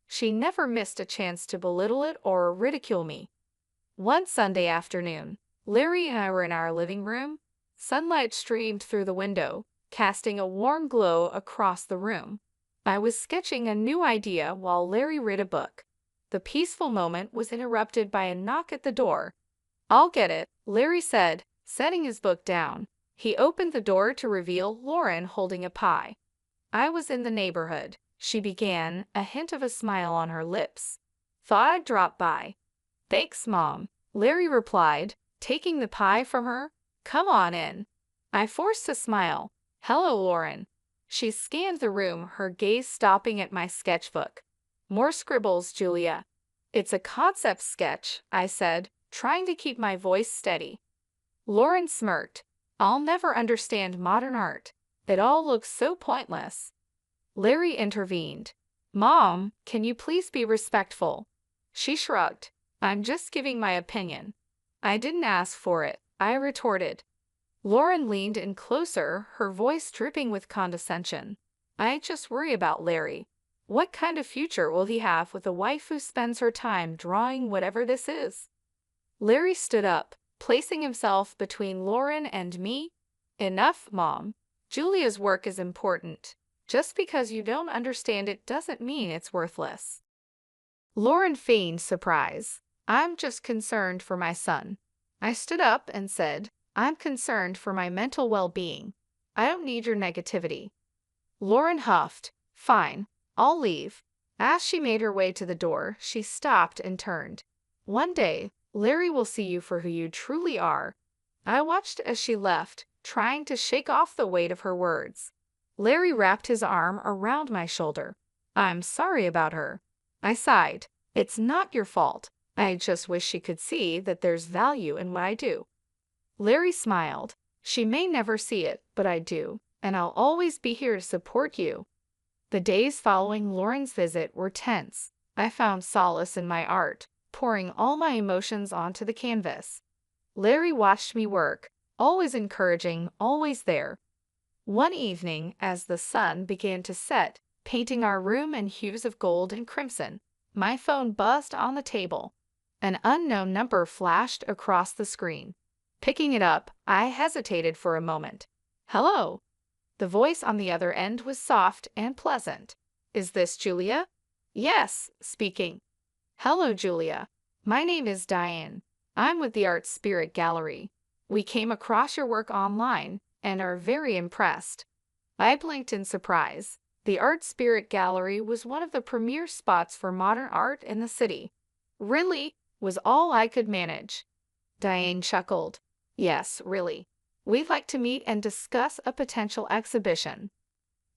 She never missed a chance to belittle it or ridicule me. One Sunday afternoon, Larry and I were in our living room. Sunlight streamed through the window, casting a warm glow across the room. I was sketching a new idea while Larry read a book. The peaceful moment was interrupted by a knock at the door. "I'll get it," Larry said, setting his book down. He opened the door to reveal Lauren holding a pie. "I was in the neighborhood," she began, a hint of a smile on her lips. "Thought I'd drop by." "Thanks, Mom," Larry replied, taking the pie from her. "Come on in." I forced a smile. "Hello, Lauren." She scanned the room, her gaze stopping at my sketchbook. More scribbles, Julia. It's a concept sketch, I said, trying to keep my voice steady. Lauren smirked. I'll never understand modern art. It all looks so pointless. Larry intervened. Mom, can you please be respectful? She shrugged. I'm just giving my opinion. I didn't ask for it, I retorted. Lauren leaned in closer, her voice dripping with condescension. I just worry about Larry. What kind of future will he have with a wife who spends her time drawing whatever this is? Larry stood up, placing himself between Lauren and me. Enough, Mom. Julia's work is important. Just because you don't understand it doesn't mean it's worthless. Lauren feigned surprise. I'm just concerned for my son. I stood up and said, I'm concerned for my mental well-being. I don't need your negativity. Lauren huffed. Fine, I'll leave. As she made her way to the door, she stopped and turned. One day, Larry will see you for who you truly are. I watched as she left, trying to shake off the weight of her words. Larry wrapped his arm around my shoulder. I'm sorry about her. I sighed. It's not your fault. I just wish she could see that there's value in what I do. Larry smiled. She may never see it, but I do, and I'll always be here to support you. The days following Lauren's visit were tense. I found solace in my art, pouring all my emotions onto the canvas. Larry watched me work, always encouraging, always there. One evening, as the sun began to set, painting our room in hues of gold and crimson, my phone buzzed on the table. An unknown number flashed across the screen. Picking it up, I hesitated for a moment. Hello. The voice on the other end was soft and pleasant. Is this Julia? Yes, speaking. Hello, Julia. My name is Diane. I'm with the Art Spirit Gallery. We came across your work online and are very impressed. I blinked in surprise. The Art Spirit Gallery was one of the premier spots for modern art in the city. Really? Was all I could manage. Diane chuckled. Yes, really. We'd like to meet and discuss a potential exhibition.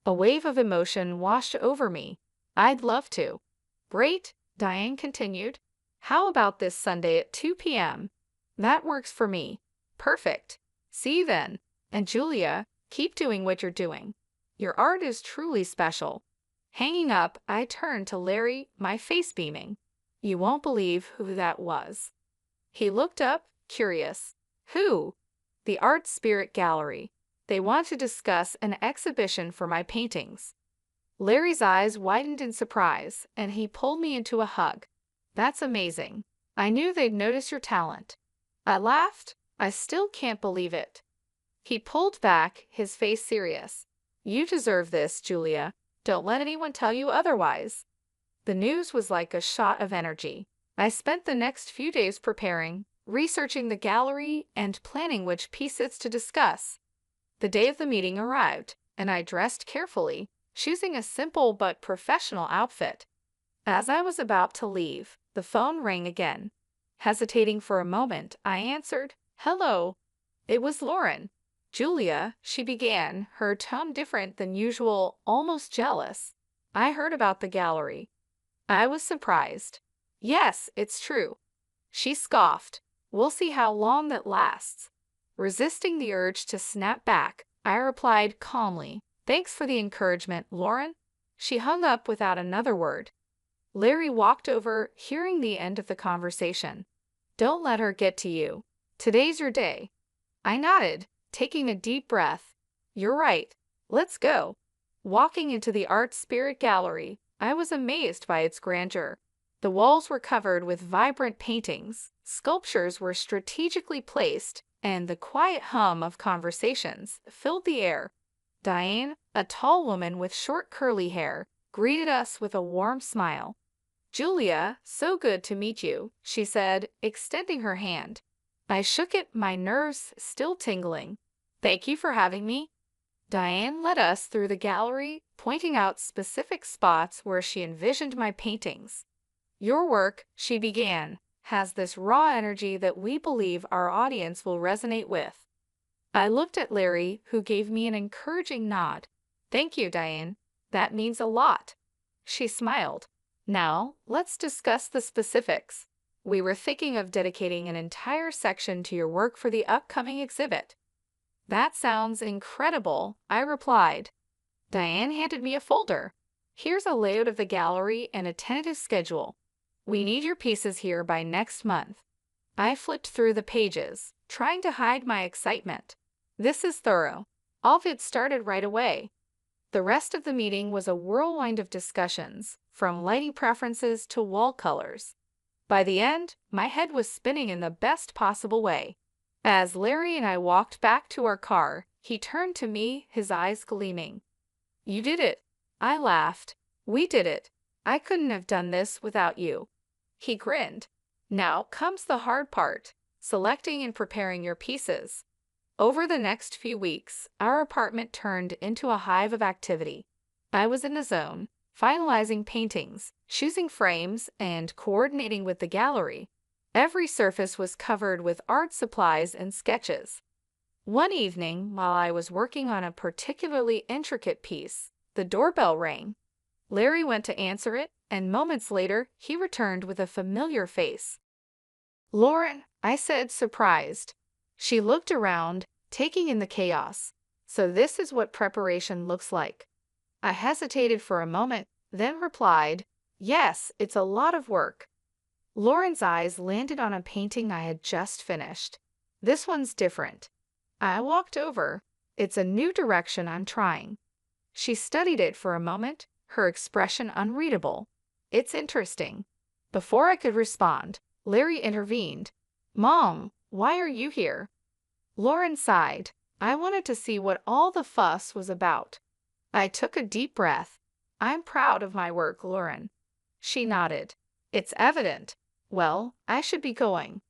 A wave of emotion washed over me. I'd love to. Great, Diane continued. How about this Sunday at 2 p.m.? That works for me. Perfect. See you then. And Julia, keep doing what you're doing. Your art is truly special. Hanging up, I turned to Larry, my face beaming. You won't believe who that was. He looked up, curious. Who? The Art Spirit Gallery. They want to discuss an exhibition for my paintings. Larry's eyes widened in surprise, and he pulled me into a hug. That's amazing. I knew they'd notice your talent. I laughed. I still can't believe it. He pulled back, his face serious. You deserve this, Julia. Don't let anyone tell you otherwise. The news was like a shot of energy. I spent the next few days preparing, researching the gallery, and planning which pieces to discuss. The day of the meeting arrived, and I dressed carefully, choosing a simple but professional outfit. As I was about to leave, the phone rang again. Hesitating for a moment, I answered, Hello. It was Lauren. Julia, she began, her tone different than usual, almost jealous. I heard about the gallery. I was surprised. Yes, it's true. She scoffed. We'll see how long that lasts. Resisting the urge to snap back, I replied calmly, Thanks for the encouragement, Lauren. She hung up without another word. Larry walked over, hearing the end of the conversation. Don't let her get to you. Today's your day. I nodded, taking a deep breath. You're right. Let's go. Walking into the Art Spirit Gallery, I was amazed by its grandeur. The walls were covered with vibrant paintings, sculptures were strategically placed, and the quiet hum of conversations filled the air. Diane, a tall woman with short curly hair, greeted us with a warm smile. Julia, so good to meet you, she said, extending her hand. I shook it, my nerves still tingling. Thank you for having me. Diane led us through the gallery, pointing out specific spots where she envisioned my paintings. Your work, she began, has this raw energy that we believe our audience will resonate with. I looked at Larry, who gave me an encouraging nod. Thank you, Diane. That means a lot. She smiled. Now, let's discuss the specifics. We were thinking of dedicating an entire section to your work for the upcoming exhibit. That sounds incredible, I replied. Diane handed me a folder. Here's a layout of the gallery and a tentative schedule. We need your pieces here by next month. I flipped through the pages, trying to hide my excitement. This is thorough. I'll get started right away. The rest of the meeting was a whirlwind of discussions, from lighting preferences to wall colors. By the end, my head was spinning in the best possible way. As Larry and I walked back to our car, he turned to me, his eyes gleaming. You did it. I laughed. We did it. I couldn't have done this without you. He grinned. Now comes the hard part, selecting and preparing your pieces. Over the next few weeks, our apartment turned into a hive of activity. I was in the zone, finalizing paintings, choosing frames, and coordinating with the gallery. Every surface was covered with art supplies and sketches. One evening, while I was working on a particularly intricate piece, the doorbell rang. Larry went to answer it, and moments later, he returned with a familiar face. Lauren, I said, surprised. She looked around, taking in the chaos. So this is what preparation looks like. I hesitated for a moment, then replied, Yes, it's a lot of work. Lauren's eyes landed on a painting I had just finished. This one's different. I walked over. It's a new direction I'm trying. She studied it for a moment, her expression unreadable. It's interesting. Before I could respond, Larry intervened. Mom, why are you here? Lauren sighed. I wanted to see what all the fuss was about. I took a deep breath. I'm proud of my work, Lauren. She nodded. It's evident. Well, I should be going.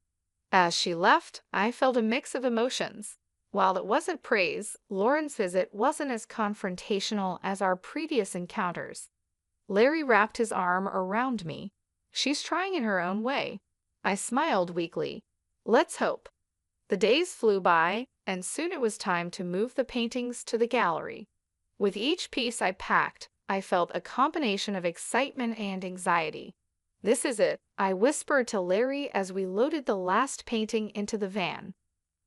As she left, I felt a mix of emotions. While it wasn't praise, Lauren's visit wasn't as confrontational as our previous encounters. Larry wrapped his arm around me. She's trying in her own way. I smiled weakly. Let's hope. The days flew by, and soon it was time to move the paintings to the gallery. With each piece I packed, I felt a combination of excitement and anxiety. This is it, I whispered to Larry as we loaded the last painting into the van.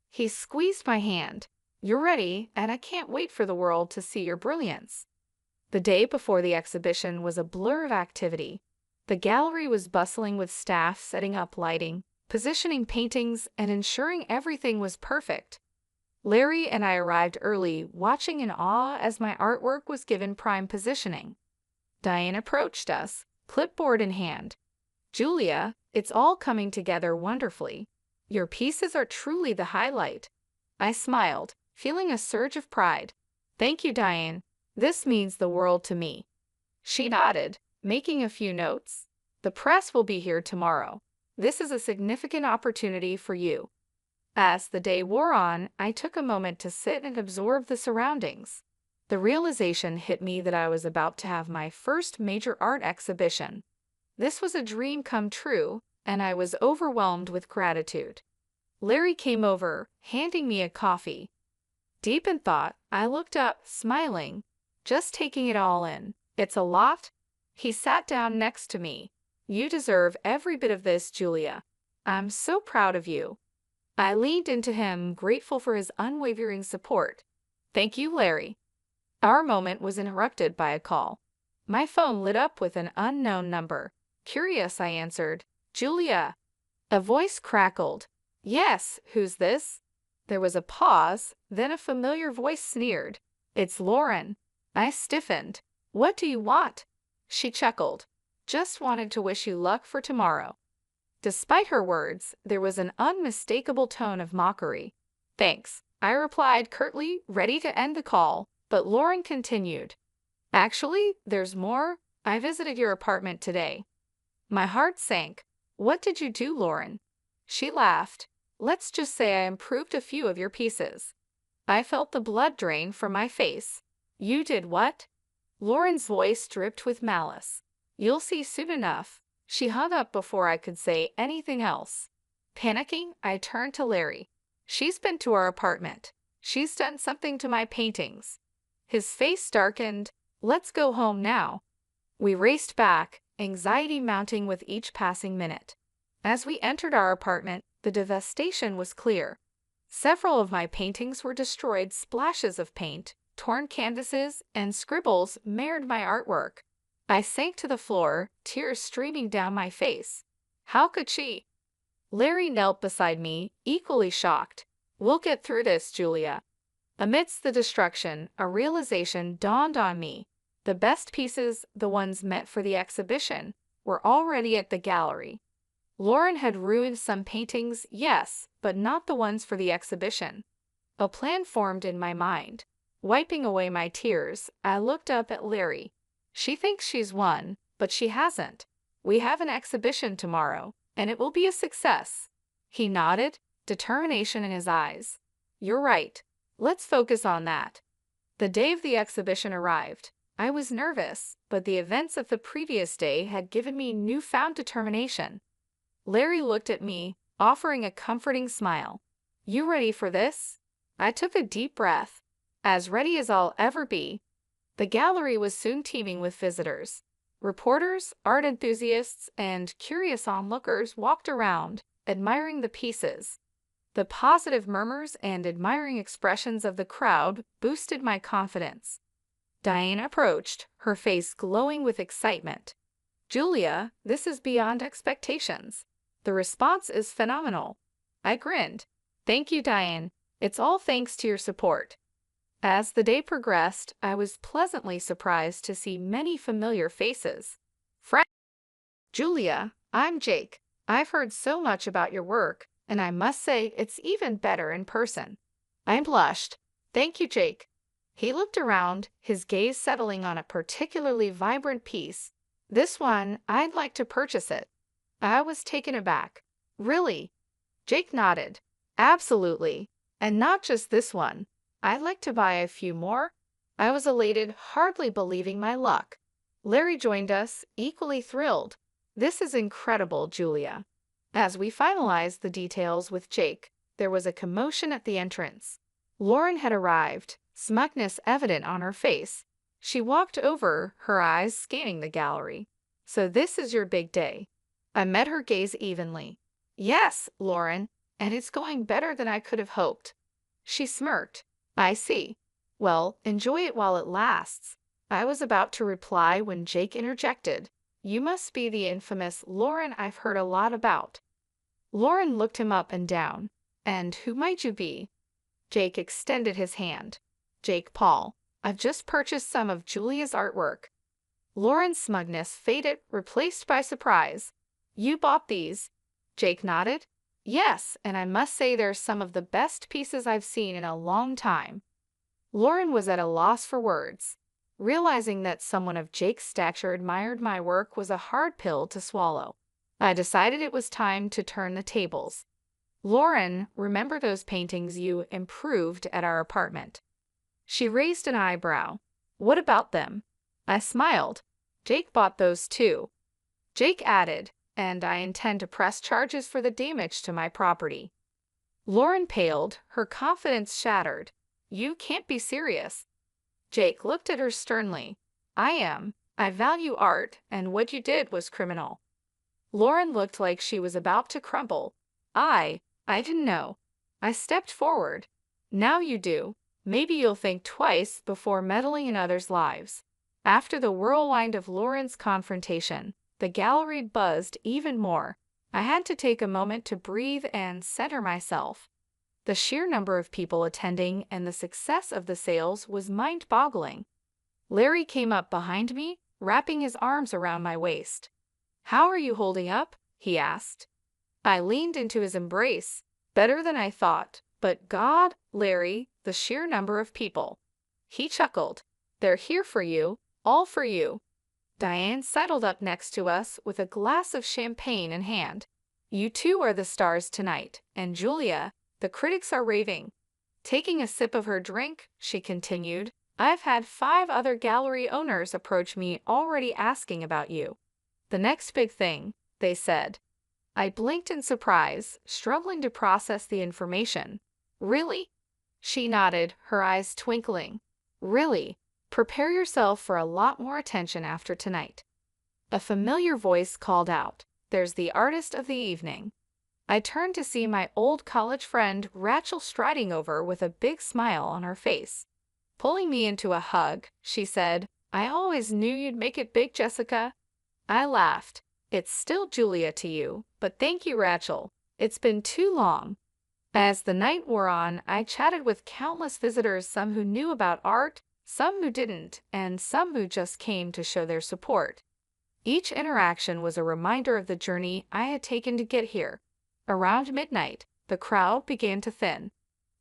He squeezed my hand. You're ready, and I can't wait for the world to see your brilliance. The day before the exhibition was a blur of activity. The gallery was bustling with staff setting up lighting, positioning paintings, and ensuring everything was perfect. Larry and I arrived early, watching in awe as my artwork was given prime positioning. Diane approached us, clipboard in hand. Julia, it's all coming together wonderfully. Your pieces are truly the highlight. I smiled, feeling a surge of pride. Thank you, Diane. This means the world to me. She nodded, making a few notes. The press will be here tomorrow. This is a significant opportunity for you. As the day wore on, I took a moment to sit and absorb the surroundings. The realization hit me that I was about to have my first major art exhibition. This was a dream come true, and I was overwhelmed with gratitude. Larry came over, handing me a coffee. Deep in thought, I looked up, smiling, just taking it all in. It's a lot. He sat down next to me. You deserve every bit of this, Julia. I'm so proud of you. I leaned into him, grateful for his unwavering support. Thank you, Larry. Our moment was interrupted by a call. My phone lit up with an unknown number. Curious, I answered. Julia. A voice crackled. Yes, who's this? There was a pause, then a familiar voice sneered. It's Lauren. I stiffened. What do you want? She chuckled. Just wanted to wish you luck for tomorrow. Despite her words, there was an unmistakable tone of mockery. Thanks, I replied curtly, ready to end the call, but Lauren continued. Actually, there's more. I visited your apartment today. My heart sank. What did you do, Lauren? She laughed. Let's just say I improved a few of your pieces. I felt the blood drain from my face. You did what? Lauren's voice dripped with malice. You'll see soon enough. She hung up before I could say anything else. Panicking, I turned to Larry. She's been to our apartment. She's done something to my paintings. His face darkened. Let's go home now. We raced back, anxiety mounting with each passing minute. As we entered our apartment, the devastation was clear. Several of my paintings were destroyed, splashes of paint, torn canvases, and scribbles marred my artwork. I sank to the floor, tears streaming down my face. How could she? Larry knelt beside me, equally shocked. We'll get through this, Julia. Amidst the destruction, a realization dawned on me. The best pieces, the ones meant for the exhibition, were already at the gallery. Lauren had ruined some paintings, yes, but not the ones for the exhibition. A plan formed in my mind. Wiping away my tears, I looked up at Larry. She thinks she's won, but she hasn't. We have an exhibition tomorrow, and it will be a success. He nodded, determination in his eyes. You're right. Let's focus on that. The day of the exhibition arrived. I was nervous, but the events of the previous day had given me newfound determination. Larry looked at me, offering a comforting smile. You ready for this? I took a deep breath. As ready as I'll ever be. The gallery was soon teeming with visitors. Reporters, art enthusiasts, and curious onlookers walked around, admiring the pieces. The positive murmurs and admiring expressions of the crowd boosted my confidence. Diane approached, her face glowing with excitement. Julia, this is beyond expectations. The response is phenomenal. I grinned. Thank you, Diane. It's all thanks to your support. As the day progressed, I was pleasantly surprised to see many familiar faces. Julia, I'm Jake. I've heard so much about your work, and I must say it's even better in person. I blushed. Thank you, Jake. He looked around, his gaze settling on a particularly vibrant piece. This one, I'd like to purchase it. I was taken aback. Really? Jake nodded. Absolutely. And not just this one. I'd like to buy a few more. I was elated, hardly believing my luck. Larry joined us, equally thrilled. This is incredible, Julia. As we finalized the details with Jake, there was a commotion at the entrance. Lauren had arrived, smugness evident on her face. She walked over, her eyes scanning the gallery. So this is your big day. I met her gaze evenly. Yes, Lauren, and it's going better than I could have hoped. She smirked. I see. Well, enjoy it while it lasts. I was about to reply when Jake interjected. You must be the infamous Lauren I've heard a lot about. Lauren looked him up and down. And who might you be? Jake extended his hand. Jake Paul. I've just purchased some of Julia's artwork. Lauren's smugness faded, replaced by surprise. You bought these? Jake nodded. Yes, and I must say they're some of the best pieces I've seen in a long time. Lauren was at a loss for words. Realizing that someone of Jake's stature admired my work was a hard pill to swallow. I decided it was time to turn the tables. Lauren, remember those paintings you improved at our apartment? She raised an eyebrow. What about them? I smiled. Jake bought those too. Jake added, and I intend to press charges for the damage to my property. Lauren paled, her confidence shattered. You can't be serious. Jake looked at her sternly. I am. I value art, and what you did was criminal. Lauren looked like she was about to crumble. I didn't know. I stepped forward. Now you do. Maybe you'll think twice before meddling in others' lives. After the whirlwind of Lauren's confrontation, the gallery buzzed even more. I had to take a moment to breathe and center myself. The sheer number of people attending and the success of the sales was mind-boggling. Larry came up behind me, wrapping his arms around my waist. How are you holding up? He asked. I leaned into his embrace. Better than I thought, but God, Larry, the sheer number of people. He chuckled. They're here for you, all for you. Diane settled up next to us with a glass of champagne in hand. You two are the stars tonight, and Julia, the critics are raving. Taking a sip of her drink, she continued, I've had 5 other gallery owners approach me already asking about you. The next big thing, they said. I blinked in surprise, struggling to process the information. Really? She nodded, her eyes twinkling. Really, prepare yourself for a lot more attention after tonight. A familiar voice called out, "There's the artist of the evening." I turned to see my old college friend Rachel striding over with a big smile on her face. Pulling me into a hug, she said, "I always knew you'd make it big, Jessica." I laughed. "It's still Julia to you, but thank you, Rachel. It's been too long." As the night wore on, I chatted with countless visitors, some who knew about art, some who didn't, and some who just came to show their support. Each interaction was a reminder of the journey I had taken to get here. Around midnight, the crowd began to thin.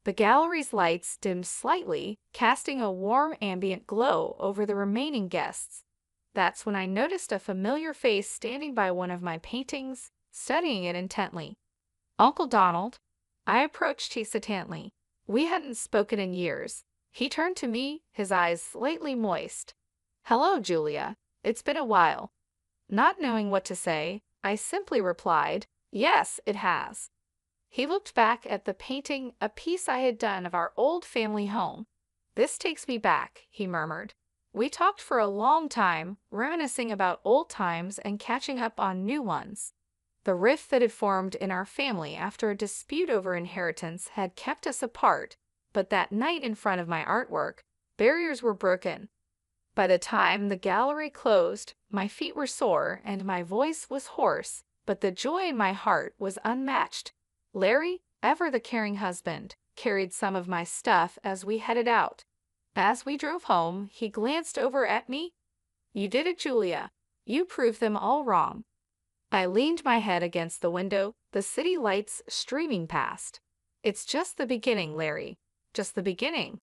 The gallery's lights dimmed slightly, casting a warm ambient glow over the remaining guests. That's when I noticed a familiar face standing by one of my paintings, studying it intently. "Uncle Donald." I approached hesitantly. We hadn't spoken in years. He turned to me, his eyes slightly moist. "Hello, Julia. It's been a while." Not knowing what to say, I simply replied, "Yes, it has." He looked back at the painting, a piece I had done of our old family home. "This takes me back," he murmured. We talked for a long time, reminiscing about old times and catching up on new ones. The rift that had formed in our family after a dispute over inheritance had kept us apart, but that night in front of my artwork, barriers were broken. By the time the gallery closed, my feet were sore and my voice was hoarse, but the joy in my heart was unmatched. Larry, ever the caring husband, carried some of my stuff as we headed out. As we drove home, he glanced over at me. "You did it, Julia. You proved them all wrong." I leaned my head against the window, the city lights streaming past. "It's just the beginning, Larry. Just the beginning."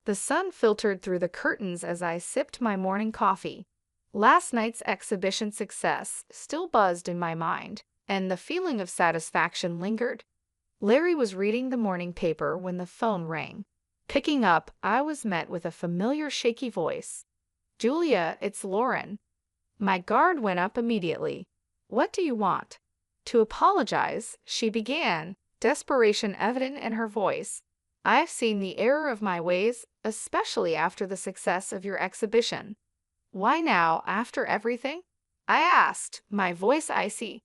The sun filtered through the curtains as I sipped my morning coffee. Last night's exhibition success still buzzed in my mind, and the feeling of satisfaction lingered. Larry was reading the morning paper when the phone rang. Picking up, I was met with a familiar shaky voice. "Julia, it's Lauren." My guard went up immediately. "What do you want?" To apologize, she began, desperation evident in her voice. "I've seen the error of my ways, especially after the success of your exhibition." "Why now, after everything?" I asked, my voice icy.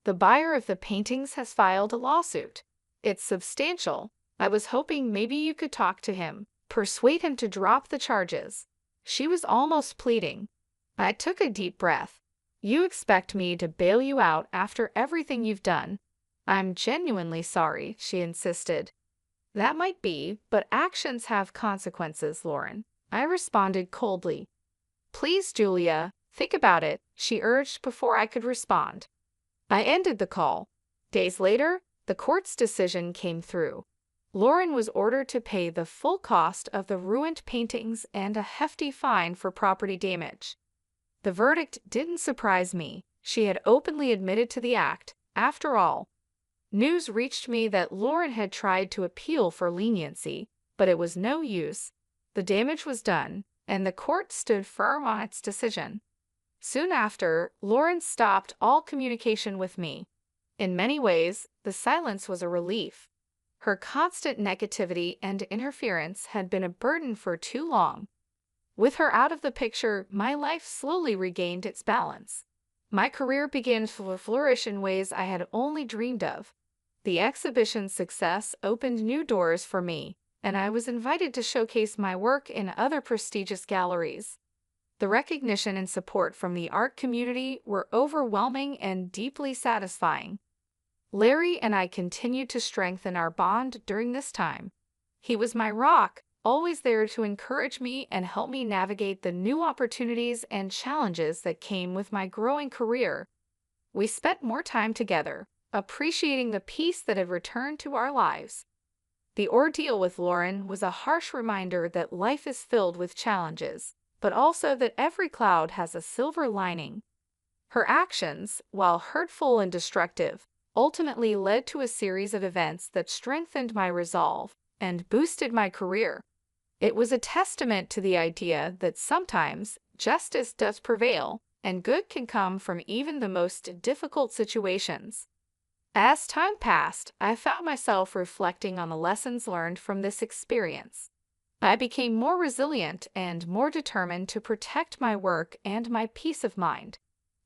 "The buyer of the paintings has filed a lawsuit. It's substantial. I was hoping maybe you could talk to him, persuade him to drop the charges." She was almost pleading. I took a deep breath. "You expect me to bail you out after everything you've done?" "I'm genuinely sorry," she insisted. "That might be, but actions have consequences, Lauren," I responded coldly. "Please, Julia, think about it," she urged before I could respond. I ended the call. Days later, the court's decision came through. Lauren was ordered to pay the full cost of the ruined paintings and a hefty fine for property damage. The verdict didn't surprise me. She had openly admitted to the act, after all. News reached me that Lauren had tried to appeal for leniency, but it was no use. The damage was done, and the court stood firm on its decision. Soon after, Lauren stopped all communication with me. In many ways, the silence was a relief. Her constant negativity and interference had been a burden for too long. With her out of the picture, my life slowly regained its balance. My career began to flourish in ways I had only dreamed of. The exhibition's success opened new doors for me, and I was invited to showcase my work in other prestigious galleries. The recognition and support from the art community were overwhelming and deeply satisfying. Larry and I continued to strengthen our bond during this time. He was my rock, always there to encourage me and help me navigate the new opportunities and challenges that came with my growing career. We spent more time together, appreciating the peace that had returned to our lives. The ordeal with Lauren was a harsh reminder that life is filled with challenges, but also that every cloud has a silver lining. Her actions, while hurtful and destructive, ultimately led to a series of events that strengthened my resolve and boosted my career. It was a testament to the idea that sometimes justice does prevail, and good can come from even the most difficult situations. As time passed, I found myself reflecting on the lessons learned from this experience. I became more resilient and more determined to protect my work and my peace of mind.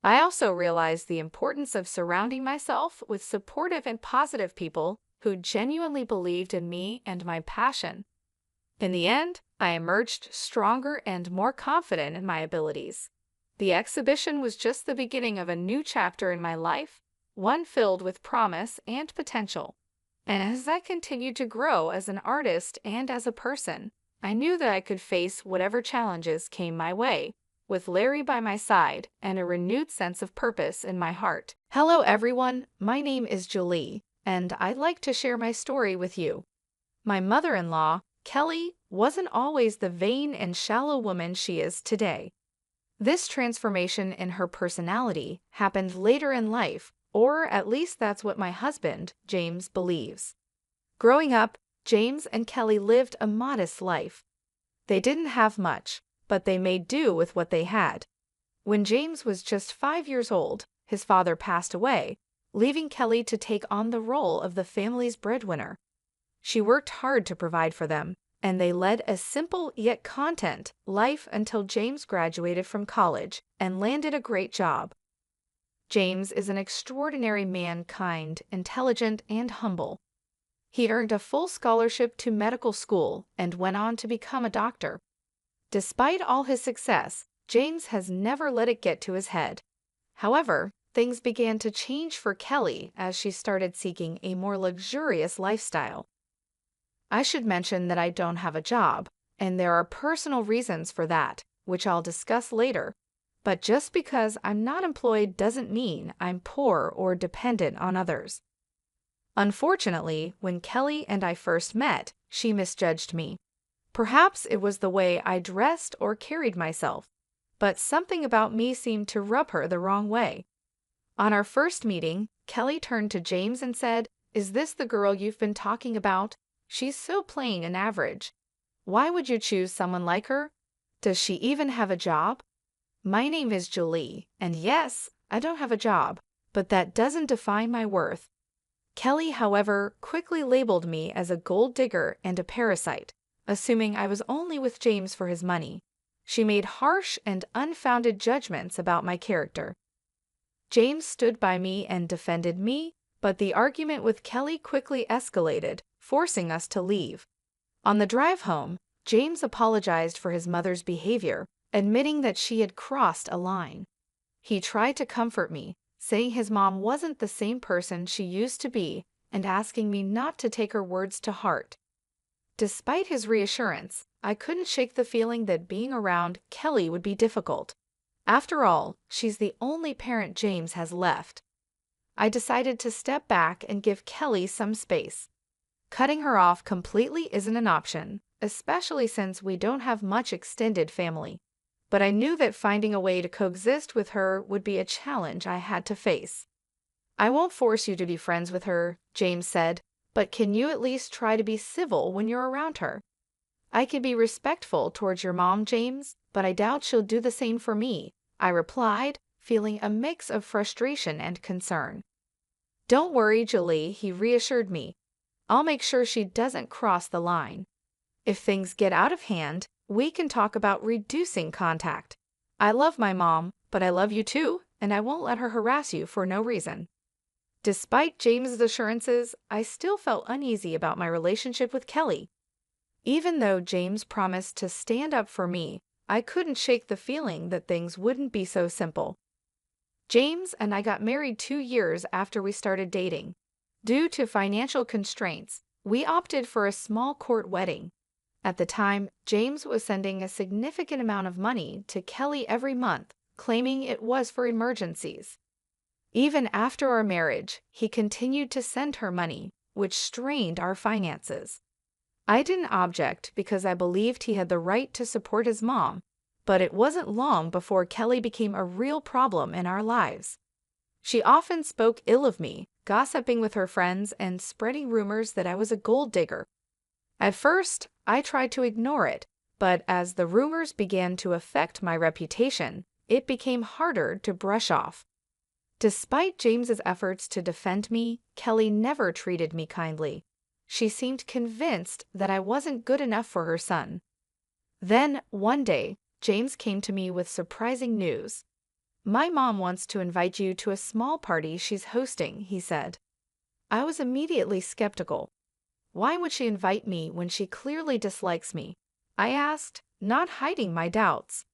I also realized the importance of surrounding myself with supportive and positive people who genuinely believed in me and my passion. In the end, I emerged stronger and more confident in my abilities. The exhibition was just the beginning of a new chapter in my life, one filled with promise and potential. And as I continued to grow as an artist and as a person, I knew that I could face whatever challenges came my way, with Larry by my side and a renewed sense of purpose in my heart. Hello everyone, my name is Julie, and I'd like to share my story with you. My mother-in-law, Kelly, wasn't always the vain and shallow woman she is today. This transformation in her personality happened later in life, or at least that's what my husband, James, believes. Growing up, James and Kelly lived a modest life. They didn't have much, but they made do with what they had. When James was just 5 years old, his father passed away, leaving Kelly to take on the role of the family's breadwinner. She worked hard to provide for them, and they led a simple yet content life until James graduated from college and landed a great job. James is an extraordinary man, kind, intelligent, and humble. He earned a full scholarship to medical school and went on to become a doctor. Despite all his success, James has never let it get to his head. However, things began to change for Kelly as she started seeking a more luxurious lifestyle. I should mention that I don't have a job, and there are personal reasons for that, which I'll discuss later. But just because I'm not employed doesn't mean I'm poor or dependent on others. Unfortunately, when Kelly and I first met, she misjudged me. Perhaps it was the way I dressed or carried myself, but something about me seemed to rub her the wrong way. On our first meeting, Kelly turned to James and said, "Is this the girl you've been talking about? She's so plain and average. Why would you choose someone like her? Does she even have a job?" My name is Julie, and yes, I don't have a job, but that doesn't define my worth. Kelly, however, quickly labeled me as a gold digger and a parasite, assuming I was only with James for his money. She made harsh and unfounded judgments about my character. James stood by me and defended me, but the argument with Kelly quickly escalated, forcing us to leave. On the drive home, James apologized for his mother's behavior, admitting that she had crossed a line. He tried to comfort me, saying his mom wasn't the same person she used to be and asking me not to take her words to heart. Despite his reassurance, I couldn't shake the feeling that being around Kelly would be difficult. After all, she's the only parent James has left. I decided to step back and give Kelly some space. Cutting her off completely isn't an option, especially since we don't have much extended family. But I knew that finding a way to coexist with her would be a challenge I had to face. "I won't force you to be friends with her," James said, "but can you at least try to be civil when you're around her?" "I can be respectful towards your mom, James, but I doubt she'll do the same for me," I replied, feeling a mix of frustration and concern. "Don't worry, Julie," he reassured me. "I'll make sure she doesn't cross the line. If things get out of hand, we can talk about reducing contact. I love my mom, but I love you too, and I won't let her harass you for no reason." Despite James's assurances, I still felt uneasy about my relationship with Kelly. Even though James promised to stand up for me, I couldn't shake the feeling that things wouldn't be so simple. James and I got married 2 years after we started dating. Due to financial constraints, we opted for a small court wedding. At the time, James was sending a significant amount of money to Kelly every month, claiming it was for emergencies. Even after our marriage, he continued to send her money, which strained our finances. I didn't object because I believed he had the right to support his mom, but it wasn't long before Kelly became a real problem in our lives. She often spoke ill of me, gossiping with her friends and spreading rumors that I was a gold digger. At first, I tried to ignore it, but as the rumors began to affect my reputation, it became harder to brush off. Despite James's efforts to defend me, Kelly never treated me kindly. She seemed convinced that I wasn't good enough for her son. Then, one day, James came to me with surprising news. "My mom wants to invite you to a small party she's hosting," he said. I was immediately skeptical. "Why would she invite me when she clearly dislikes me?" I asked, not hiding my doubts.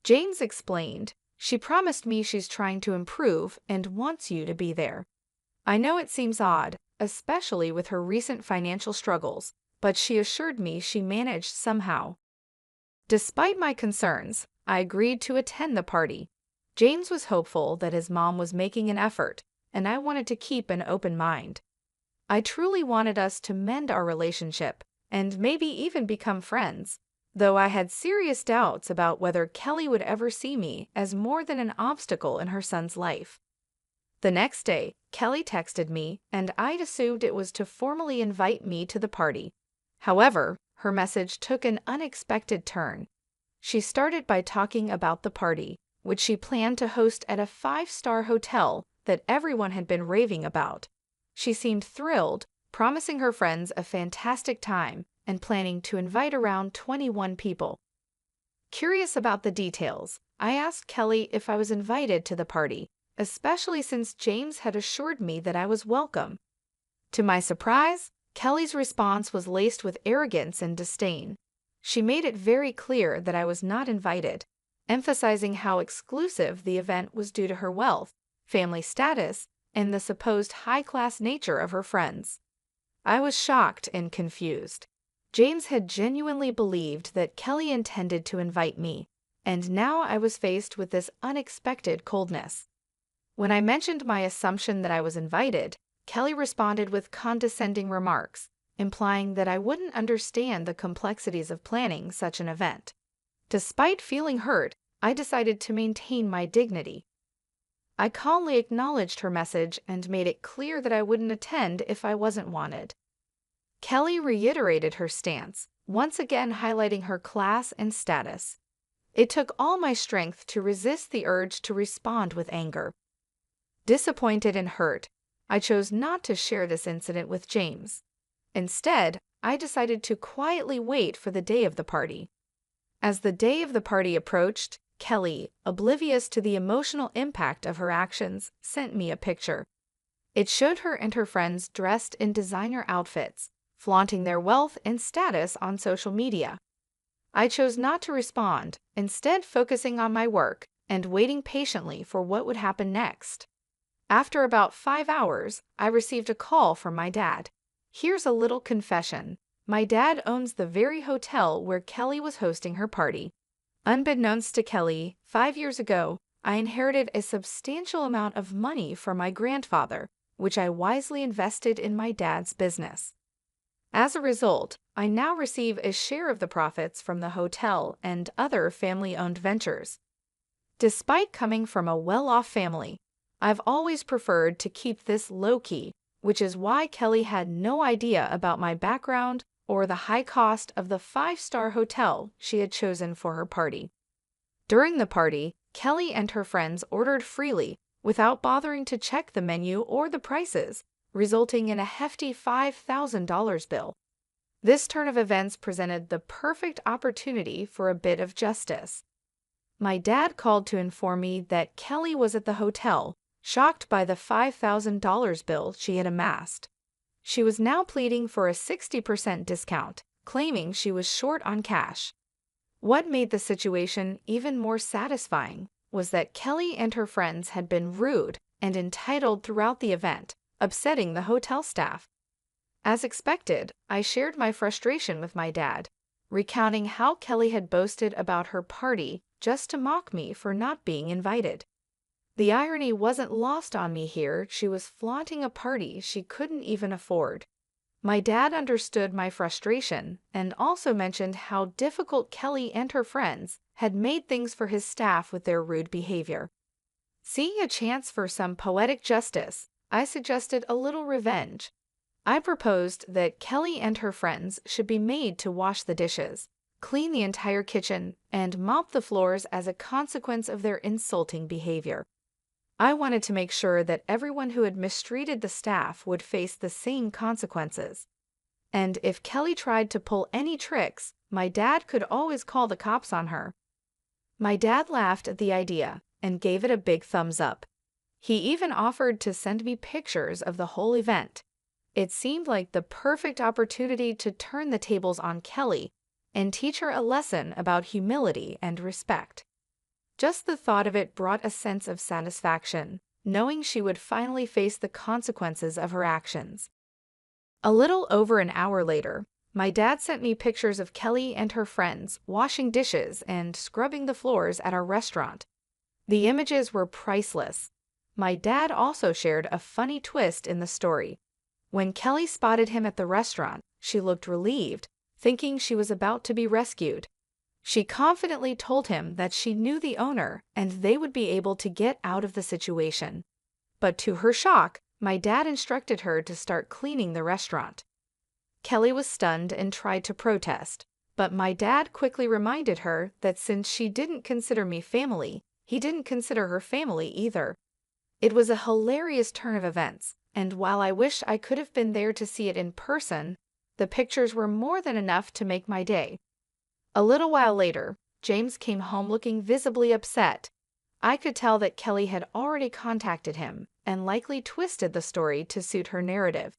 James explained, "She promised me she's trying to improve and wants you to be there." I know it seems odd, especially with her recent financial struggles, but she assured me she managed somehow. Despite my concerns, I agreed to attend the party. James was hopeful that his mom was making an effort, and I wanted to keep an open mind. I truly wanted us to mend our relationship and maybe even become friends, though I had serious doubts about whether Kelly would ever see me as more than an obstacle in her son's life. The next day, Kelly texted me, and I'd assumed it was to formally invite me to the party. However, her message took an unexpected turn. She started by talking about the party, which she planned to host at a 5-star hotel that everyone had been raving about. She seemed thrilled, promising her friends a fantastic time and planning to invite around 21 people. Curious about the details, I asked Kelly if I was invited to the party, especially since James had assured me that I was welcome. To my surprise, Kelly's response was laced with arrogance and disdain. She made it very clear that I was not invited, emphasizing how exclusive the event was due to her wealth, family status, and the supposed high-class nature of her friends. I was shocked and confused. James had genuinely believed that Kelly intended to invite me, and now I was faced with this unexpected coldness. When I mentioned my assumption that I was invited, Kelly responded with condescending remarks, implying that I wouldn't understand the complexities of planning such an event. Despite feeling hurt, I decided to maintain my dignity. I calmly acknowledged her message and made it clear that I wouldn't attend if I wasn't wanted. Kelly reiterated her stance, once again highlighting her class and status. It took all my strength to resist the urge to respond with anger. Disappointed and hurt, I chose not to share this incident with James. Instead, I decided to quietly wait for the day of the party. As the day of the party approached, Kelly, oblivious to the emotional impact of her actions, sent me a picture. It showed her and her friends dressed in designer outfits, flaunting their wealth and status on social media. I chose not to respond, instead focusing on my work and waiting patiently for what would happen next. After about 5 hours, I received a call from my dad. Here's a little confession. My dad owns the very hotel where Kelly was hosting her party. Unbeknownst to Kelly, 5 years ago, I inherited a substantial amount of money from my grandfather, which I wisely invested in my dad's business. As a result, I now receive a share of the profits from the hotel and other family-owned ventures. Despite coming from a well-off family, I've always preferred to keep this low-key, which is why Kelly had no idea about my background or the high cost of the 5-star hotel she had chosen for her party. During the party, Kelly and her friends ordered freely without bothering to check the menu or the prices, resulting in a hefty $5,000 bill. This turn of events presented the perfect opportunity for a bit of justice. My dad called to inform me that Kelly was at the hotel, shocked by the $5,000 bill she had amassed. She was now pleading for a 60% discount, claiming she was short on cash. What made the situation even more satisfying was that Kelly and her friends had been rude and entitled throughout the event, upsetting the hotel staff. As expected, I shared my frustration with my dad, recounting how Kelly had boasted about her party just to mock me for not being invited. The irony wasn't lost on me here. She was flaunting a party she couldn't even afford. My dad understood my frustration and also mentioned how difficult Kelly and her friends had made things for his staff with their rude behavior. Seeing a chance for some poetic justice, I suggested a little revenge. I proposed that Kelly and her friends should be made to wash the dishes, clean the entire kitchen, and mop the floors as a consequence of their insulting behavior. I wanted to make sure that everyone who had mistreated the staff would face the same consequences. and if Kelly tried to pull any tricks, my dad could always call the cops on her. My dad laughed at the idea and gave it a big thumbs up. He even offered to send me pictures of the whole event. It seemed like the perfect opportunity to turn the tables on Kelly and teach her a lesson about humility and respect. Just the thought of it brought a sense of satisfaction, knowing she would finally face the consequences of her actions. A little over an hour later, my dad sent me pictures of Kelly and her friends washing dishes and scrubbing the floors at our restaurant. The images were priceless. My dad also shared a funny twist in the story. When Kelly spotted him at the restaurant, she looked relieved, thinking she was about to be rescued. She confidently told him that she knew the owner and they would be able to get out of the situation. But to her shock, my dad instructed her to start cleaning the restaurant. Kelly was stunned and tried to protest, but my dad quickly reminded her that since she didn't consider me family, he didn't consider her family either. It was a hilarious turn of events, and while I wish I could have been there to see it in person, the pictures were more than enough to make my day. A little while later, James came home looking visibly upset. I could tell that Kelly had already contacted him and likely twisted the story to suit her narrative.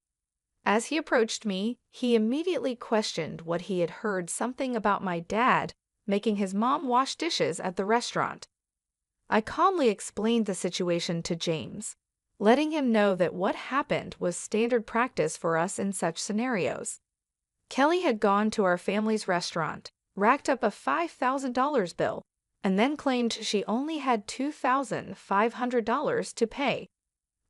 As he approached me, he immediately questioned what he had heard something about my dad making his mom wash dishes at the restaurant. I calmly explained the situation to James, letting him know that what happened was standard practice for us in such scenarios. Kelly had gone to our family's restaurant, racked up a $5,000 bill, and then claimed she only had $2,500 to pay.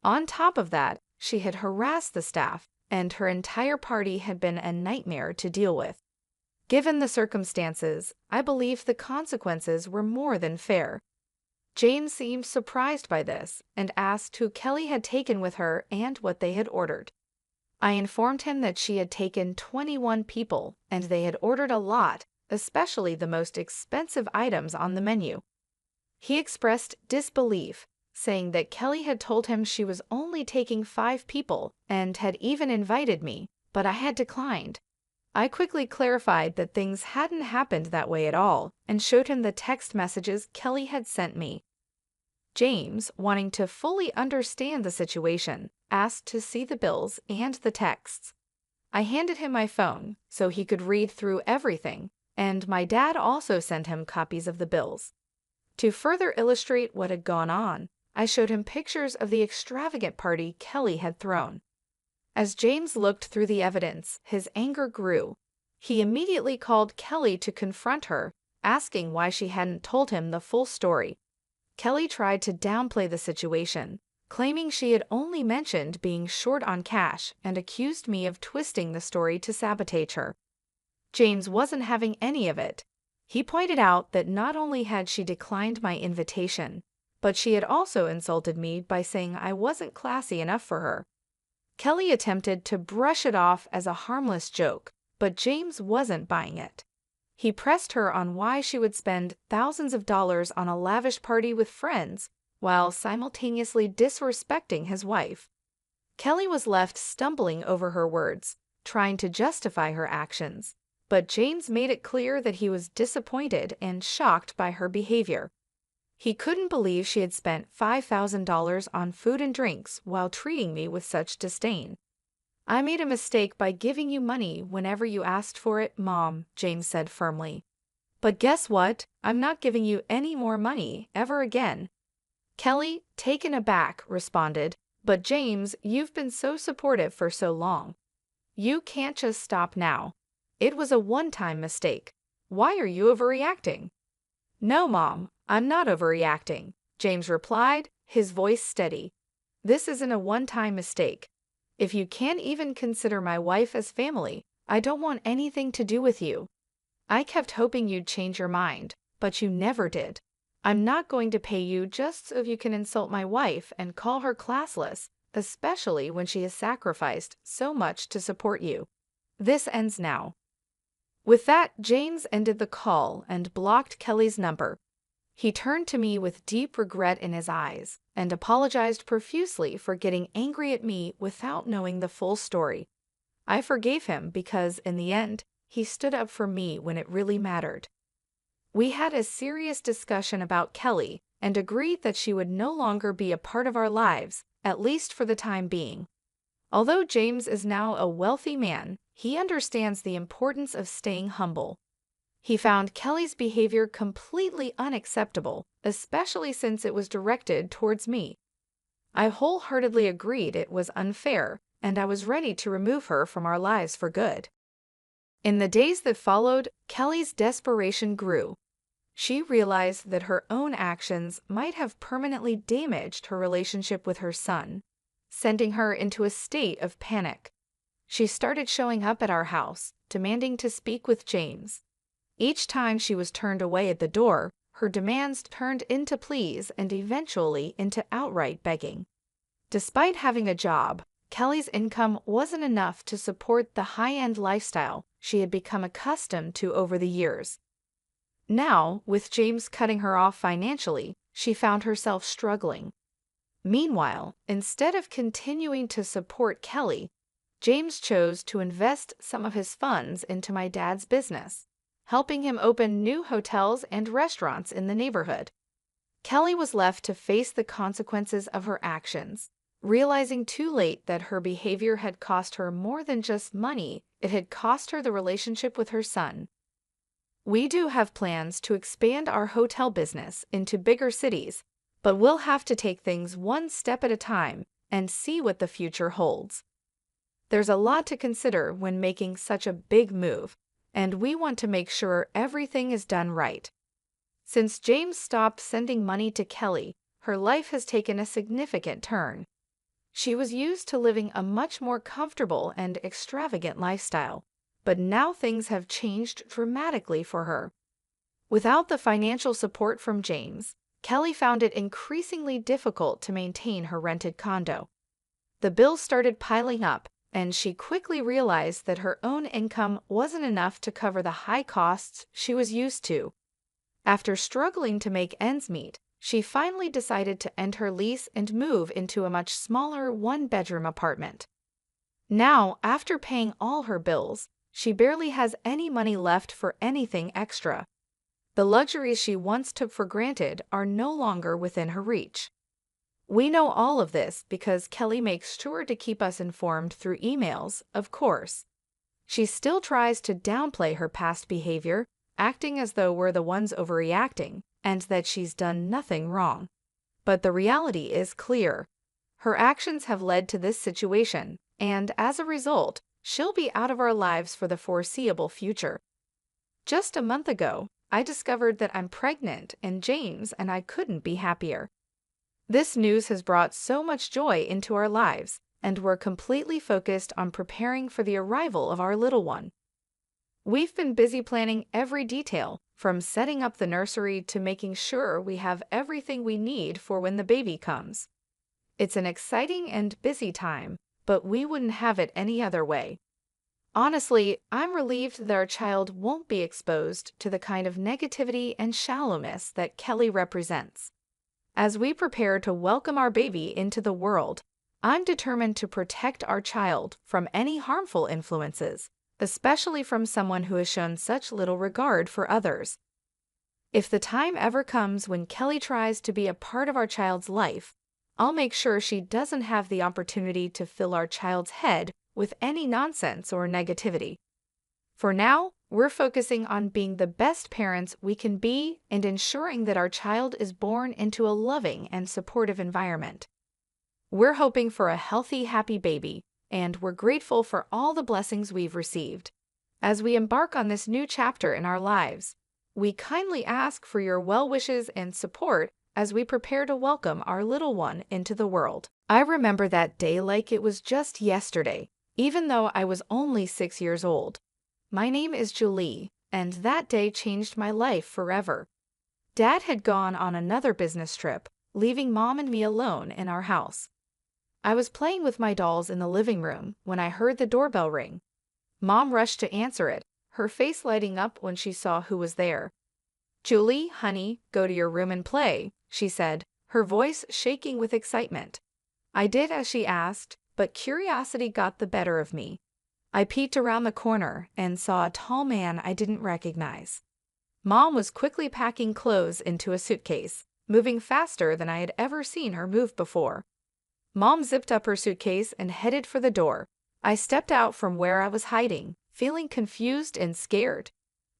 On top of that, she had harassed the staff, and her entire party had been a nightmare to deal with. Given the circumstances, I believe the consequences were more than fair. James seemed surprised by this and asked who Kelly had taken with her and what they had ordered. I informed him that she had taken 21 people and they had ordered a lot, especially the most expensive items on the menu. He expressed disbelief, saying that Kelly had told him she was only taking 5 people and had even invited me, but I had declined. I quickly clarified that things hadn't happened that way at all and showed him the text messages Kelly had sent me. James, wanting to fully understand the situation, asked to see the bills and the texts. I handed him my phone so he could read through everything, and my dad also sent him copies of the bills. To further illustrate what had gone on, I showed him pictures of the extravagant party Kelly had thrown. As James looked through the evidence, his anger grew. He immediately called Kelly to confront her, asking why she hadn't told him the full story. Kelly tried to downplay the situation, claiming she had only mentioned being short on cash and accused me of twisting the story to sabotage her. James wasn't having any of it. He pointed out that not only had she declined my invitation, but she had also insulted me by saying I wasn't classy enough for her. Kelly attempted to brush it off as a harmless joke, but James wasn't buying it. He pressed her on why she would spend thousands of dollars on a lavish party with friends while simultaneously disrespecting his wife. Kelly was left stumbling over her words, trying to justify her actions, but James made it clear that he was disappointed and shocked by her behavior. He couldn't believe she had spent $5,000 on food and drinks while treating me with such disdain. I made a mistake by giving you money whenever you asked for it, Mom, James said firmly. But guess what? I'm not giving you any more money ever again. Kelly, taken aback, responded, But James, you've been so supportive for so long. You can't just stop now. It was a one-time mistake. Why are you overreacting? No, Mom, I'm not overreacting, James replied, his voice steady. This isn't a one-time mistake. If you can't even consider my wife as family, I don't want anything to do with you. I kept hoping you'd change your mind, but you never did. I'm not going to pay you just so you can insult my wife and call her classless, especially when she has sacrificed so much to support you. This ends now. With that, James ended the call and blocked Kelly's number. He turned to me with deep regret in his eyes and apologized profusely for getting angry at me without knowing the full story. I forgave him because, in the end, he stood up for me when it really mattered. We had a serious discussion about Kelly and agreed that she would no longer be a part of our lives, at least for the time being. Although James is now a wealthy man, he understands the importance of staying humble. He found Kelly's behavior completely unacceptable, especially since it was directed towards me. I wholeheartedly agreed it was unfair, and I was ready to remove her from our lives for good. In the days that followed, Kelly's desperation grew. She realized that her own actions might have permanently damaged her relationship with her son, sending her into a state of panic. She started showing up at our house, demanding to speak with James. Each time she was turned away at the door, her demands turned into pleas and eventually into outright begging. Despite having a job, Kelly's income wasn't enough to support the high-end lifestyle she had become accustomed to over the years. Now, with James cutting her off financially, she found herself struggling. Meanwhile, instead of continuing to support Kelly, James chose to invest some of his funds into my dad's business, helping him open new hotels and restaurants in the neighborhood. Kelly was left to face the consequences of her actions, realizing too late that her behavior had cost her more than just money, it had cost her the relationship with her son. We do have plans to expand our hotel business into bigger cities, but we'll have to take things one step at a time and see what the future holds. There's a lot to consider when making such a big move, and we want to make sure everything is done right. Since James stopped sending money to Kelly, her life has taken a significant turn. She was used to living a much more comfortable and extravagant lifestyle, but now things have changed dramatically for her. Without the financial support from James, Kelly found it increasingly difficult to maintain her rented condo. The bills started piling up, and she quickly realized that her own income wasn't enough to cover the high costs she was used to. After struggling to make ends meet, she finally decided to end her lease and move into a much smaller one-bedroom apartment. Now, after paying all her bills, she barely has any money left for anything extra. The luxuries she once took for granted are no longer within her reach. We know all of this because Kelly makes sure to keep us informed through emails, of course. She still tries to downplay her past behavior, acting as though we're the ones overreacting and that she's done nothing wrong. But the reality is clear. Her actions have led to this situation, and as a result, she'll be out of our lives for the foreseeable future. Just a month ago, I discovered that I'm pregnant, and James and I couldn't be happier. This news has brought so much joy into our lives, and we're completely focused on preparing for the arrival of our little one. We've been busy planning every detail, from setting up the nursery to making sure we have everything we need for when the baby comes. It's an exciting and busy time, but we wouldn't have it any other way. Honestly, I'm relieved that our child won't be exposed to the kind of negativity and shallowness that Kelly represents. As we prepare to welcome our baby into the world, I'm determined to protect our child from any harmful influences, especially from someone who has shown such little regard for others. If the time ever comes when Kelly tries to be a part of our child's life, I'll make sure she doesn't have the opportunity to fill our child's head with any nonsense or negativity. For now, we're focusing on being the best parents we can be and ensuring that our child is born into a loving and supportive environment. We're hoping for a healthy, happy baby, and we're grateful for all the blessings we've received. As we embark on this new chapter in our lives, we kindly ask for your well wishes and support as we prepare to welcome our little one into the world. I remember that day like it was just yesterday, even though I was only 6 years old. My name is Julie, and that day changed my life forever. Dad had gone on another business trip, leaving Mom and me alone in our house. I was playing with my dolls in the living room when I heard the doorbell ring. Mom rushed to answer it, her face lighting up when she saw who was there. "Julie, honey, go to your room and play," she said, her voice shaking with excitement. I did as she asked, but curiosity got the better of me. I peeked around the corner and saw a tall man I didn't recognize. Mom was quickly packing clothes into a suitcase, moving faster than I had ever seen her move before. Mom zipped up her suitcase and headed for the door. I stepped out from where I was hiding, feeling confused and scared.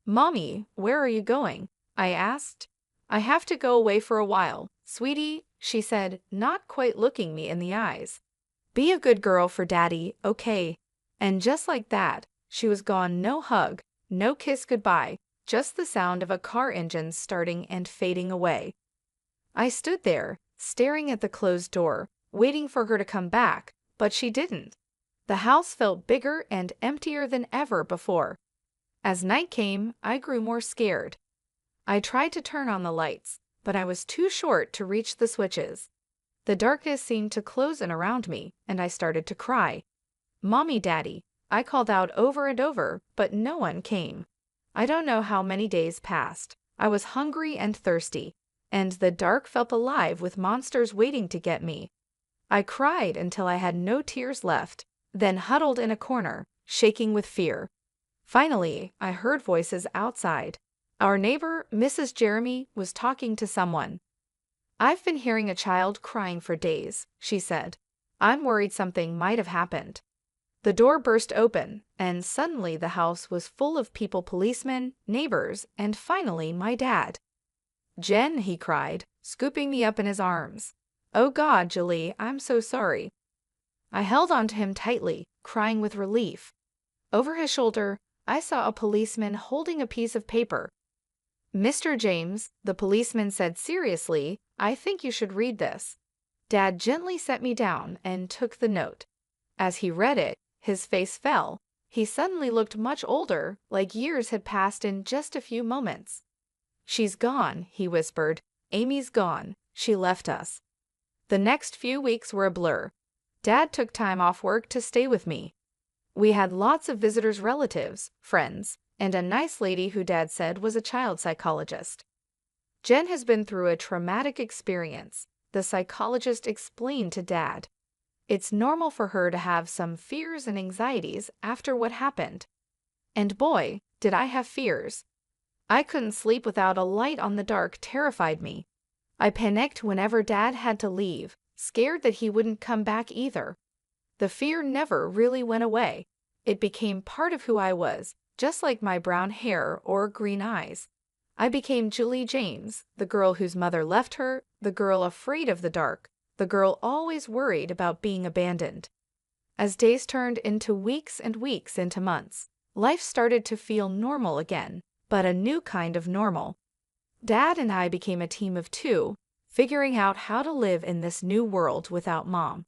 "Mommy, where are you going?" I asked. "I have to go away for a while, sweetie," she said, not quite looking me in the eyes. "Be a good girl for Daddy, okay?" And just like that, she was gone. No hug, no kiss goodbye, just the sound of a car engine starting and fading away. I stood there, staring at the closed door, waiting for her to come back, but she didn't. The house felt bigger and emptier than ever before. As night came, I grew more scared. I tried to turn on the lights, but I was too short to reach the switches. The darkness seemed to close in around me, and I started to cry. "Mommy, Daddy," I called out over and over, but no one came. I don't know how many days passed. I was hungry and thirsty, and the dark felt alive with monsters waiting to get me. I cried until I had no tears left, then huddled in a corner, shaking with fear. Finally, I heard voices outside. Our neighbor, Mrs. Jeremy, was talking to someone. "I've been hearing a child crying for days," she said. "I'm worried something might have happened." The door burst open, and suddenly the house was full of people, policemen, neighbors, and finally my dad. "Jen," he cried, scooping me up in his arms. "Oh God, Julie, I'm so sorry." I held onto him tightly, crying with relief. Over his shoulder, I saw a policeman holding a piece of paper. "Mr. James," the policeman said seriously, "I think you should read this." Dad gently set me down and took the note. As he read it, his face fell. He suddenly looked much older, like years had passed in just a few moments. "She's gone," he whispered. "Amy's gone. She left us." The next few weeks were a blur. Dad took time off work to stay with me. We had lots of visitors, relatives, friends, and a nice lady who Dad said was a child psychologist. "Jen has been through a traumatic experience," the psychologist explained to Dad. "It's normal for her to have some fears and anxieties after what happened." And boy, did I have fears. I couldn't sleep without a light on. The dark terrified me. I panicked whenever Dad had to leave, scared that he wouldn't come back either. The fear never really went away. It became part of who I was, just like my brown hair or green eyes. I became Julie James, the girl whose mother left her, the girl afraid of the dark, the girl always worried about being abandoned. As days turned into weeks and weeks into months, life started to feel normal again, but a new kind of normal. Dad and I became a team of two, figuring out how to live in this new world without Mom.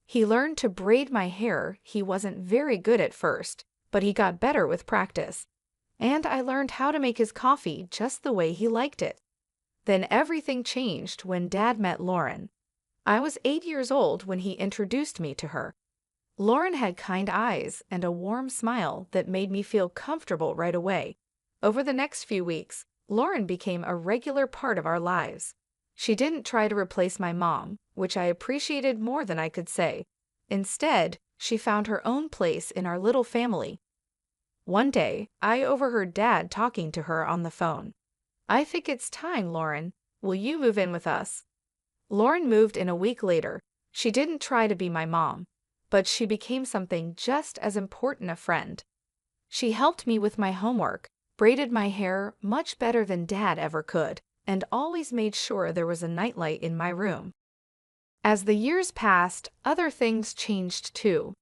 He learned to braid my hair. He wasn't very good at first, but he got better with practice. And I learned how to make his coffee just the way he liked it. Then everything changed when Dad met Lauren. I was 8 years old when he introduced me to her. Lauren had kind eyes and a warm smile that made me feel comfortable right away. Over the next few weeks, Lauren became a regular part of our lives. She didn't try to replace my mom, which I appreciated more than I could say. Instead, she found her own place in our little family. One day, I overheard Dad talking to her on the phone. "I think it's time, Lauren. Will you move in with us?" Lauren moved in a week later. She didn't try to be my mom, but she became something just as important, a friend. She helped me with my homework, braided my hair much better than Dad ever could, and always made sure there was a nightlight in my room. As the years passed, other things changed too.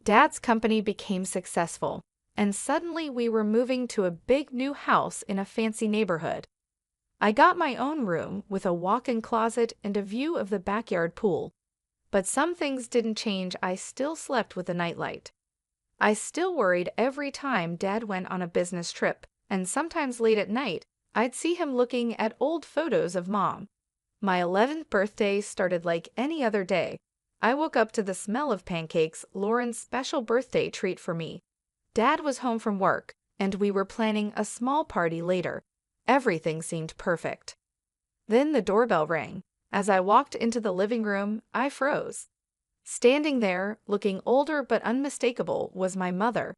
Dad's company became successful, and suddenly we were moving to a big new house in a fancy neighborhood. I got my own room with a walk-in closet and a view of the backyard pool. But some things didn't change. I still slept with a nightlight. I still worried every time Dad went on a business trip, and sometimes late at night, I'd see him looking at old photos of Mom. My 11th birthday started like any other day. I woke up to the smell of pancakes, Lauren's special birthday treat for me. Dad was home from work, and we were planning a small party later. Everything seemed perfect. Then the doorbell rang. As I walked into the living room, I froze. Standing there, looking older but unmistakable, was my mother.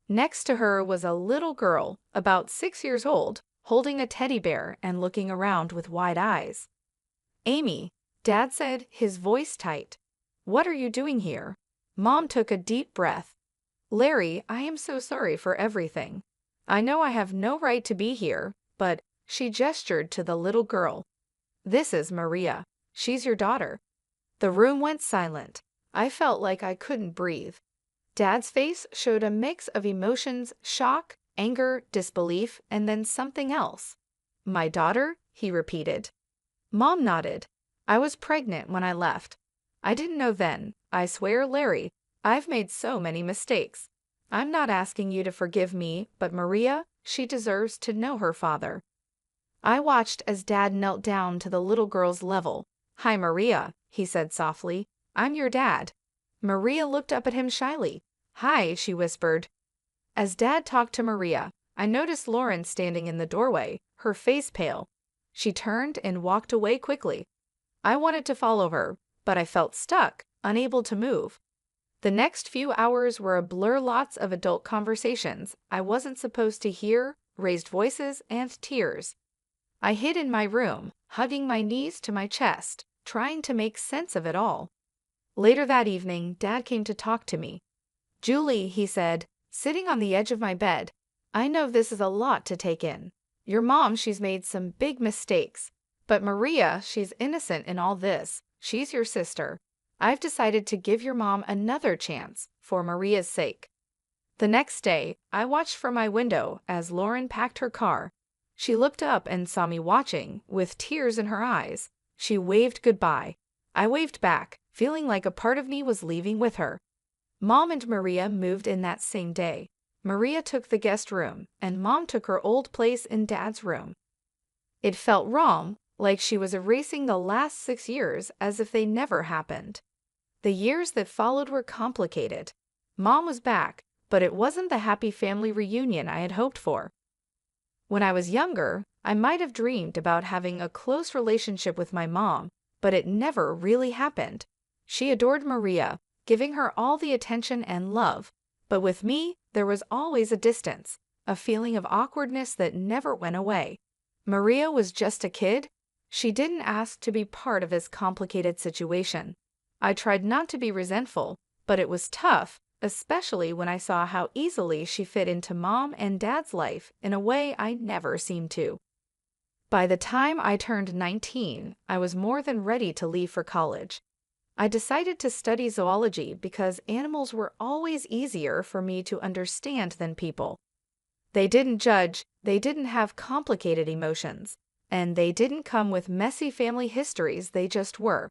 Next to her was a little girl, about 6 years old, holding a teddy bear and looking around with wide eyes. "Amy," Dad said, his voice tight. "What are you doing here?" Mom took a deep breath. "Larry, I am so sorry for everything. I know I have no right to be here, but," she gestured to the little girl, "this is Maria. She's your daughter." The room went silent. I felt like I couldn't breathe. Dad's face showed a mix of emotions: shock, anger, disbelief, and then something else. "My daughter?" he repeated. Mom nodded. "I was pregnant when I left. I didn't know then. I swear, Larry, I've made so many mistakes. I'm not asking you to forgive me, but Maria, she deserves to know her father." I watched as Dad knelt down to the little girl's level. "Hi, Maria," he said softly. "I'm your dad." Maria looked up at him shyly. "Hi," she whispered. As Dad talked to Maria, I noticed Lauren standing in the doorway, her face pale. She turned and walked away quickly. I wanted to follow her, but I felt stuck, unable to move. The next few hours were a blur: lots of adult conversations I wasn't supposed to hear, raised voices, and tears. I hid in my room, hugging my knees to my chest, trying to make sense of it all. Later that evening, Dad came to talk to me. "Julie," he said, sitting on the edge of my bed, "I know this is a lot to take in. Your mom, she's made some big mistakes. But Maria, she's innocent in all this. She's your sister. I've decided to give your mom another chance, for Maria's sake." The next day, I watched from my window as Lauren packed her car. She looked up and saw me watching, with tears in her eyes. She waved goodbye. I waved back, feeling like a part of me was leaving with her. Mom and Maria moved in that same day. Maria took the guest room, and Mom took her old place in Dad's room. It felt wrong, like she was erasing the last 6 years as if they never happened. The years that followed were complicated. Mom was back, but it wasn't the happy family reunion I had hoped for. When I was younger, I might have dreamed about having a close relationship with my mom, but it never really happened. She adored Maria, giving her all the attention and love, but with me, there was always a distance, a feeling of awkwardness that never went away. Maria was just a kid. She didn't ask to be part of this complicated situation. I tried not to be resentful, but it was tough, especially when I saw how easily she fit into Mom and Dad's life in a way I never seemed to. By the time I turned 19, I was more than ready to leave for college. I decided to study zoology because animals were always easier for me to understand than people. They didn't judge, they didn't have complicated emotions, and they didn't come with messy family histories. They just were.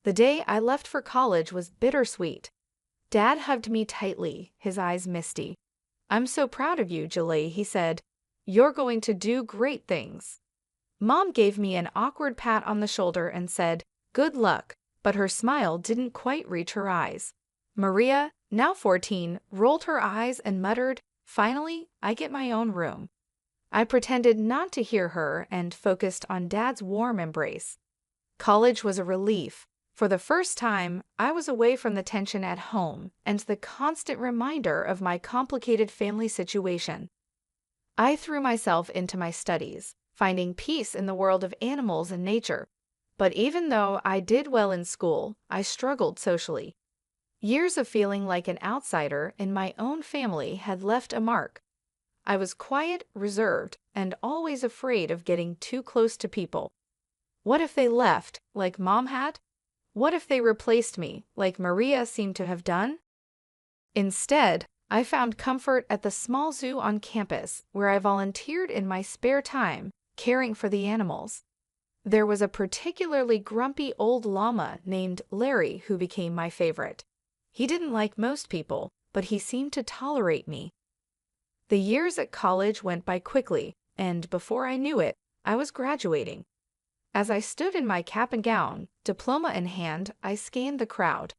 The day I left for college was bittersweet. Dad hugged me tightly, his eyes misty. "I'm so proud of you, Julie," he said. "You're going to do great things." Mom gave me an awkward pat on the shoulder and said, "Good luck," but her smile didn't quite reach her eyes. Maria, now 14, rolled her eyes and muttered, "Finally, I get my own room." I pretended not to hear her and focused on Dad's warm embrace. College was a relief. For the first time, I was away from the tension at home and the constant reminder of my complicated family situation. I threw myself into my studies, finding peace in the world of animals and nature. But even though I did well in school, I struggled socially. Years of feeling like an outsider in my own family had left a mark. I was quiet, reserved, and always afraid of getting too close to people. What if they left, like Mom had? What if they replaced me, like Maria seemed to have done? Instead, I found comfort at the small zoo on campus, where I volunteered in my spare time, caring for the animals. There was a particularly grumpy old llama named Larry who became my favorite. He didn't like most people, but he seemed to tolerate me. The years at college went by quickly, and before I knew it, I was graduating. As I stood in my cap and gown, diploma in hand, I scanned the crowd.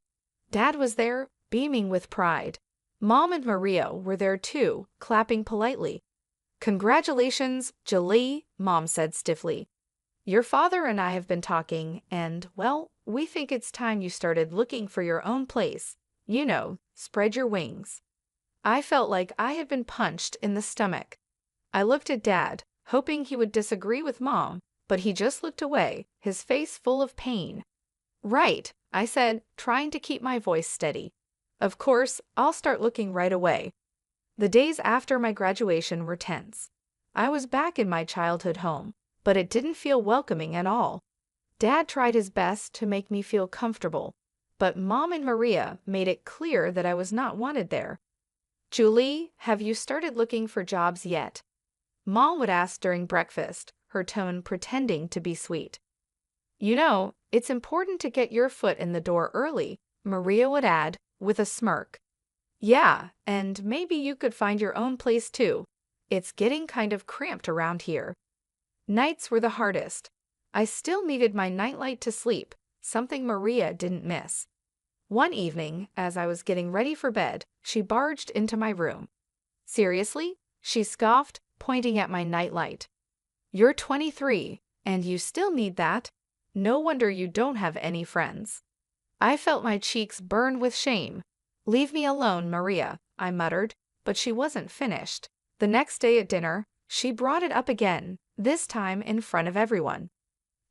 Dad was there, beaming with pride. Mom and Maria were there too, clapping politely. "Congratulations, Julie," Mom said stiffly. "Your father and I have been talking, and, well, we think it's time you started looking for your own place. You know, spread your wings." I felt like I had been punched in the stomach. I looked at Dad, hoping he would disagree with Mom, but he just looked away, his face full of pain. "Right," I said, trying to keep my voice steady. "Of course, I'll start looking right away." The days after my graduation were tense. I was back in my childhood home, but it didn't feel welcoming at all. Dad tried his best to make me feel comfortable, but Mom and Maria made it clear that I was not wanted there. "Julie, have you started looking for jobs yet?" Mom would ask during breakfast, her tone pretending to be sweet. "You know, it's important to get your foot in the door early," Maria would add, with a smirk. "Yeah, and maybe you could find your own place too. It's getting kind of cramped around here." Nights were the hardest. I still needed my nightlight to sleep, something Maria didn't miss. One evening, as I was getting ready for bed, she barged into my room. "Seriously?" she scoffed, pointing at my nightlight. "You're 23, and you still need that? No wonder you don't have any friends." I felt my cheeks burn with shame. "Leave me alone, Maria," I muttered, but she wasn't finished. The next day at dinner, she brought it up again, this time in front of everyone.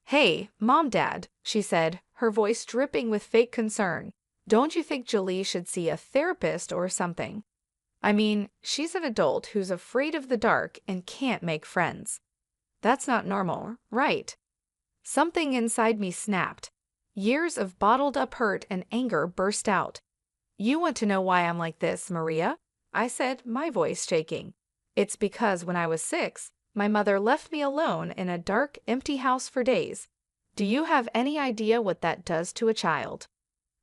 "Hey, Mom, Dad," she said, her voice dripping with fake concern. "Don't you think Julie should see a therapist or something? I mean, she's an adult who's afraid of the dark and can't make friends. That's not normal, right?" Something inside me snapped. Years of bottled-up hurt and anger burst out. "You want to know why I'm like this, Maria?" I said, my voice shaking. "It's because when I was 6, my mother left me alone in a dark, empty house for days. Do you have any idea what that does to a child?"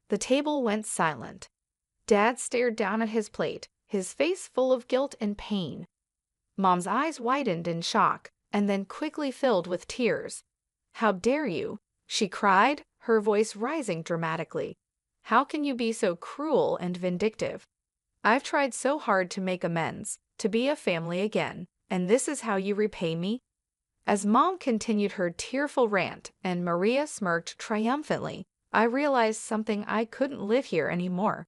The table went silent. Dad stared down at his plate, his face full of guilt and pain. Mom's eyes widened in shock, and then quickly filled with tears. "How dare you?" she cried, her voice rising dramatically. "How can you be so cruel and vindictive? I've tried so hard to make amends, to be a family again, and this is how you repay me?" As Mom continued her tearful rant and Maria smirked triumphantly, I realized something: I couldn't live here anymore.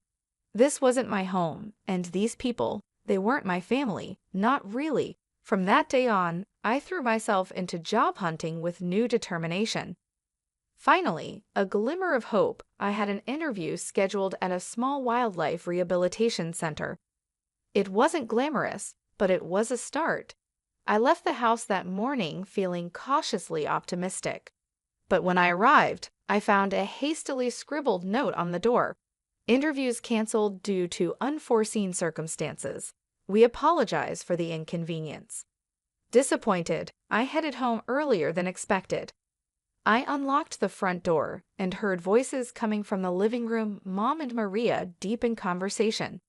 This wasn't my home, and these people, they weren't my family, not really. From that day on, I threw myself into job hunting with new determination. Finally, a glimmer of hope, I had an interview scheduled at a small wildlife rehabilitation center. It wasn't glamorous, but it was a start. I left the house that morning feeling cautiously optimistic. But when I arrived, I found a hastily scribbled note on the door. "Interviews canceled due to unforeseen circumstances. We apologize for the inconvenience." Disappointed, I headed home earlier than expected. I unlocked the front door and heard voices coming from the living room, Mom and Maria deep in conversation.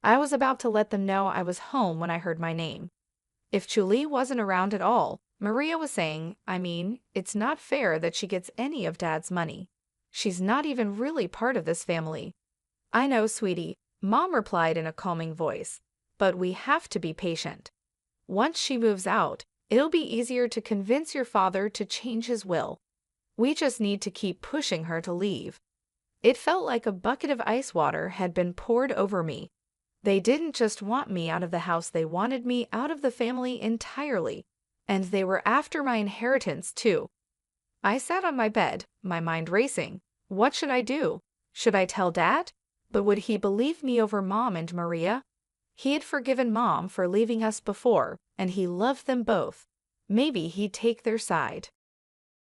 I was about to let them know I was home when I heard my name. If Julie wasn't around at all, Maria was saying, it's not fair that she gets any of Dad's money. She's not even really part of this family. "I know, sweetie," Mom replied in a calming voice, "but we have to be patient. Once she moves out, it'll be easier to convince your father to change his will. We just need to keep pushing her to leave." It felt like a bucket of ice water had been poured over me. They didn't just want me out of the house, they wanted me out of the family entirely. And they were after my inheritance, too. I sat on my bed, my mind racing. What should I do? Should I tell Dad? But would he believe me over Mom and Maria? He had forgiven Mom for leaving us before, and he loved them both. Maybe he'd take their side.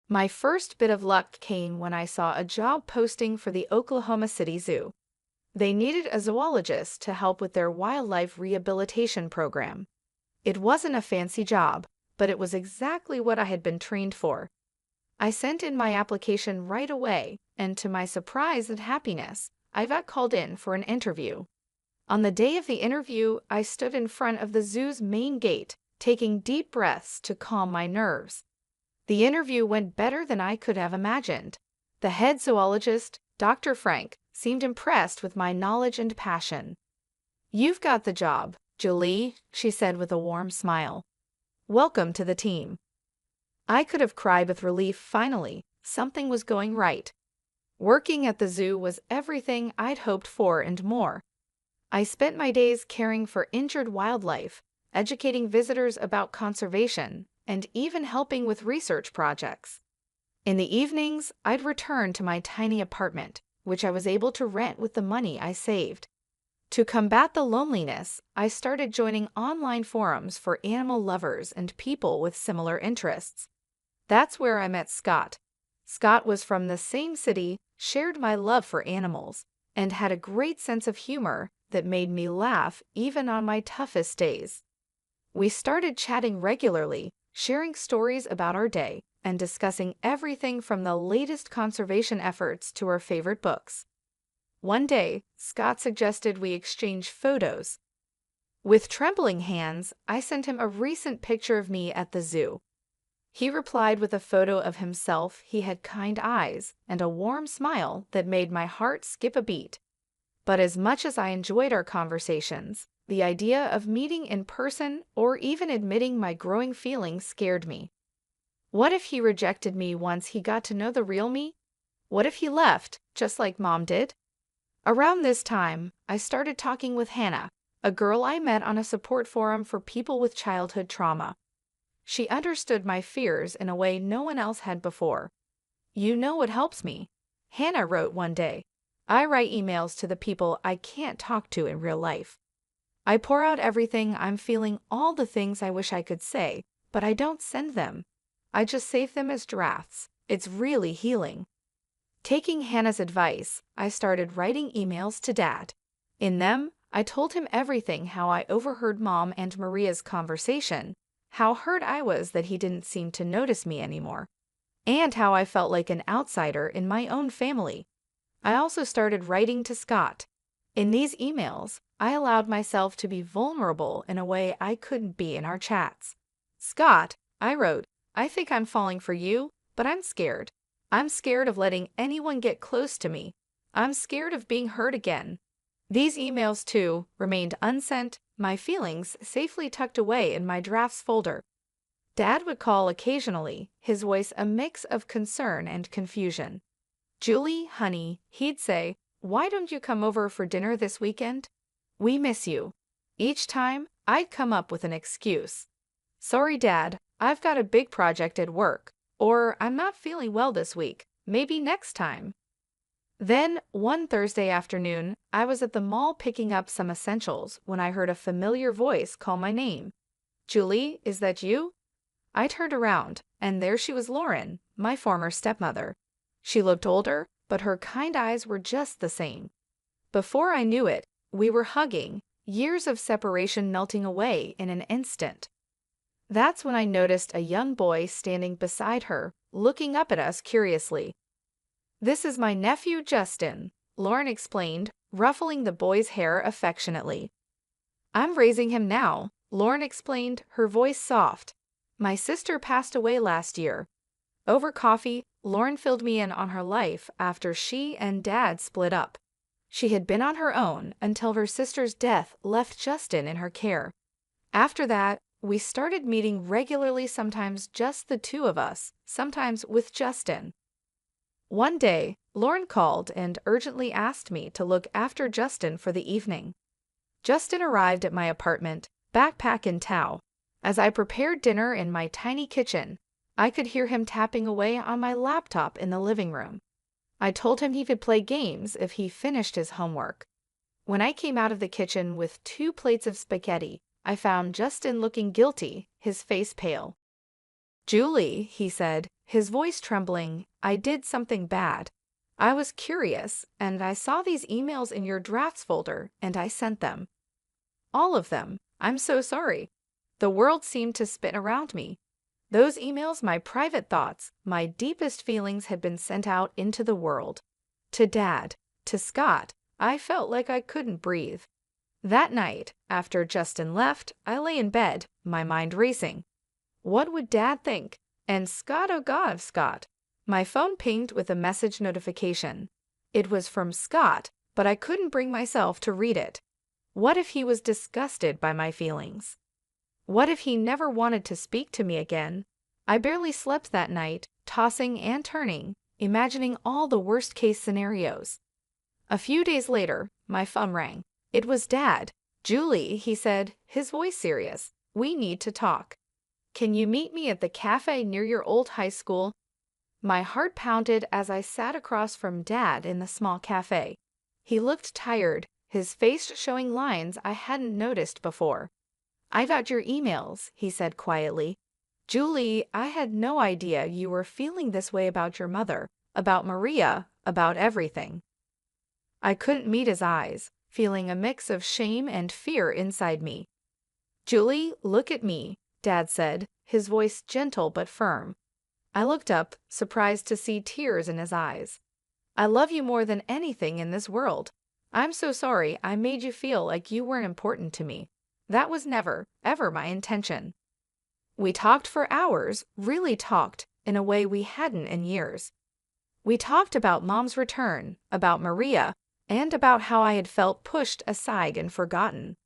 My first bit of luck came when I saw a job posting for the Oklahoma City Zoo. They needed a zoologist to help with their wildlife rehabilitation program. It wasn't a fancy job, but it was exactly what I had been trained for. I sent in my application right away, and to my surprise and happiness, I got called in for an interview. On the day of the interview, I stood in front of the zoo's main gate, taking deep breaths to calm my nerves. The interview went better than I could have imagined. The head zoologist, Dr. Frank, seemed impressed with my knowledge and passion. "You've got the job, Julie," she said with a warm smile. "Welcome to the team." I could have cried with relief. Finally, something was going right. Working at the zoo was everything I'd hoped for and more. I spent my days caring for injured wildlife, educating visitors about conservation, and even helping with research projects. In the evenings, I'd return to my tiny apartment, which I was able to rent with the money I saved. To combat the loneliness, I started joining online forums for animal lovers and people with similar interests. That's where I met Scott. Scott was from the same city, shared my love for animals, and had a great sense of humor that made me laugh even on my toughest days. We started chatting regularly, sharing stories about our day, and discussing everything from the latest conservation efforts to our favorite books. One day, Scott suggested we exchange photos. With trembling hands, I sent him a recent picture of me at the zoo. He replied with a photo of himself. He had kind eyes and a warm smile that made my heart skip a beat. But as much as I enjoyed our conversations, the idea of meeting in person or even admitting my growing feelings scared me. What if he rejected me once he got to know the real me? What if he left, just like Mom did? Around this time, I started talking with Hannah, a girl I met on a support forum for people with childhood trauma. She understood my fears in a way no one else had before. "You know what helps me," Hannah wrote one day. "I write emails to the people I can't talk to in real life. I pour out everything I'm feeling, all the things I wish I could say, but I don't send them. I just save them as drafts. It's really healing." Taking Hannah's advice, I started writing emails to Dad. In them, I told him everything: how I overheard Mom and Maria's conversation, how hurt I was that he didn't seem to notice me anymore, and how I felt like an outsider in my own family. I also started writing to Scott. In these emails, I allowed myself to be vulnerable in a way I couldn't be in our chats. "Scott," I wrote, "I think I'm falling for you, but I'm scared. I'm scared of letting anyone get close to me. I'm scared of being hurt again." These emails, too, remained unsent, my feelings safely tucked away in my drafts folder. Dad would call occasionally, his voice a mix of concern and confusion. "Julie, honey," he'd say, "why don't you come over for dinner this weekend? We miss you." Each time, I'd come up with an excuse. "Sorry, Dad, I've got a big project at work," or "I'm not feeling well this week, maybe next time." Then, one Thursday afternoon, I was at the mall picking up some essentials when I heard a familiar voice call my name. "Julie, is that you?" I turned around, and there she was, Lauren, my former stepmother. She looked older, but her kind eyes were just the same. Before I knew it, we were hugging, years of separation melting away in an instant. That's when I noticed a young boy standing beside her, looking up at us curiously. "This is my nephew Justin," Lauren explained, ruffling the boy's hair affectionately. "I'm raising him now," Lauren explained, her voice soft. "My sister passed away last year." Over coffee, Lauren filled me in on her life after she and Dad split up. She had been on her own until her sister's death left Justin in her care. After that, we started meeting regularly, sometimes just the two of us, sometimes with Justin. One day, Lauren called and urgently asked me to look after Justin for the evening. Justin arrived at my apartment, backpack in tow. As I prepared dinner in my tiny kitchen, I could hear him tapping away on my laptop in the living room. I told him he could play games if he finished his homework. When I came out of the kitchen with 2 plates of spaghetti, I found Justin looking guilty, his face pale. "Julie," he said, his voice trembling, "I did something bad. I was curious, and I saw these emails in your drafts folder, and I sent them. All of them. I'm so sorry." The world seemed to spin around me. Those emails, my private thoughts, my deepest feelings, had been sent out into the world. To Dad, to Scott, I felt like I couldn't breathe. That night, after Justin left, I lay in bed, my mind racing. What would Dad think? And Scott, oh God, Scott. My phone pinged with a message notification. It was from Scott, but I couldn't bring myself to read it. What if he was disgusted by my feelings? What if he never wanted to speak to me again? I barely slept that night, tossing and turning, imagining all the worst-case scenarios. A few days later, my phone rang. It was Dad. "Julie," he said, his voice serious. "We need to talk. Can you meet me at the cafe near your old high school?" My heart pounded as I sat across from Dad in the small cafe. He looked tired, his face showing lines I hadn't noticed before. "I got your emails," he said quietly. "Julie, I had no idea you were feeling this way about your mother, about Maria, about everything." I couldn't meet his eyes, feeling a mix of shame and fear inside me. "Julie, look at me," Dad said, his voice gentle but firm. I looked up, surprised to see tears in his eyes. "I love you more than anything in this world. I'm so sorry I made you feel like you weren't important to me. That was never, ever my intention." We talked for hours, really talked, in a way we hadn't in years. We talked about Mom's return, about Maria, and about how I had felt pushed aside and forgotten.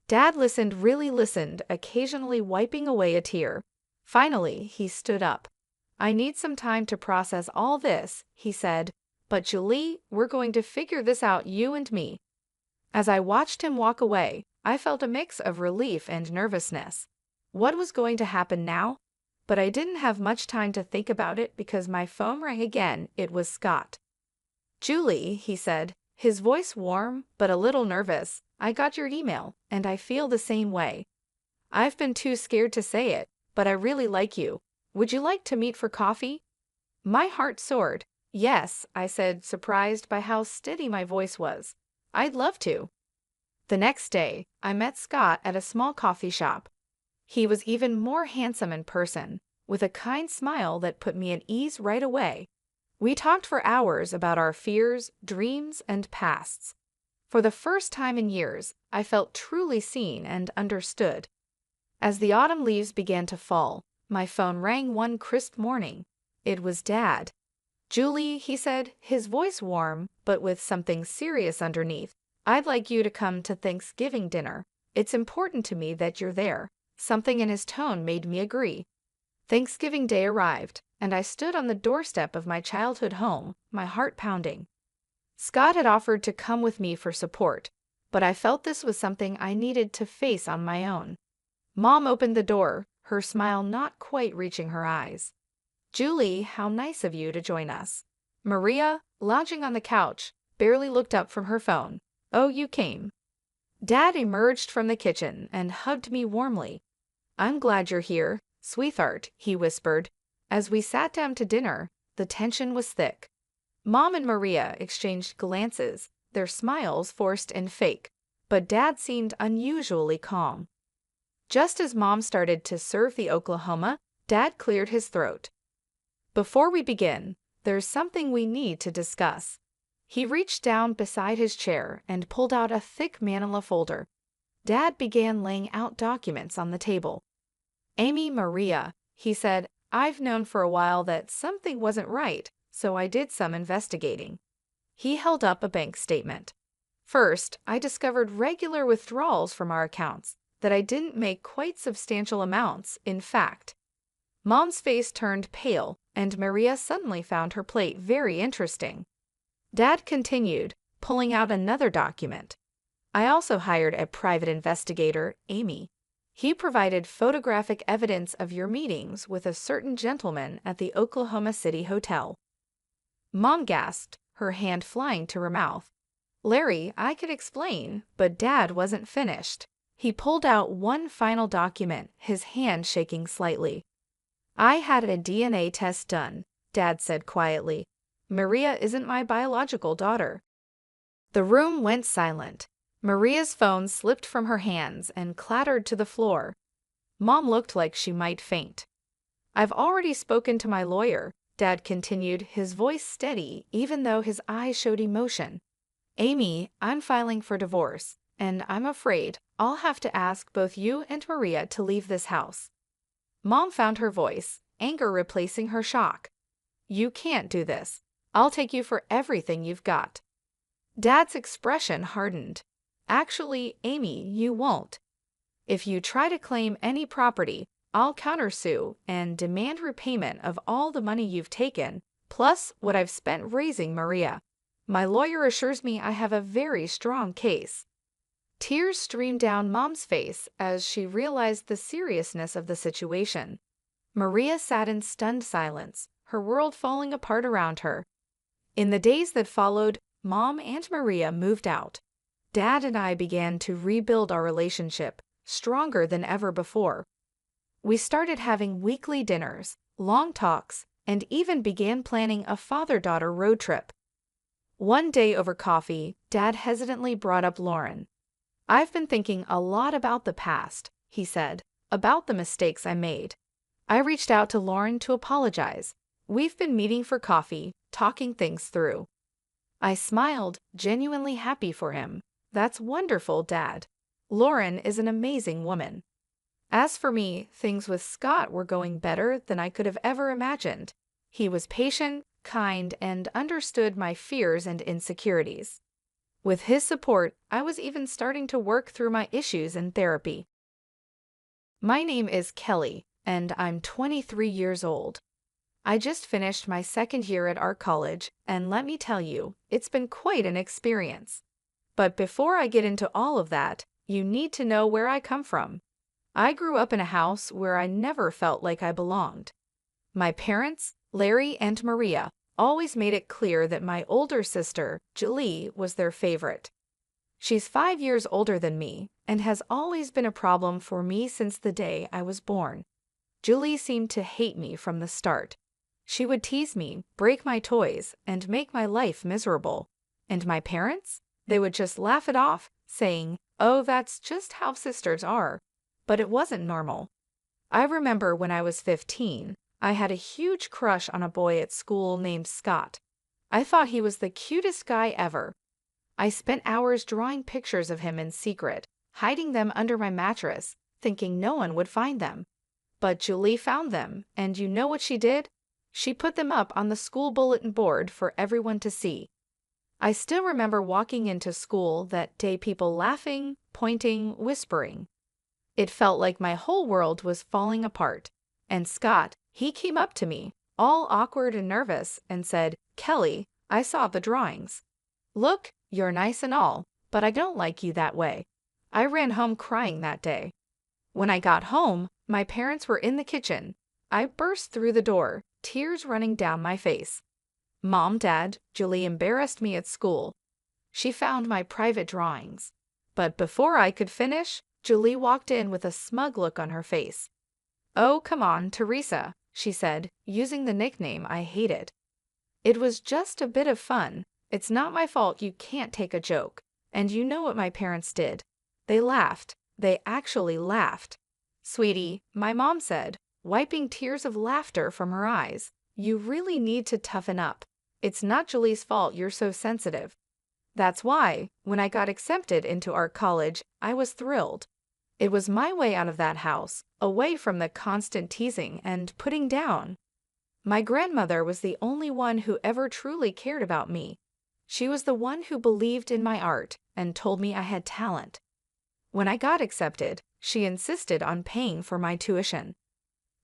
Dad really listened, occasionally wiping away a tear. Finally, he stood up. "I need some time to process all this," he said, "but Julie, we're going to figure this out, you and me." As I watched him walk away, I felt a mix of relief and nervousness. What was going to happen now? But I didn't have much time to think about it because my phone rang again. It was Scott. "Julie," he said, his voice warm but a little nervous, "I got your email, and I feel the same way. I've been too scared to say it, but I really like you. Would you like to meet for coffee?" My heart soared. "Yes," I said, surprised by how steady my voice was. "I'd love to." The next day, I met Scott at a small coffee shop. He was even more handsome in person, with a kind smile that put me at ease right away. We talked for hours about our fears, dreams, and pasts. For the first time in years, I felt truly seen and understood. As the autumn leaves began to fall, my phone rang one crisp morning. It was Dad. "Julie," he said, his voice warm, but with something serious underneath, "I'd like you to come to Thanksgiving dinner. It's important to me that you're there." Something in his tone made me agree. Thanksgiving Day arrived, and I stood on the doorstep of my childhood home, my heart pounding. Scott had offered to come with me for support, but I felt this was something I needed to face on my own. Mom opened the door, her smile not quite reaching her eyes. "Julie, how nice of you to join us." Maria, lounging on the couch, barely looked up from her phone. "Oh, you came." Dad emerged from the kitchen and hugged me warmly. "I'm glad you're here, sweetheart," he whispered. As we sat down to dinner, the tension was thick. Mom and Maria exchanged glances, their smiles forced and fake, but Dad seemed unusually calm. Just as Mom started to serve the Oklahoma, Dad cleared his throat. "Before we begin, there's something we need to discuss." He reached down beside his chair and pulled out a thick manila folder. Dad began laying out documents on the table. "Amy, Maria," he said, "I've known for a while that something wasn't right, so I did some investigating." He held up a bank statement. "First, I discovered regular withdrawals from our accounts, that I didn't make quite substantial amounts, in fact." Mom's face turned pale, and Maria suddenly found her plate very interesting. Dad continued, pulling out another document. "I also hired a private investigator, Amy. He provided photographic evidence of your meetings with a certain gentleman at the Oklahoma City Hotel." Mom gasped, her hand flying to her mouth. "Larry, I could explain," but Dad wasn't finished. He pulled out one final document, his hand shaking slightly. "I had a DNA test done," Dad said quietly. "Maria isn't my biological daughter." The room went silent. Maria's phone slipped from her hands and clattered to the floor. Mom looked like she might faint. "I've already spoken to my lawyer," Dad continued, his voice steady even though his eyes showed emotion. "Amy, I'm filing for divorce, and I'm afraid I'll have to ask both you and Maria to leave this house." Mom found her voice, anger replacing her shock. "You can't do this. I'll take you for everything you've got." Dad's expression hardened. "Actually, Amy, you won't. If you try to claim any property, I'll countersue and demand repayment of all the money you've taken, plus what I've spent raising Maria. My lawyer assures me I have a very strong case." Tears streamed down Mom's face as she realized the seriousness of the situation. Maria sat in stunned silence, her world falling apart around her. In the days that followed, Mom and Maria moved out. Dad and I began to rebuild our relationship, stronger than ever before. We started having weekly dinners, long talks, and even began planning a father-daughter road trip. One day over coffee, Dad hesitantly brought up Lauren. "I've been thinking a lot about the past," he said, "about the mistakes I made. I reached out to Lauren to apologize. We've been meeting for coffee, talking things through." I smiled, genuinely happy for him. "That's wonderful, Dad. Lauren is an amazing woman." As for me, things with Scott were going better than I could have ever imagined. He was patient, kind, and understood my fears and insecurities. With his support, I was even starting to work through my issues in therapy. My name is Kelly, and I'm 23 years old. I just finished my second year at art college, and let me tell you, it's been quite an experience. But before I get into all of that, you need to know where I come from. I grew up in a house where I never felt like I belonged. My parents, Larry and Maria, always made it clear that my older sister, Julie, was their favorite. She's 5 years older than me and has always been a problem for me since the day I was born. Julie seemed to hate me from the start. She would tease me, break my toys, and make my life miserable. And my parents? They would just laugh it off, saying, "Oh, that's just how sisters are." But it wasn't normal. I remember when I was 15, I had a huge crush on a boy at school named Scott. I thought he was the cutest guy ever. I spent hours drawing pictures of him in secret, hiding them under my mattress, thinking no one would find them. But Julie found them, and you know what she did? She put them up on the school bulletin board for everyone to see. I still remember walking into school that day, people laughing, pointing, whispering. It felt like my whole world was falling apart. And Scott, he came up to me, all awkward and nervous, and said, "Kelly, I saw the drawings. Look, you're nice and all, but I don't like you that way." I ran home crying that day. When I got home, my parents were in the kitchen. I burst through the door, tears running down my face. "Mom, Dad, Julie embarrassed me at school. She found my private drawings." But before I could finish, Julie walked in with a smug look on her face. "Oh, come on, Teresa," she said, using the nickname I hated. "It was just a bit of fun. It's not my fault you can't take a joke." And you know what my parents did? They laughed. They actually laughed. "Sweetie," my mom said, wiping tears of laughter from her eyes, "you really need to toughen up. It's not Julie's fault you're so sensitive." That's why, when I got accepted into art college, I was thrilled. It was my way out of that house, away from the constant teasing and putting down. My grandmother was the only one who ever truly cared about me. She was the one who believed in my art and told me I had talent. When I got accepted, she insisted on paying for my tuition.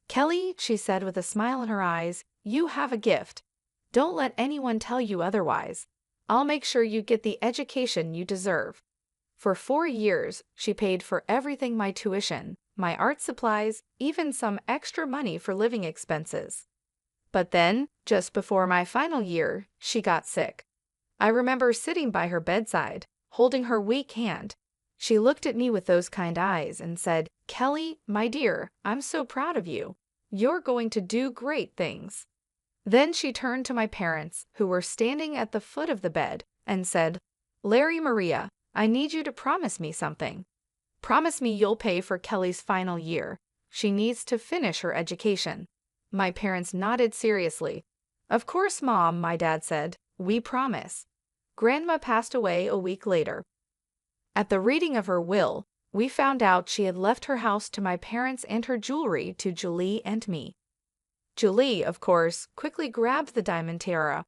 "Kelly," she said with a smile in her eyes, "you have a gift. Don't let anyone tell you otherwise. I'll make sure you get the education you deserve." For 4 years, she paid for everything: my tuition, my art supplies, even some extra money for living expenses. But then, just before my final year, she got sick. I remember sitting by her bedside, holding her weak hand. She looked at me with those kind eyes and said, "Kelly, my dear, I'm so proud of you. You're going to do great things." Then she turned to my parents, who were standing at the foot of the bed, and said, "Larry, Maria, I need you to promise me something. Promise me you'll pay for Kelly's final year. She needs to finish her education." My parents nodded seriously. "Of course, Mom," my dad said. "We promise." Grandma passed away a week later. At the reading of her will, we found out she had left her house to my parents and her jewelry to Julie and me. Julie, of course, quickly grabbed the diamond tiara.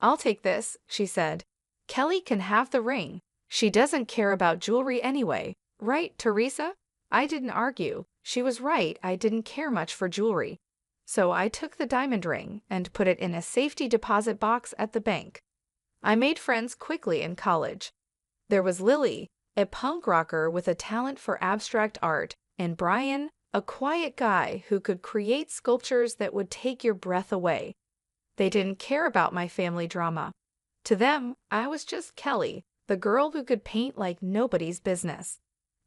"I'll take this," she said. "Kelly can have the ring. She doesn't care about jewelry anyway. Right, Teresa?" I didn't argue. She was right, I didn't care much for jewelry. So I took the diamond ring and put it in a safety deposit box at the bank. I made friends quickly in college. There was Lily, a punk rocker with a talent for abstract art, and Brian, a quiet guy who could create sculptures that would take your breath away. They didn't care about my family drama. To them, I was just Kelly, the girl who could paint like nobody's business.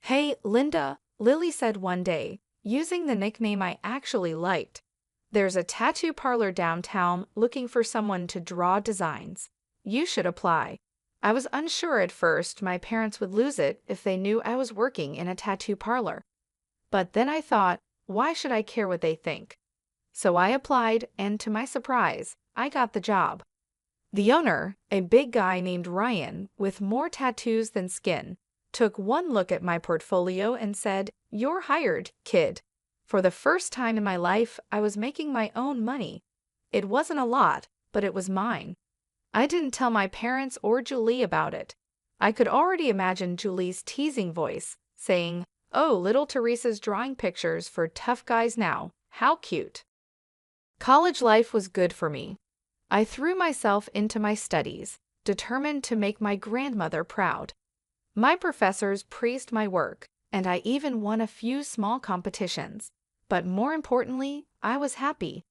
"Hey, Linda," Lily said one day, using the nickname I actually liked. "There's a tattoo parlor downtown looking for someone to draw designs. You should apply." I was unsure at first my parents would lose it if they knew I was working in a tattoo parlor. But then I thought, why should I care what they think? So I applied, and to my surprise, I got the job. The owner, a big guy named Ryan, with more tattoos than skin, took one look at my portfolio and said, "You're hired, kid." For the first time in my life, I was making my own money. It wasn't a lot, but it was mine. I didn't tell my parents or Julie about it. I could already imagine Julie's teasing voice, saying, "Oh, little Teresa's drawing pictures for tough guys now. How cute." College life was good for me. I threw myself into my studies, determined to make my grandmother proud. My professors praised my work, and I even won a few small competitions. But more importantly, I was happy.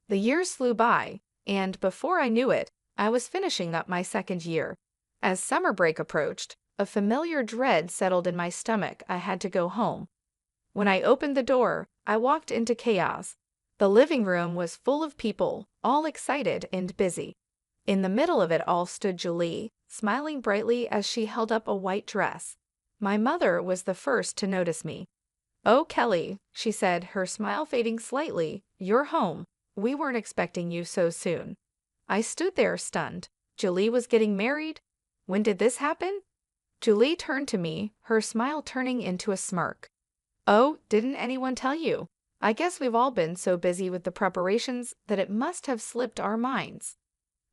The years flew by, and before I knew it, I was finishing up my second year. As summer break approached, a familiar dread settled in my stomach. I had to go home. When I opened the door, I walked into chaos. The living room was full of people, all excited and busy. In the middle of it all stood Julie, smiling brightly as she held up a white dress. My mother was the first to notice me. "Oh, Kelly," she said, her smile fading slightly, "you're home. We weren't expecting you so soon." I stood there stunned. Julie was getting married? When did this happen? Julie turned to me, her smile turning into a smirk. "Oh, didn't anyone tell you? I guess we've all been so busy with the preparations that it must have slipped our minds."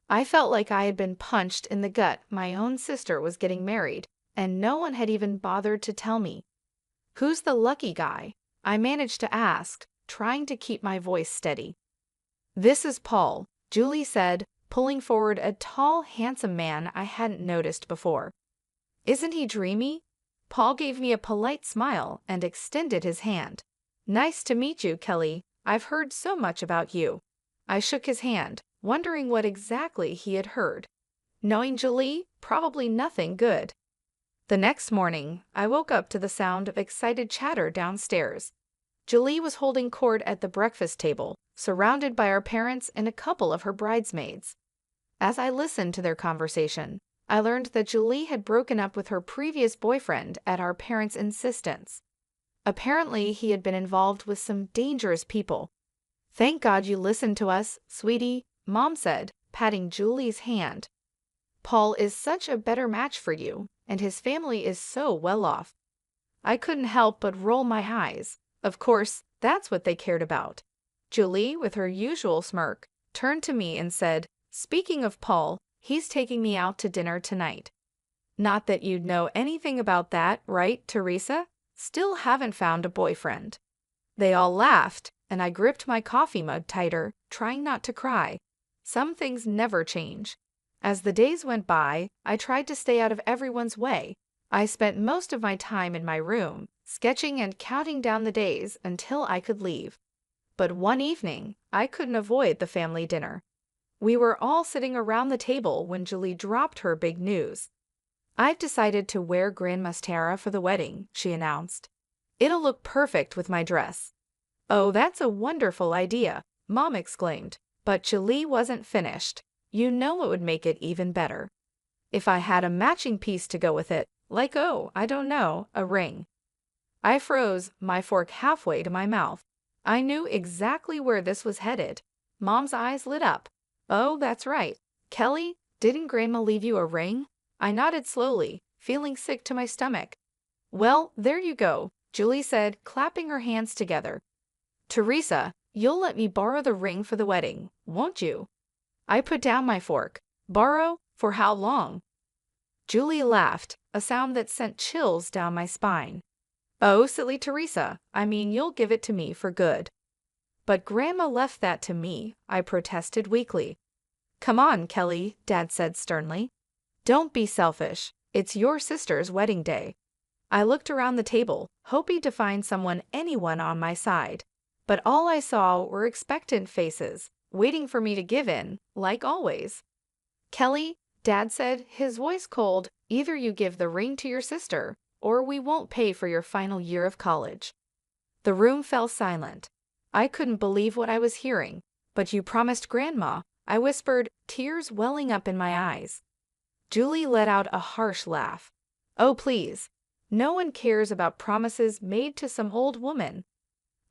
I felt like I had been punched in the gut. My own sister was getting married, and no one had even bothered to tell me. "Who's the lucky guy?" I managed to ask, trying to keep my voice steady. "This is Paul," Julie said, pulling forward a tall, handsome man I hadn't noticed before. "Isn't he dreamy?" Paul gave me a polite smile and extended his hand. "Nice to meet you, Kelly. I've heard so much about you." I shook his hand, wondering what exactly he had heard. Knowing Julie, probably nothing good. The next morning, I woke up to the sound of excited chatter downstairs. Julie was holding court at the breakfast table, surrounded by our parents and a couple of her bridesmaids. As I listened to their conversation, I learned that Julie had broken up with her previous boyfriend at our parents' insistence. Apparently, he had been involved with some dangerous people. "Thank God you listened to us, sweetie," Mom said, patting Julie's hand. "Paul is such a better match for you, and his family is so well off." I couldn't help but roll my eyes. Of course, that's what they cared about. Julie, with her usual smirk, turned to me and said, "Speaking of Paul, he's taking me out to dinner tonight." Not that you'd know anything about that, right, Teresa? Still haven't found a boyfriend. They all laughed, and I gripped my coffee mug tighter, trying not to cry. Some things never change. As the days went by, I tried to stay out of everyone's way. I spent most of my time in my room, sketching and counting down the days until I could leave. But one evening, I couldn't avoid the family dinner. We were all sitting around the table when Julie dropped her big news. "I've decided to wear grand mascara for the wedding," she announced. "It'll look perfect with my dress." "Oh, that's a wonderful idea," Mom exclaimed. But Julie wasn't finished. "You know what would make it even better? If I had a matching piece to go with it, like, oh, I don't know, a ring." I froze, my fork halfway to my mouth. I knew exactly where this was headed. Mom's eyes lit up. "Oh, that's right. Kelly, didn't Grandma leave you a ring?" I nodded slowly, feeling sick to my stomach. "Well, there you go," Julie said, clapping her hands together. "Teresa, you'll let me borrow the ring for the wedding, won't you?" I put down my fork. "Borrow? For how long?" Julie laughed, a sound that sent chills down my spine. "Oh, silly Teresa, I mean you'll give it to me for good." But Grandma left that to me, I protested weakly. Come on, Kelly, Dad said sternly. Don't be selfish. It's your sister's wedding day. I looked around the table, hoping to find anyone on my side. But all I saw were expectant faces, waiting for me to give in, like always. Kelly, Dad said, his voice cold, either you give the ring to your sister, or we won't pay for your final year of college. The room fell silent. I couldn't believe what I was hearing. But you promised Grandma, I whispered, tears welling up in my eyes. Julie let out a harsh laugh. Oh, please. No one cares about promises made to some old woman.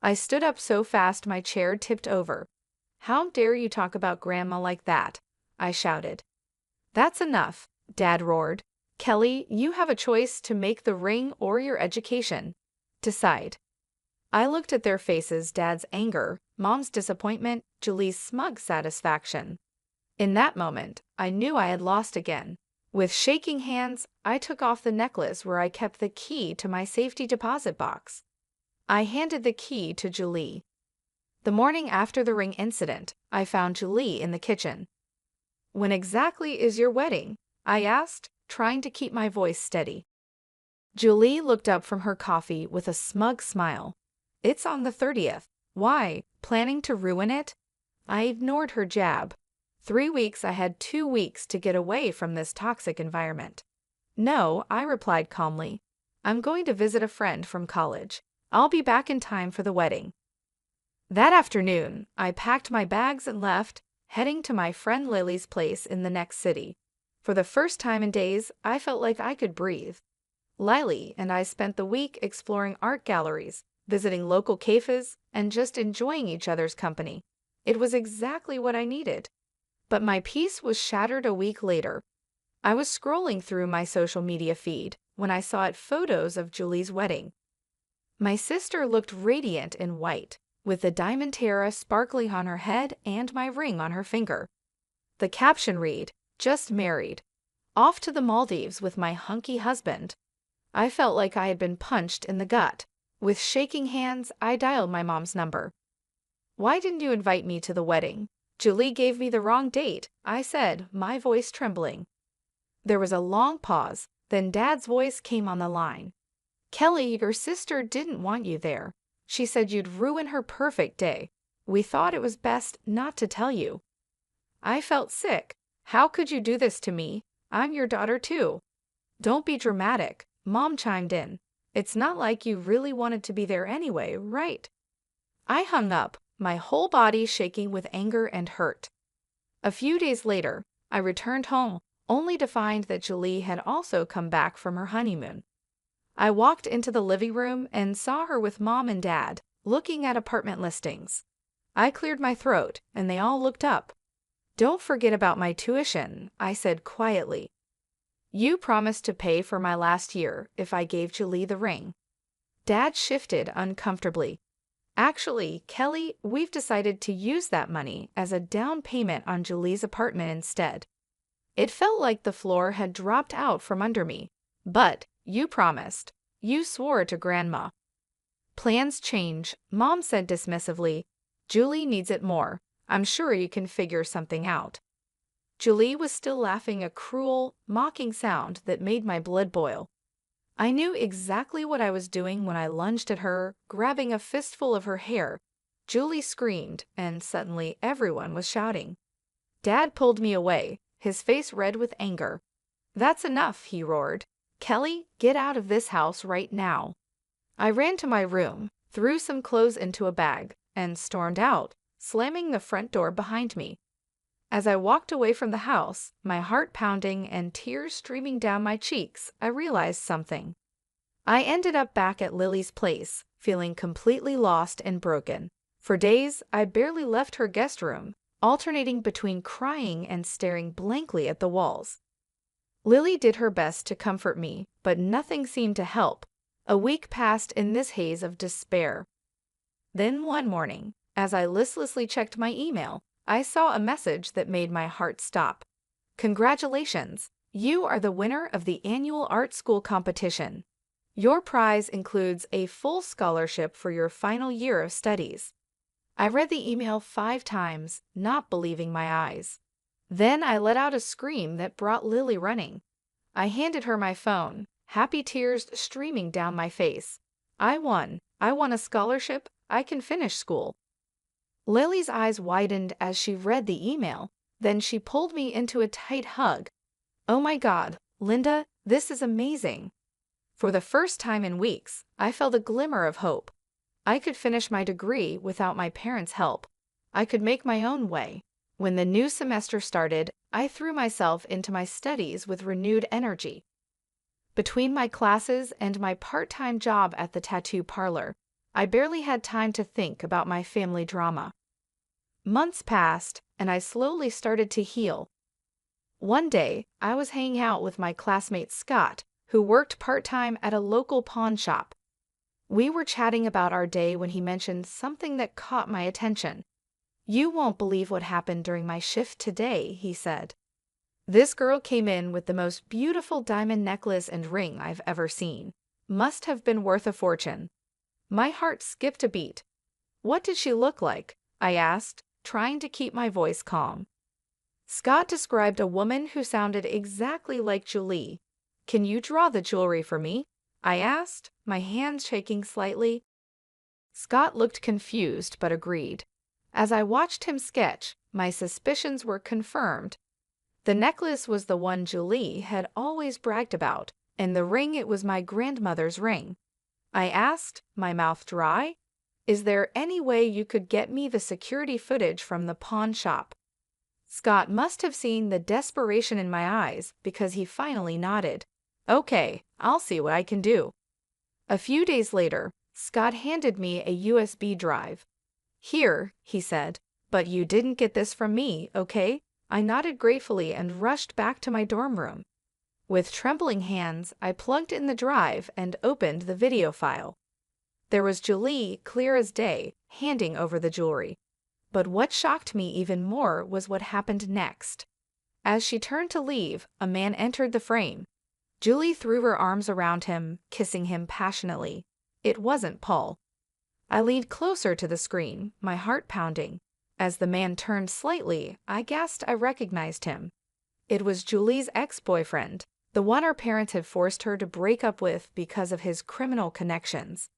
I stood up so fast my chair tipped over. How dare you talk about Grandma like that? I shouted. That's enough, Dad roared. Kelly, you have a choice to make the ring or your education. Decide. I looked at their faces, Dad's anger, Mom's disappointment, Julie's smug satisfaction. In that moment, I knew I had lost again. With shaking hands, I took off the necklace where I kept the key to my safety deposit box. I handed the key to Julie. The morning after the ring incident, I found Julie in the kitchen. When exactly is your wedding? I asked, trying to keep my voice steady. Julie looked up from her coffee with a smug smile. It's on the 30th. Why, planning to ruin it? I ignored her jab. 3 weeks. I had 2 weeks to get away from this toxic environment. No, I replied calmly. I'm going to visit a friend from college. I'll be back in time for the wedding. That afternoon, I packed my bags and left, heading to my friend Lily's place in the next city. For the first time in days, I felt like I could breathe. Lily and I spent the week exploring art galleries, visiting local cafes, and just enjoying each other's company. It was exactly what I needed. But my peace was shattered a week later. I was scrolling through my social media feed when I saw photos of Julie's wedding. My sister looked radiant in white, with the diamond tiara sparkling on her head and my ring on her finger. The caption read, "Just married. Off to the Maldives with my hunky husband." I felt like I had been punched in the gut. With shaking hands, I dialed my mom's number. Why didn't you invite me to the wedding? Julie gave me the wrong date, I said, my voice trembling. There was a long pause, then Dad's voice came on the line. Kelly, your sister didn't want you there. She said you'd ruin her perfect day. We thought it was best not to tell you. I felt sick. How could you do this to me? I'm your daughter too. Don't be dramatic, Mom chimed in. It's not like you really wanted to be there anyway, right? I hung up, my whole body shaking with anger and hurt. A few days later, I returned home, only to find that Julie had also come back from her honeymoon. I walked into the living room and saw her with Mom and Dad, looking at apartment listings. I cleared my throat, and they all looked up. Don't forget about my tuition, I said quietly. You promised to pay for my last year if I gave Julie the ring. Dad shifted uncomfortably. Actually, Kelly, we've decided to use that money as a down payment on Julie's apartment instead. It felt like the floor had dropped out from under me. But you promised. You swore to Grandma. Plans change, Mom said dismissively. Julie needs it more. I'm sure you can figure something out. Julie was still laughing, a cruel, mocking sound that made my blood boil. I knew exactly what I was doing when I lunged at her, grabbing a fistful of her hair. Julie screamed, and suddenly everyone was shouting. Dad pulled me away, his face red with anger. That's enough, he roared. Kelly, get out of this house right now. I ran to my room, threw some clothes into a bag, and stormed out, slamming the front door behind me. As I walked away from the house, my heart pounding and tears streaming down my cheeks, I realized something. I ended up back at Lily's place, feeling completely lost and broken. For days, I barely left her guest room, alternating between crying and staring blankly at the walls. Lily did her best to comfort me, but nothing seemed to help. A week passed in this haze of despair. Then one morning, as I listlessly checked my email, I saw a message that made my heart stop. Congratulations! You are the winner of the annual art school competition. Your prize includes a full scholarship for your final year of studies. I read the email 5 times, not believing my eyes. Then I let out a scream that brought Lily running. I handed her my phone, happy tears streaming down my face. I won. I won a scholarship. I can finish school. Lily's eyes widened as she read the email. Then she pulled me into a tight hug. Oh my God, Linda, this is amazing. For the first time in weeks, I felt a glimmer of hope. I could finish my degree without my parents' help. I could make my own way. When the new semester started, I threw myself into my studies with renewed energy. Between my classes and my part-time job at the tattoo parlor, I barely had time to think about my family drama. Months passed, and I slowly started to heal. One day, I was hanging out with my classmate Scott, who worked part-time at a local pawn shop. We were chatting about our day when he mentioned something that caught my attention. "You won't believe what happened during my shift today," he said. "This girl came in with the most beautiful diamond necklace and ring I've ever seen. Must have been worth a fortune." My heart skipped a beat. "What did she look like?" I asked, trying to keep my voice calm. Scott described a woman who sounded exactly like Julie. "Can you draw the jewelry for me?" I asked, my hands shaking slightly. Scott looked confused but agreed. As I watched him sketch, my suspicions were confirmed. The necklace was the one Julie had always bragged about, and the ring, it was my grandmother's ring. I asked, my mouth dry, "Is there any way you could get me the security footage from the pawn shop?" Scott must have seen the desperation in my eyes because he finally nodded. "Okay, I'll see what I can do." A few days later, Scott handed me a USB drive. "Here," he said, "but you didn't get this from me, okay?" I nodded gratefully and rushed back to my dorm room. With trembling hands, I plugged in the drive and opened the video file. There was Julie, clear as day, handing over the jewelry. But what shocked me even more was what happened next. As she turned to leave, a man entered the frame. Julie threw her arms around him, kissing him passionately. It wasn't Paul. I leaned closer to the screen, my heart pounding. As the man turned slightly, I gasped I recognized him. It was Julie's ex-boyfriend, the one her parents had forced her to break up with because of his criminal connections.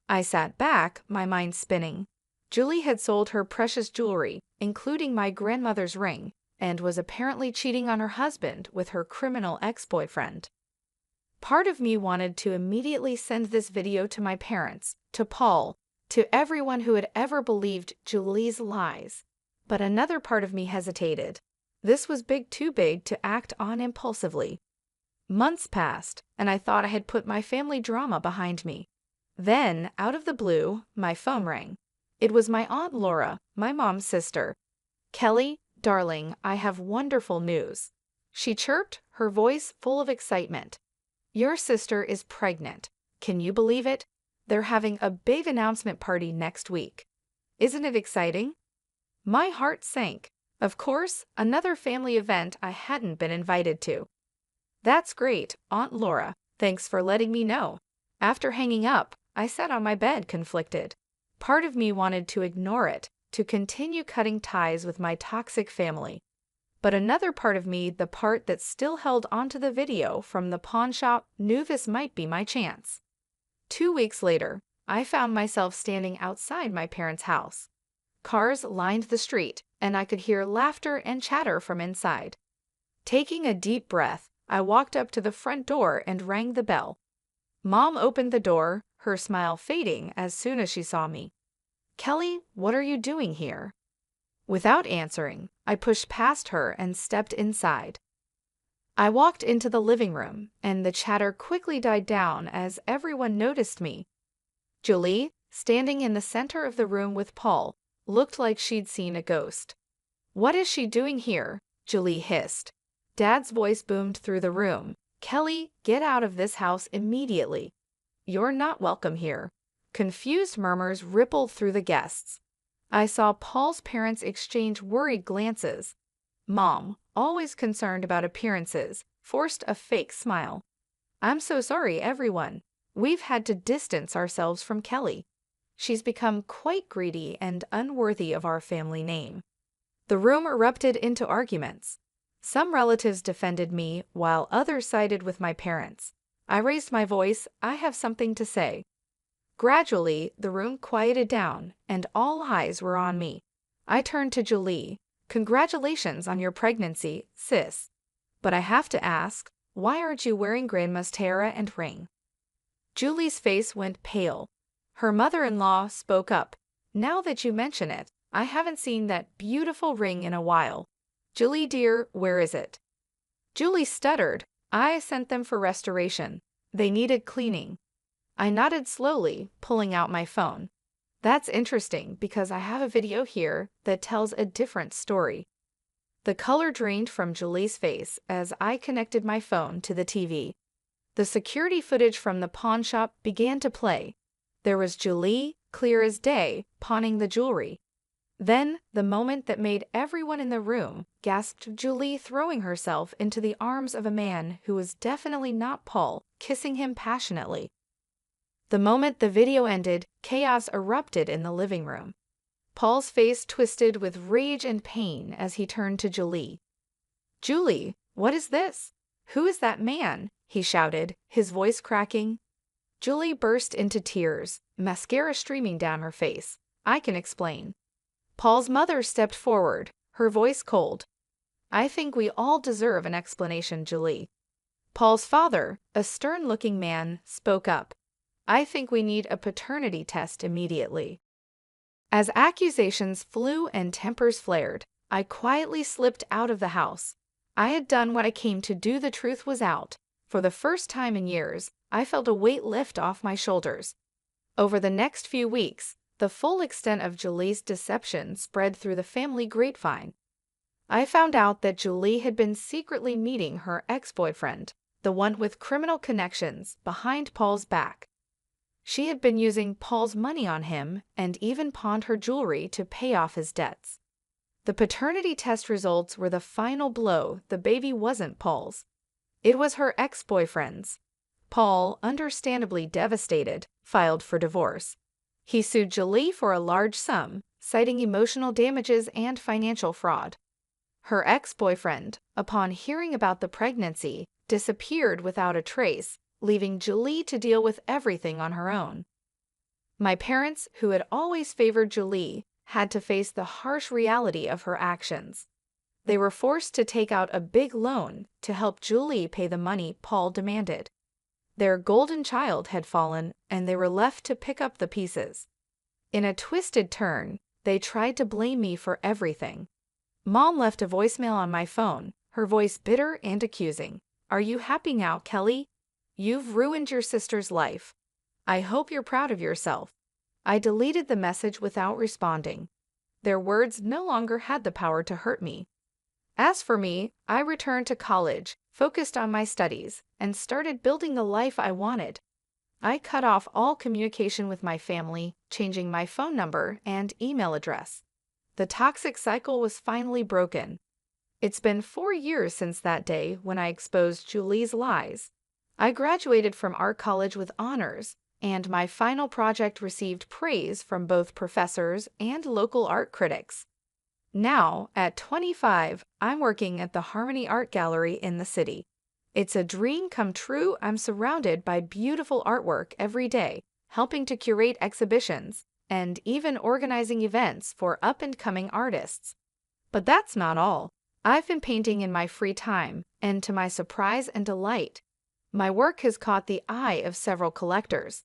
I sat back, my mind spinning. Julie had sold her precious jewelry, including my grandmother's ring, and was apparently cheating on her husband with her criminal ex-boyfriend. Part of me wanted to immediately send this video to my parents, to Paul, to everyone who had ever believed Julie's lies. But another part of me hesitated. This was too big to act on impulsively. Months passed, and I thought I had put my family drama behind me. Then, out of the blue, my phone rang. It was my Aunt Laura, my mom's sister. "Kelly, darling, I have wonderful news," she chirped, her voice full of excitement. "Your sister is pregnant. Can you believe it? They're having a big announcement party next week. Isn't it exciting?" My heart sank. Of course, another family event I hadn't been invited to. "That's great, Aunt Laura. Thanks for letting me know." After hanging up, I sat on my bed conflicted. Part of me wanted to ignore it, to continue cutting ties with my toxic family. But another part of me, the part that still held onto the video from the pawn shop, knew this might be my chance. 2 weeks later, I found myself standing outside my parents' house. Cars lined the street, and I could hear laughter and chatter from inside. Taking a deep breath, I walked up to the front door and rang the bell. Mom opened the door, her smile fading as soon as she saw me. "Kelly, what are you doing here?" Without answering, I pushed past her and stepped inside. I walked into the living room, and the chatter quickly died down as everyone noticed me. Julie, standing in the center of the room with Paul, looked like she'd seen a ghost. "What is she doing here?" Julie hissed. Dad's voice boomed through the room. "Kelly, get out of this house immediately. You're not welcome here." Confused murmurs rippled through the guests. I saw Paul's parents exchange worried glances. Mom, always concerned about appearances, forced a fake smile. "I'm so sorry, everyone. We've had to distance ourselves from Kelly." She's become quite greedy and unworthy of our family name. The room erupted into arguments. Some relatives defended me, while others sided with my parents. I raised my voice. I have something to say. Gradually, the room quieted down, and all eyes were on me. I turned to Julie. Congratulations on your pregnancy, sis. But I have to ask, why aren't you wearing grandma's tiara and ring? Julie's face went pale. Her mother-in-law spoke up. Now that you mention it, I haven't seen that beautiful ring in a while. Julie dear, where is it? Julie stuttered. I sent them for restoration. They needed cleaning. I nodded slowly, pulling out my phone. That's interesting because I have a video here that tells a different story. The color drained from Julie's face as I connected my phone to the TV. The security footage from the pawn shop began to play. There was Julie, clear as day, pawning the jewelry. Then, the moment that made everyone in the room gasped, Julie throwing herself into the arms of a man who was definitely not Paul, kissing him passionately. The moment the video ended, chaos erupted in the living room. Paul's face twisted with rage and pain as he turned to Julie. Julie, what is this? Who is that man? He shouted, his voice cracking. Julie burst into tears, mascara streaming down her face. I can explain. Paul's mother stepped forward, her voice cold. I think we all deserve an explanation, Julie. Paul's father, a stern-looking man, spoke up. I think we need a paternity test immediately. As accusations flew and tempers flared, I quietly slipped out of the house. I had done what I came to do. The truth was out. For the first time in years, I felt a weight lift off my shoulders. Over the next few weeks, the full extent of Julie's deception spread through the family grapevine. I found out that Julie had been secretly meeting her ex-boyfriend, the one with criminal connections, behind Paul's back. She had been using Paul's money on him and even pawned her jewelry to pay off his debts. The paternity test results were the final blow. The baby wasn't Paul's. It was her ex-boyfriend's. Paul, understandably devastated, filed for divorce. He sued Julie for a large sum, citing emotional damages and financial fraud. Her ex-boyfriend, upon hearing about the pregnancy, disappeared without a trace, leaving Julie to deal with everything on her own. My parents, who had always favored Julie, had to face the harsh reality of her actions. They were forced to take out a big loan to help Julie pay the money Paul demanded. Their golden child had fallen, and they were left to pick up the pieces. In a twisted turn, they tried to blame me for everything. Mom left a voicemail on my phone, her voice bitter and accusing. Are you happy now, Kelly? You've ruined your sister's life. I hope you're proud of yourself. I deleted the message without responding. Their words no longer had the power to hurt me. As for me, I returned to college, focused on my studies, and started building the life I wanted. I cut off all communication with my family, changing my phone number and email address. The toxic cycle was finally broken. It's been 4 years since that day when I exposed Julie's lies. I graduated from art college with honors, and my final project received praise from both professors and local art critics. Now, at 25, I'm working at the Harmony Art Gallery in the city. It's a dream come true. I'm surrounded by beautiful artwork every day, helping to curate exhibitions, and even organizing events for up-and-coming artists. But that's not all. I've been painting in my free time, and to my surprise and delight, my work has caught the eye of several collectors.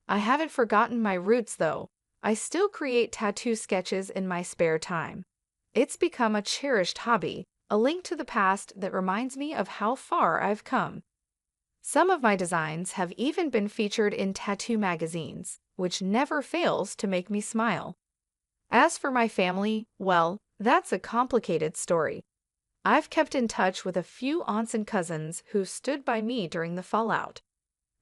I haven't forgotten my roots, though. I still create tattoo sketches in my spare time. It's become a cherished hobby, a link to the past that reminds me of how far I've come. Some of my designs have even been featured in tattoo magazines, which never fails to make me smile. As for my family, well, that's a complicated story. I've kept in touch with a few aunts and cousins who stood by me during the fallout.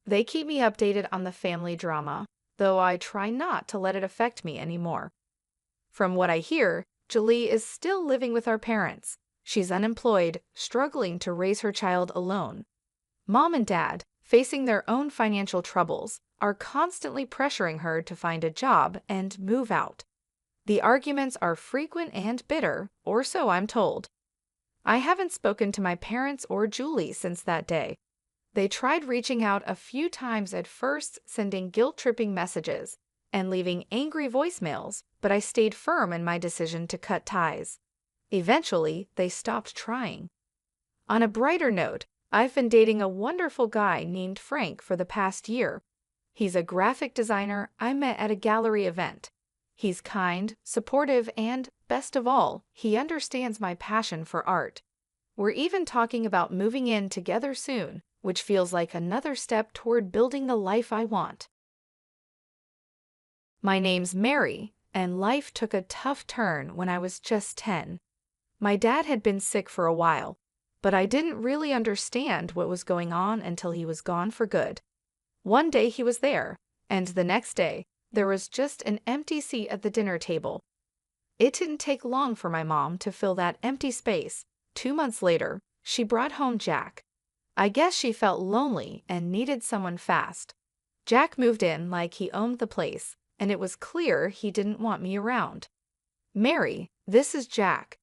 They keep me updated on the family drama, though I try not to let it affect me anymore. From what I hear, Julie is still living with our parents. She's unemployed, struggling to raise her child alone. Mom and Dad, facing their own financial troubles, are constantly pressuring her to find a job and move out. The arguments are frequent and bitter, or so I'm told. I haven't spoken to my parents or Julie since that day. They tried reaching out a few times at first, sending guilt-tripping messages and leaving angry voicemails, but I stayed firm in my decision to cut ties. Eventually, they stopped trying. On a brighter note, I've been dating a wonderful guy named Frank for the past year. He's a graphic designer I met at a gallery event. He's kind, supportive, and, best of all, he understands my passion for art. We're even talking about moving in together soon, which feels like another step toward building the life I want. My name's Mary, and life took a tough turn when I was just 10. My dad had been sick for a while, but I didn't really understand what was going on until he was gone for good. One day he was there, and the next day, there was just an empty seat at the dinner table. It didn't take long for my mom to fill that empty space. 2 months later, she brought home Jack. I guess she felt lonely and needed someone fast. Jack moved in like he owned the place, and it was clear he didn't want me around. "Mary, this is Jack."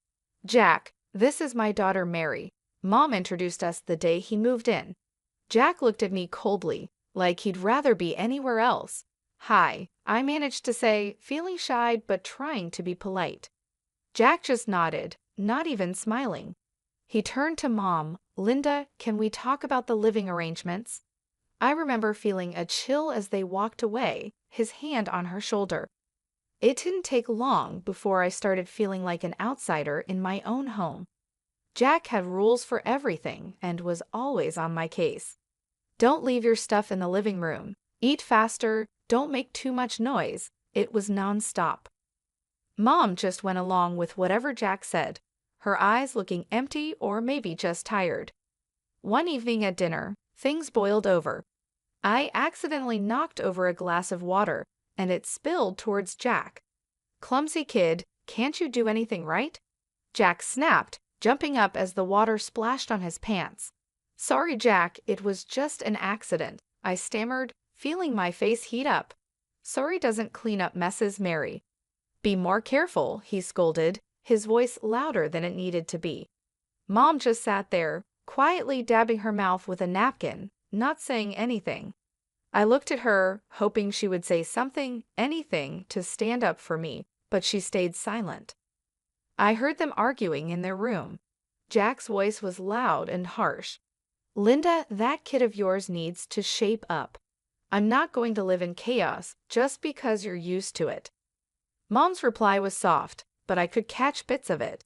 "Jack, this is my daughter Mary." Mom introduced us the day he moved in. Jack looked at me coldly, like he'd rather be anywhere else. "Hi," I managed to say, feeling shy but trying to be polite. Jack just nodded, not even smiling. He turned to Mom. "Linda, can we talk about the living arrangements?" I remember feeling a chill as they walked away, his hand on her shoulder. It didn't take long before I started feeling like an outsider in my own home. Jack had rules for everything and was always on my case. "Don't leave your stuff in the living room. Eat faster. Don't make too much noise." It was nonstop. Mom just went along with whatever Jack said, her eyes looking empty or maybe just tired. One evening at dinner, things boiled over. I accidentally knocked over a glass of water, and it spilled towards Jack. "Clumsy kid, can't you do anything right?" Jack snapped, jumping up as the water splashed on his pants. "Sorry, Jack, it was just an accident," I stammered, feeling my face heat up. "Sorry doesn't clean up messes, Mary." "Be more careful," he scolded, his voice louder than it needed to be. Mom just sat there, quietly dabbing her mouth with a napkin, not saying anything. I looked at her, hoping she would say something, anything, to stand up for me, but she stayed silent. I heard them arguing in their room. Jack's voice was loud and harsh. "Linda, that kid of yours needs to shape up. I'm not going to live in chaos just because you're used to it." Mom's reply was soft, but I could catch bits of it.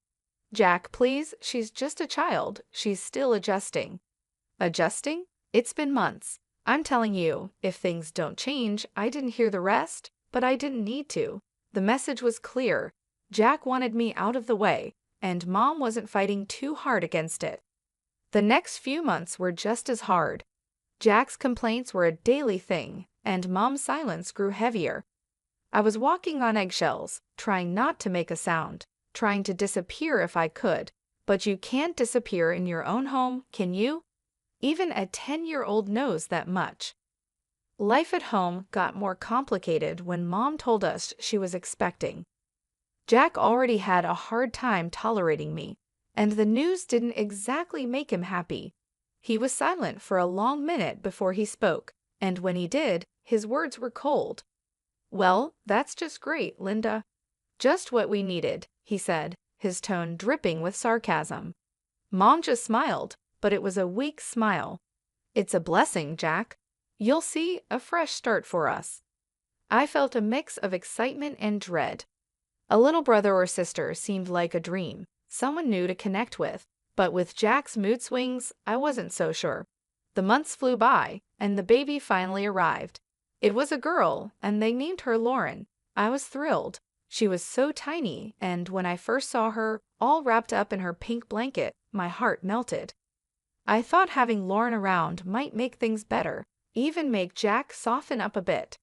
"Jack, please, she's just a child. She's still adjusting." "Adjusting? It's been months. I'm telling you, if things don't change." I didn't hear the rest, but I didn't need to. The message was clear. Jack wanted me out of the way, and Mom wasn't fighting too hard against it. The next few months were just as hard. Jack's complaints were a daily thing, and Mom's silence grew heavier. I was walking on eggshells, trying not to make a sound, trying to disappear if I could. But you can't disappear in your own home, can you? Even a 10-year-old knows that much. Life at home got more complicated when Mom told us she was expecting. Jack already had a hard time tolerating me, and the news didn't exactly make him happy. He was silent for a long minute before he spoke, and when he did, his words were cold. "Well, that's just great, Linda." "Just what we needed," he said, his tone dripping with sarcasm. Mom just smiled, but it was a weak smile. "It's a blessing, Jack. You'll see, a fresh start for us." I felt a mix of excitement and dread. A little brother or sister seemed like a dream, someone new to connect with, but with Jack's mood swings, I wasn't so sure. The months flew by, and the baby finally arrived. It was a girl, and they named her Lauren. I was thrilled. She was so tiny, and when I first saw her, all wrapped up in her pink blanket, my heart melted. I thought having Lauren around might make things better, even make Jack soften up a bit.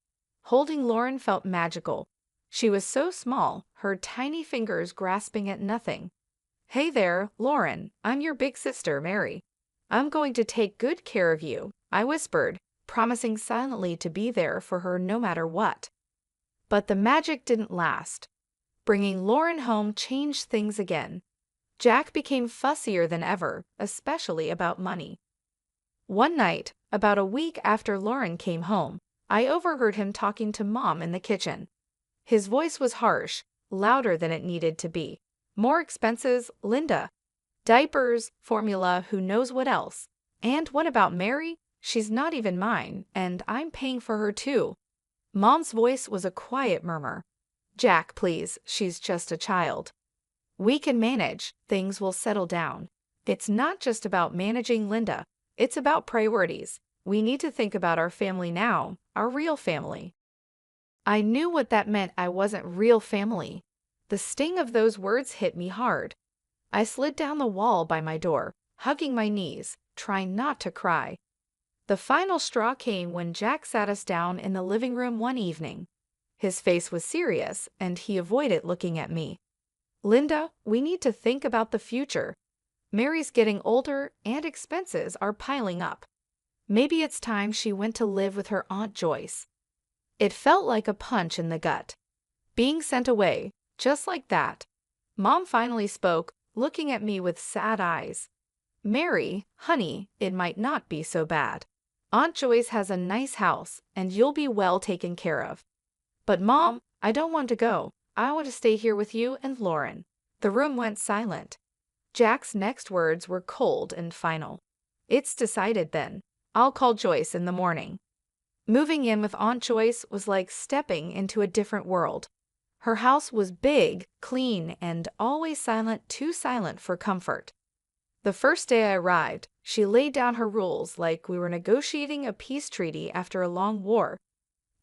Holding Lauren felt magical. She was so small, her tiny fingers grasping at nothing. "Hey there, Lauren, I'm your big sister, Mary. I'm going to take good care of you," I whispered, promising silently to be there for her no matter what. But the magic didn't last. Bringing Lauren home changed things again. Jack became fussier than ever, especially about money. One night, about a week after Lauren came home, I overheard him talking to Mom in the kitchen. His voice was harsh, louder than it needed to be. More expenses, Linda. Diapers, formula, who knows what else. And what about Mary? She's not even mine, and I'm paying for her too. Mom's voice was a quiet murmur. Jack, please, she's just a child. We can manage, things will settle down. It's not just about managing Linda, it's about priorities. We need to think about our family now, our real family. I knew what that meant. I wasn't real family. The sting of those words hit me hard. I slid down the wall by my door, hugging my knees, trying not to cry. The final straw came when Jack sat us down in the living room one evening. His face was serious, and he avoided looking at me. Linda, we need to think about the future. Mary's getting older, and expenses are piling up. Maybe it's time she went to live with her Aunt Joyce. It felt like a punch in the gut. Being sent away, just like that. Mom finally spoke, looking at me with sad eyes. Mary, honey, it might not be so bad. Aunt Joyce has a nice house, and you'll be well taken care of. But Mom, I don't want to go. I want to stay here with you and Lauren. The room went silent. Jack's next words were cold and final. It's decided then. I'll call Joyce in the morning. Moving in with Aunt Joyce was like stepping into a different world. Her house was big, clean, and always silent, too silent for comfort. The first day I arrived, she laid down her rules like we were negotiating a peace treaty after a long war.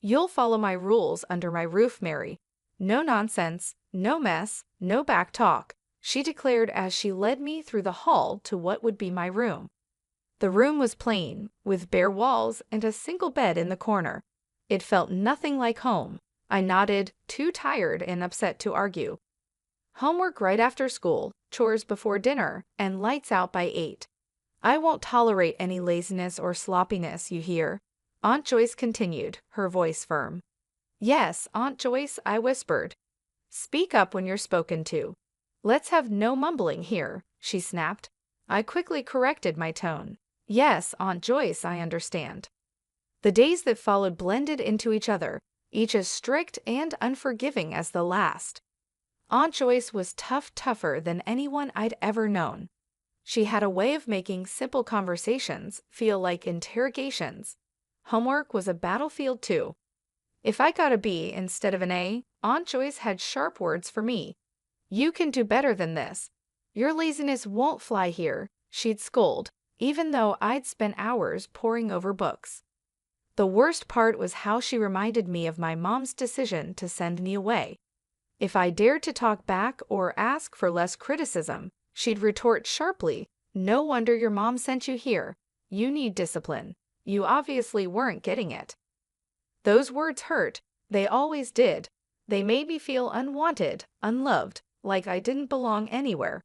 You'll follow my rules under my roof, Mary. No nonsense, no mess, no back talk, she declared as she led me through the hall to what would be my room. The room was plain, with bare walls and a single bed in the corner. It felt nothing like home. I nodded, too tired and upset to argue. Homework right after school, chores before dinner, and lights out by 8. I won't tolerate any laziness or sloppiness, you hear? Aunt Joyce continued, her voice firm. Yes, Aunt Joyce, I whispered. Speak up when you're spoken to. Let's have no mumbling here, she snapped. I quickly corrected my tone. Yes, Aunt Joyce, I understand. The days that followed blended into each other, each as strict and unforgiving as the last. Aunt Joyce was tougher than anyone I'd ever known. She had a way of making simple conversations feel like interrogations. Homework was a battlefield too. If I got a B instead of an A, Aunt Joyce had sharp words for me. You can do better than this. Your laziness won't fly here, she'd scold, even though I'd spent hours poring over books. The worst part was how she reminded me of my mom's decision to send me away. If I dared to talk back or ask for less criticism, she'd retort sharply, "No wonder your mom sent you here. You need discipline. You obviously weren't getting it." Those words hurt. They always did. They made me feel unwanted, unloved, like I didn't belong anywhere.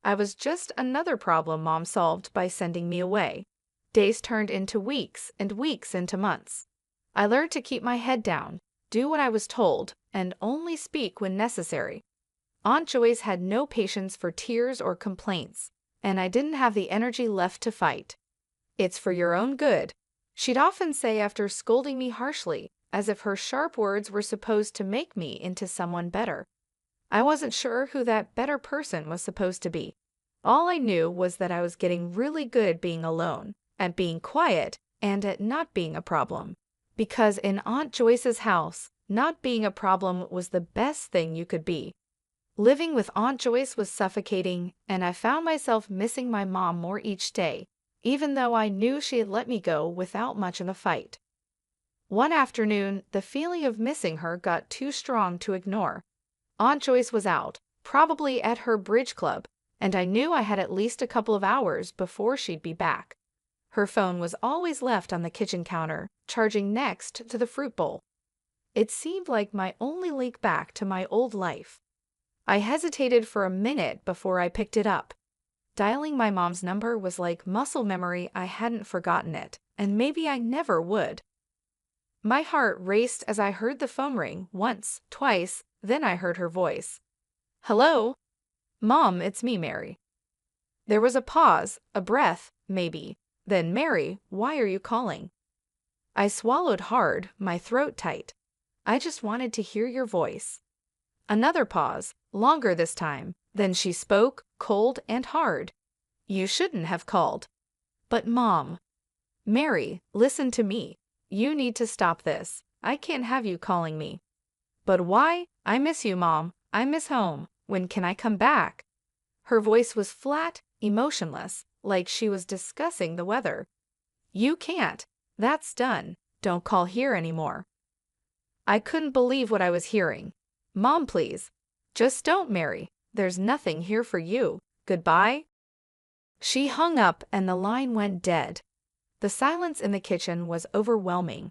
I was just another problem Mom solved by sending me away. Days turned into weeks and weeks into months. I learned to keep my head down, do what I was told, and only speak when necessary. Aunt Joyce had no patience for tears or complaints, and I didn't have the energy left to fight. It's for your own good, she'd often say after scolding me harshly, as if her sharp words were supposed to make me into someone better. I wasn't sure who that better person was supposed to be. All I knew was that I was getting really good being alone, at being quiet, and at not being a problem. Because in Aunt Joyce's house, not being a problem was the best thing you could be. Living with Aunt Joyce was suffocating, and I found myself missing my mom more each day, even though I knew she had let me go without much of a fight. One afternoon, the feeling of missing her got too strong to ignore. Aunt Joyce was out, probably at her bridge club, and I knew I had at least a couple of hours before she'd be back. Her phone was always left on the kitchen counter, charging next to the fruit bowl. It seemed like my only link back to my old life. I hesitated for a minute before I picked it up. Dialing my mom's number was like muscle memory. I hadn't forgotten it, and maybe I never would. My heart raced as I heard the phone ring once, twice, then I heard her voice. "Hello? Mom, it's me, Mary." There was a pause, a breath, maybe. Then, "Mary, why are you calling?" I swallowed hard, my throat tight. "I just wanted to hear your voice." Another pause, longer this time. Then she spoke, cold and hard. "You shouldn't have called." "But Mom." "Mary, listen to me. You need to stop this. I can't have you calling me." "But why? I miss you, Mom. I miss home. When can I come back?" Her voice was flat, emotionless, like she was discussing the weather. "You can't. That's done. Don't call here anymore." I couldn't believe what I was hearing. "Mom, please. Just don't, Mary. There's nothing here for you. Goodbye." She hung up and the line went dead. The silence in the kitchen was overwhelming.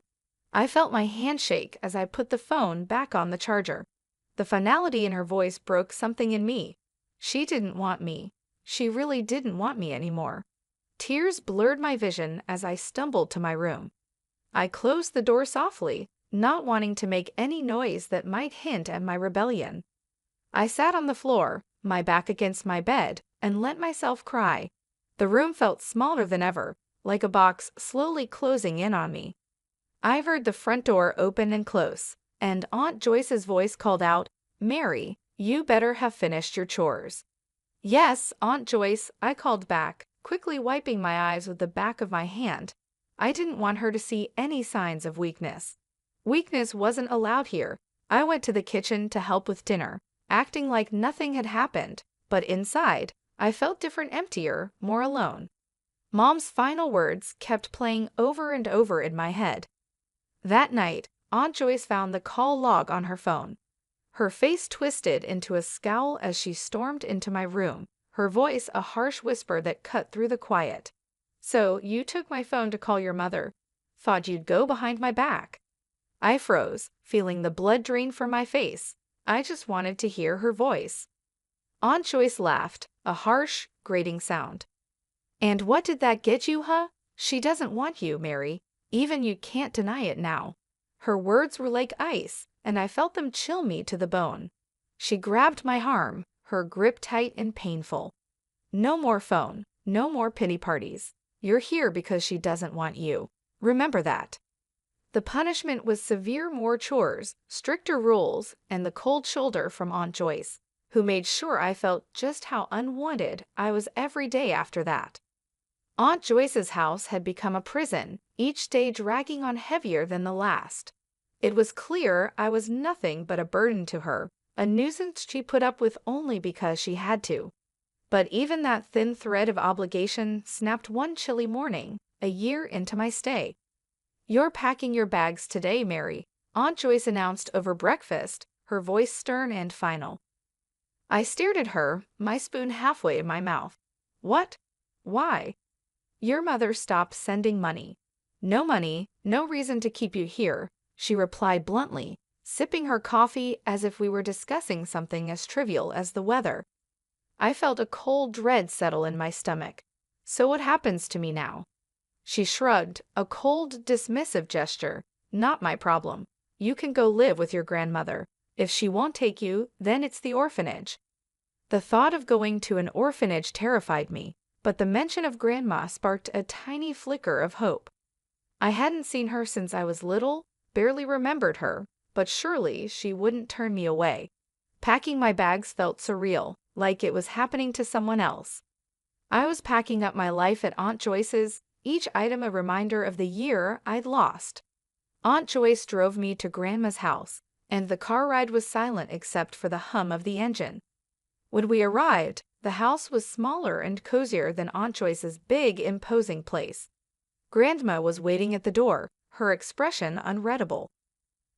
I felt my hand shake as I put the phone back on the charger. The finality in her voice broke something in me. She didn't want me. She really didn't want me anymore. Tears blurred my vision as I stumbled to my room. I closed the door softly, not wanting to make any noise that might hint at my rebellion. I sat on the floor, my back against my bed, and let myself cry. The room felt smaller than ever, like a box slowly closing in on me. I heard the front door open and close, and Aunt Joyce's voice called out, "Mary, you better have finished your chores." "Yes, Aunt Joyce," I called back, quickly wiping my eyes with the back of my hand. I didn't want her to see any signs of weakness. Weakness wasn't allowed here. I went to the kitchen to help with dinner, acting like nothing had happened, but inside, I felt different, emptier, more alone. Mom's final words kept playing over and over in my head. That night, Aunt Joyce found the call log on her phone. Her face twisted into a scowl as she stormed into my room, her voice a harsh whisper that cut through the quiet. "So, you took my phone to call your mother. Thought you'd go behind my back." I froze, feeling the blood drain from my face. I just wanted to hear her voice. Aunt Joyce laughed, a harsh, grating sound. "And what did that get you, huh? She doesn't want you, Mary. Even you can't deny it now." Her words were like ice, and I felt them chill me to the bone. She grabbed my arm, her grip tight and painful. "No more phone, no more pity parties. You're here because she doesn't want you. Remember that." The punishment was severe, more chores, stricter rules, and the cold shoulder from Aunt Joyce, who made sure I felt just how unwanted I was every day after that. Aunt Joyce's house had become a prison, each day dragging on heavier than the last. It was clear I was nothing but a burden to her, a nuisance she put up with only because she had to. But even that thin thread of obligation snapped one chilly morning, a year into my stay. "You're packing your bags today, Mary," Aunt Joyce announced over breakfast, her voice stern and final. I stared at her, my spoon halfway in my mouth. "What? Why?" "Your mother stopped sending money." "No money, no reason to keep you here," she replied bluntly, sipping her coffee as if we were discussing something as trivial as the weather. I felt a cold dread settle in my stomach. "So what happens to me now?" She shrugged, a cold, dismissive gesture. "Not my problem. You can go live with your grandmother. If she won't take you, then it's the orphanage." The thought of going to an orphanage terrified me, but the mention of Grandma sparked a tiny flicker of hope. I hadn't seen her since I was little, barely remembered her, but surely she wouldn't turn me away. Packing my bags felt surreal, like it was happening to someone else. I was packing up my life at Aunt Joyce's, each item a reminder of the year I'd lost. Aunt Joyce drove me to Grandma's house, and the car ride was silent except for the hum of the engine. When we arrived, the house was smaller and cozier than Aunt Joyce's big, imposing place. Grandma was waiting at the door, her expression unreadable.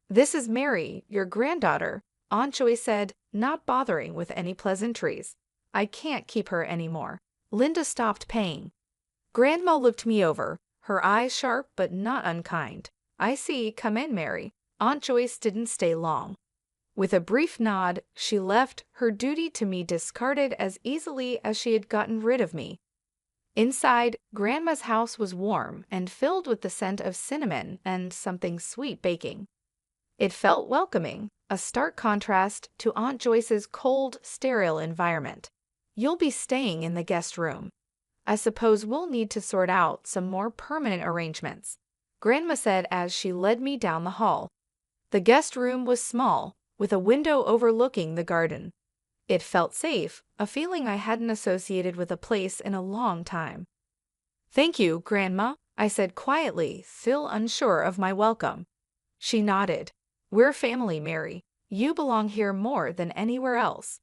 "This is Mary, your granddaughter," Aunt Joyce said, not bothering with any pleasantries. "I can't keep her anymore. Linda stopped paying." Grandma looked me over, her eyes sharp but not unkind. "I see. Come in, Mary." Aunt Joyce didn't stay long. With a brief nod, she left, her duty to me discarded as easily as she had gotten rid of me. Inside, Grandma's house was warm and filled with the scent of cinnamon and something sweet baking. It felt welcoming, a stark contrast to Aunt Joyce's cold, sterile environment. "You'll be staying in the guest room. I suppose we'll need to sort out some more permanent arrangements," Grandma said as she led me down the hall. The guest room was small, with a window overlooking the garden. It felt safe, a feeling I hadn't associated with a place in a long time. "Thank you, Grandma," I said quietly, still unsure of my welcome. She nodded. "We're family, Mary. You belong here more than anywhere else."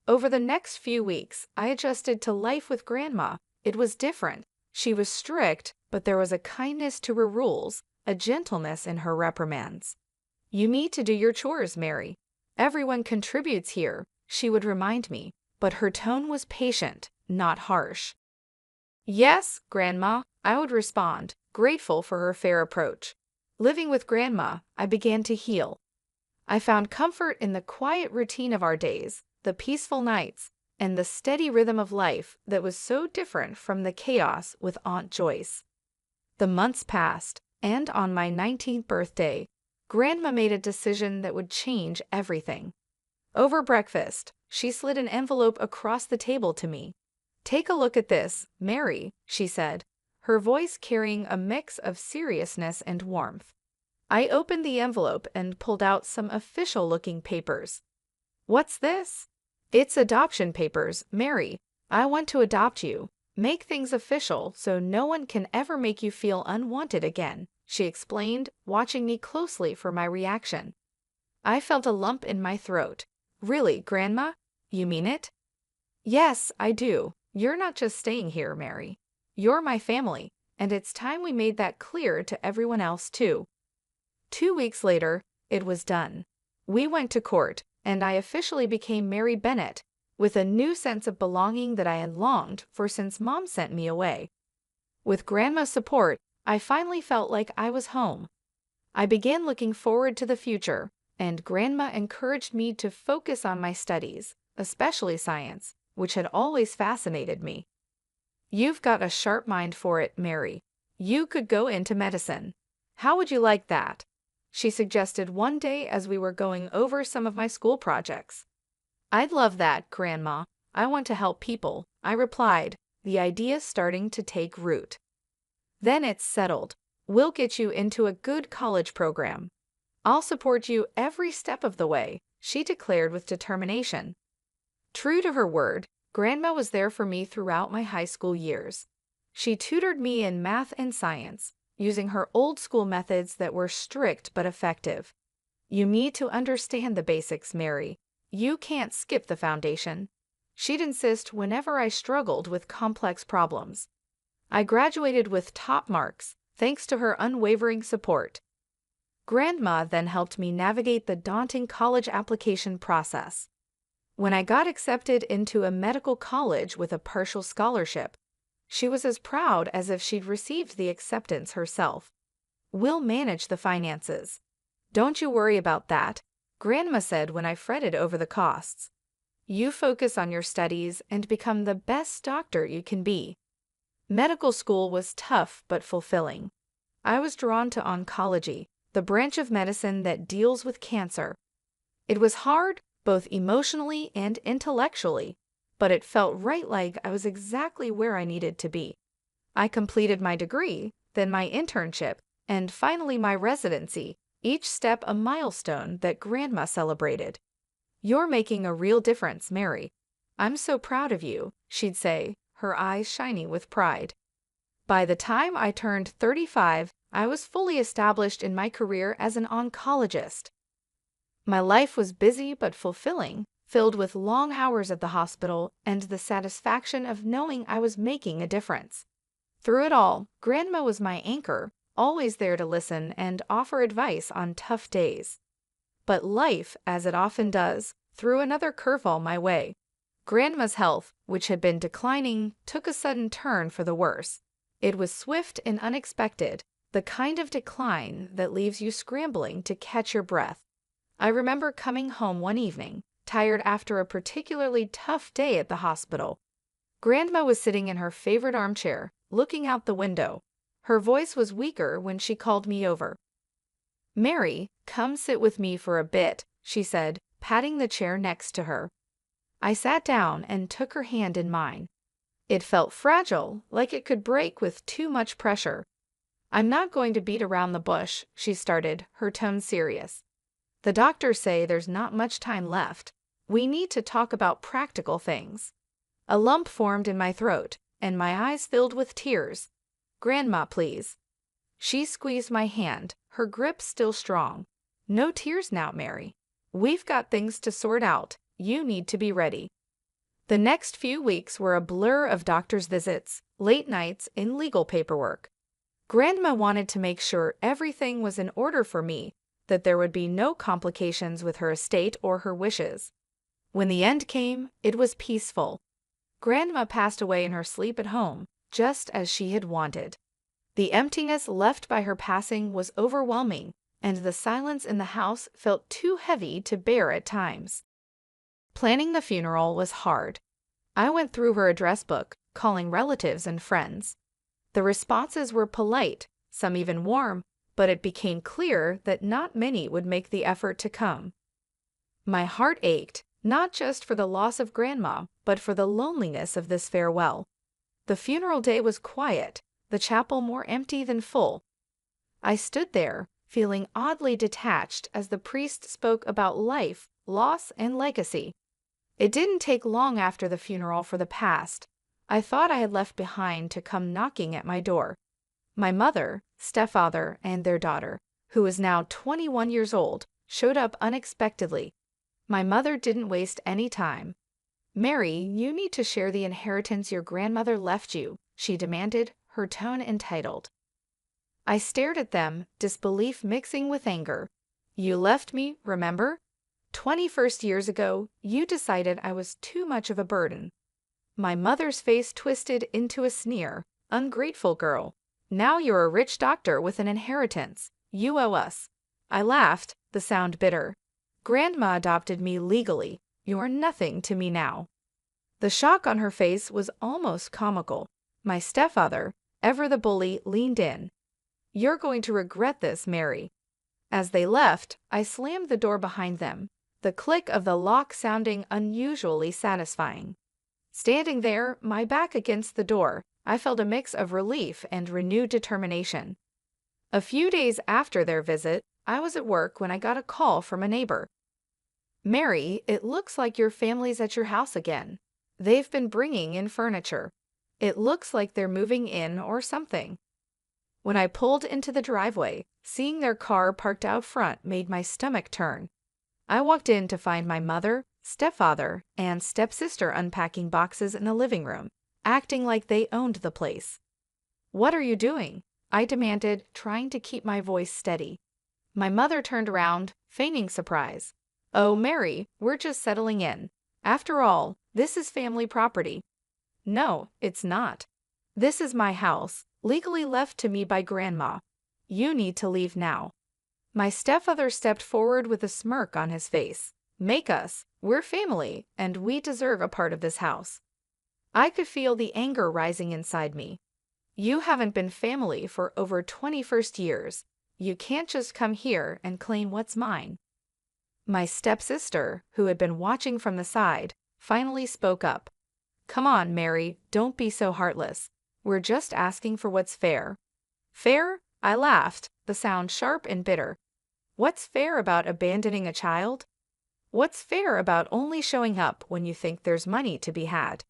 Over the next few weeks, I adjusted to life with Grandma. It was different. She was strict, but there was a kindness to her rules, a gentleness in her reprimands. "You need to do your chores, Mary. Everyone contributes here," she would remind me, but her tone was patient, not harsh. "Yes, Grandma," I would respond, grateful for her fair approach. Living with Grandma, I began to heal. I found comfort in the quiet routine of our days, the peaceful nights, and the steady rhythm of life that was so different from the chaos with Aunt Joyce. The months passed, and on my 19th birthday, Grandma made a decision that would change everything. Over breakfast, she slid an envelope across the table to me. "Take a look at this, Mary," she said, her voice carrying a mix of seriousness and warmth. I opened the envelope and pulled out some official-looking papers. "What's this?" "It's adoption papers, Mary. I want to adopt you, make things official so no one can ever make you feel unwanted again," she explained, watching me closely for my reaction. I felt a lump in my throat. "Really, Grandma? You mean it?" "Yes, I do. You're not just staying here, Mary. You're my family, and it's time we made that clear to everyone else, too." 2 weeks later, it was done. We went to court, and I officially became Mary Bennett, with a new sense of belonging that I had longed for since Mom sent me away. With Grandma's support, I finally felt like I was home. I began looking forward to the future, and Grandma encouraged me to focus on my studies, especially science, which had always fascinated me. "You've got a sharp mind for it, Mary. You could go into medicine. How would you like that?" she suggested one day as we were going over some of my school projects. "I'd love that, Grandma. I want to help people," I replied, the idea starting to take root. "Then it's settled. We'll get you into a good college program. I'll support you every step of the way," she declared with determination. True to her word, Grandma was there for me throughout my high school years. She tutored me in math and science, using her old-school methods that were strict but effective. "You need to understand the basics, Mary. You can't skip the foundation," she'd insist whenever I struggled with complex problems. I graduated with top marks, thanks to her unwavering support. Grandma then helped me navigate the daunting college application process. When I got accepted into a medical college with a partial scholarship, she was as proud as if she'd received the acceptance herself. "We'll manage the finances. Don't you worry about that," Grandma said when I fretted over the costs. "You focus on your studies and become the best doctor you can be." Medical school was tough but fulfilling. I was drawn to oncology, the branch of medicine that deals with cancer. It was hard, both emotionally and intellectually, but it felt right, like I was exactly where I needed to be. I completed my degree, then my internship, and finally my residency, each step a milestone that Grandma celebrated. "You're making a real difference, Mary. I'm so proud of you," she'd say, her eyes shining with pride. By the time I turned 35, I was fully established in my career as an oncologist. My life was busy but fulfilling, filled with long hours at the hospital and the satisfaction of knowing I was making a difference. Through it all, Grandma was my anchor, always there to listen and offer advice on tough days. But life, as it often does, threw another curveball my way. Grandma's health, which had been declining, took a sudden turn for the worse. It was swift and unexpected, the kind of decline that leaves you scrambling to catch your breath. I remember coming home one evening, tired after a particularly tough day at the hospital. Grandma was sitting in her favorite armchair, looking out the window. Her voice was weaker when she called me over. "Mary, come sit with me for a bit," she said, patting the chair next to her. I sat down and took her hand in mine. It felt fragile, like it could break with too much pressure. "I'm not going to beat around the bush," she started, her tone serious. "The doctors say there's not much time left. We need to talk about practical things." A lump formed in my throat, and my eyes filled with tears. "Grandma, please." She squeezed my hand, her grip still strong. "No tears now, Mary. We've got things to sort out. You need to be ready." The next few weeks were a blur of doctor's visits, late nights, and legal paperwork. Grandma wanted to make sure everything was in order for me, that there would be no complications with her estate or her wishes. When the end came, it was peaceful. Grandma passed away in her sleep at home, just as she had wanted. The emptiness left by her passing was overwhelming, and the silence in the house felt too heavy to bear at times. Planning the funeral was hard. I went through her address book, calling relatives and friends. The responses were polite, some even warm, but it became clear that not many would make the effort to come. My heart ached, not just for the loss of Grandma, but for the loneliness of this farewell. The funeral day was quiet, the chapel more empty than full. I stood there, feeling oddly detached as the priest spoke about life, loss, and legacy. It didn't take long after the funeral for the past I thought I had left behind to come knocking at my door. My mother, stepfather, and their daughter, who was now 21 years old, showed up unexpectedly. My mother didn't waste any time. "Mary, you need to share the inheritance your grandmother left you," she demanded, her tone entitled. I stared at them, disbelief mixing with anger. "You left me, remember? 21 years ago, you decided I was too much of a burden." My mother's face twisted into a sneer. "Ungrateful girl. Now you're a rich doctor with an inheritance. You owe us." I laughed, the sound bitter. "Grandma adopted me legally. You're nothing to me now." The shock on her face was almost comical. My stepfather, ever the bully, leaned in. "You're going to regret this, Mary." As they left, I slammed the door behind them, the click of the lock sounding unusually satisfying. Standing there, my back against the door, I felt a mix of relief and renewed determination. A few days after their visit, I was at work when I got a call from a neighbor. "Mary, it looks like your family's at your house again. They've been bringing in furniture. It looks like they're moving in or something." When I pulled into the driveway, seeing their car parked out front made my stomach turn. I walked in to find my mother, stepfather, and stepsister unpacking boxes in the living room, acting like they owned the place. "What are you doing?" I demanded, trying to keep my voice steady. My mother turned around, feigning surprise. "Oh, Mary, we're just settling in. After all, this is family property." "No, it's not. This is my house, legally left to me by Grandma. You need to leave now." My stepfather stepped forward with a smirk on his face. "Make us. We're family, and we deserve a part of this house." I could feel the anger rising inside me. "You haven't been family for over 21 years. You can't just come here and claim what's mine." My stepsister, who had been watching from the side, finally spoke up. "Come on, Mary, don't be so heartless. We're just asking for what's fair." "Fair?" I laughed, the sound sharp and bitter. "What's fair about abandoning a child? What's fair about only showing up when you think there's money to be had?"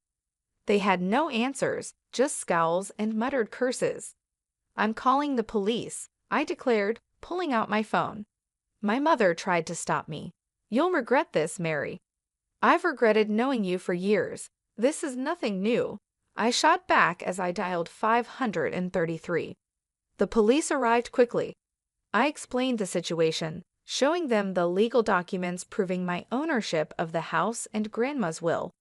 They had no answers, just scowls and muttered curses. "I'm calling the police," I declared, pulling out my phone. My mother tried to stop me. "You'll regret this, Mary." "I've regretted knowing you for years. This is nothing new," I shot back as I dialed 533. The police arrived quickly. I explained the situation, showing them the legal documents proving my ownership of the house and Grandma's will.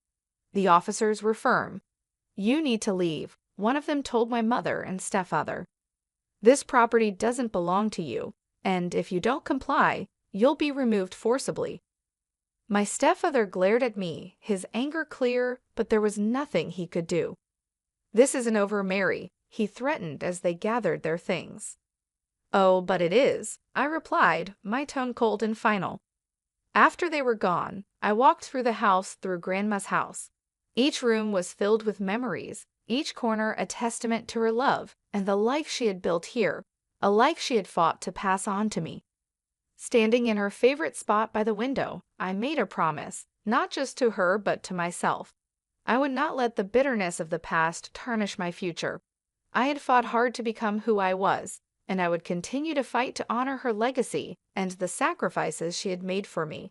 The officers were firm. "You need to leave," one of them told my mother and stepfather. "This property doesn't belong to you, and if you don't comply, you'll be removed forcibly." My stepfather glared at me, his anger clear, but there was nothing he could do. "This isn't over, Mary," he threatened as they gathered their things. "Oh, but it is," I replied, my tone cold and final. After they were gone, I walked through the house, through Grandma's house. Each room was filled with memories, each corner a testament to her love and the life she had built here, a life she had fought to pass on to me. Standing in her favorite spot by the window, I made a promise, not just to her but to myself. I would not let the bitterness of the past tarnish my future. I had fought hard to become who I was, and I would continue to fight to honor her legacy and the sacrifices she had made for me.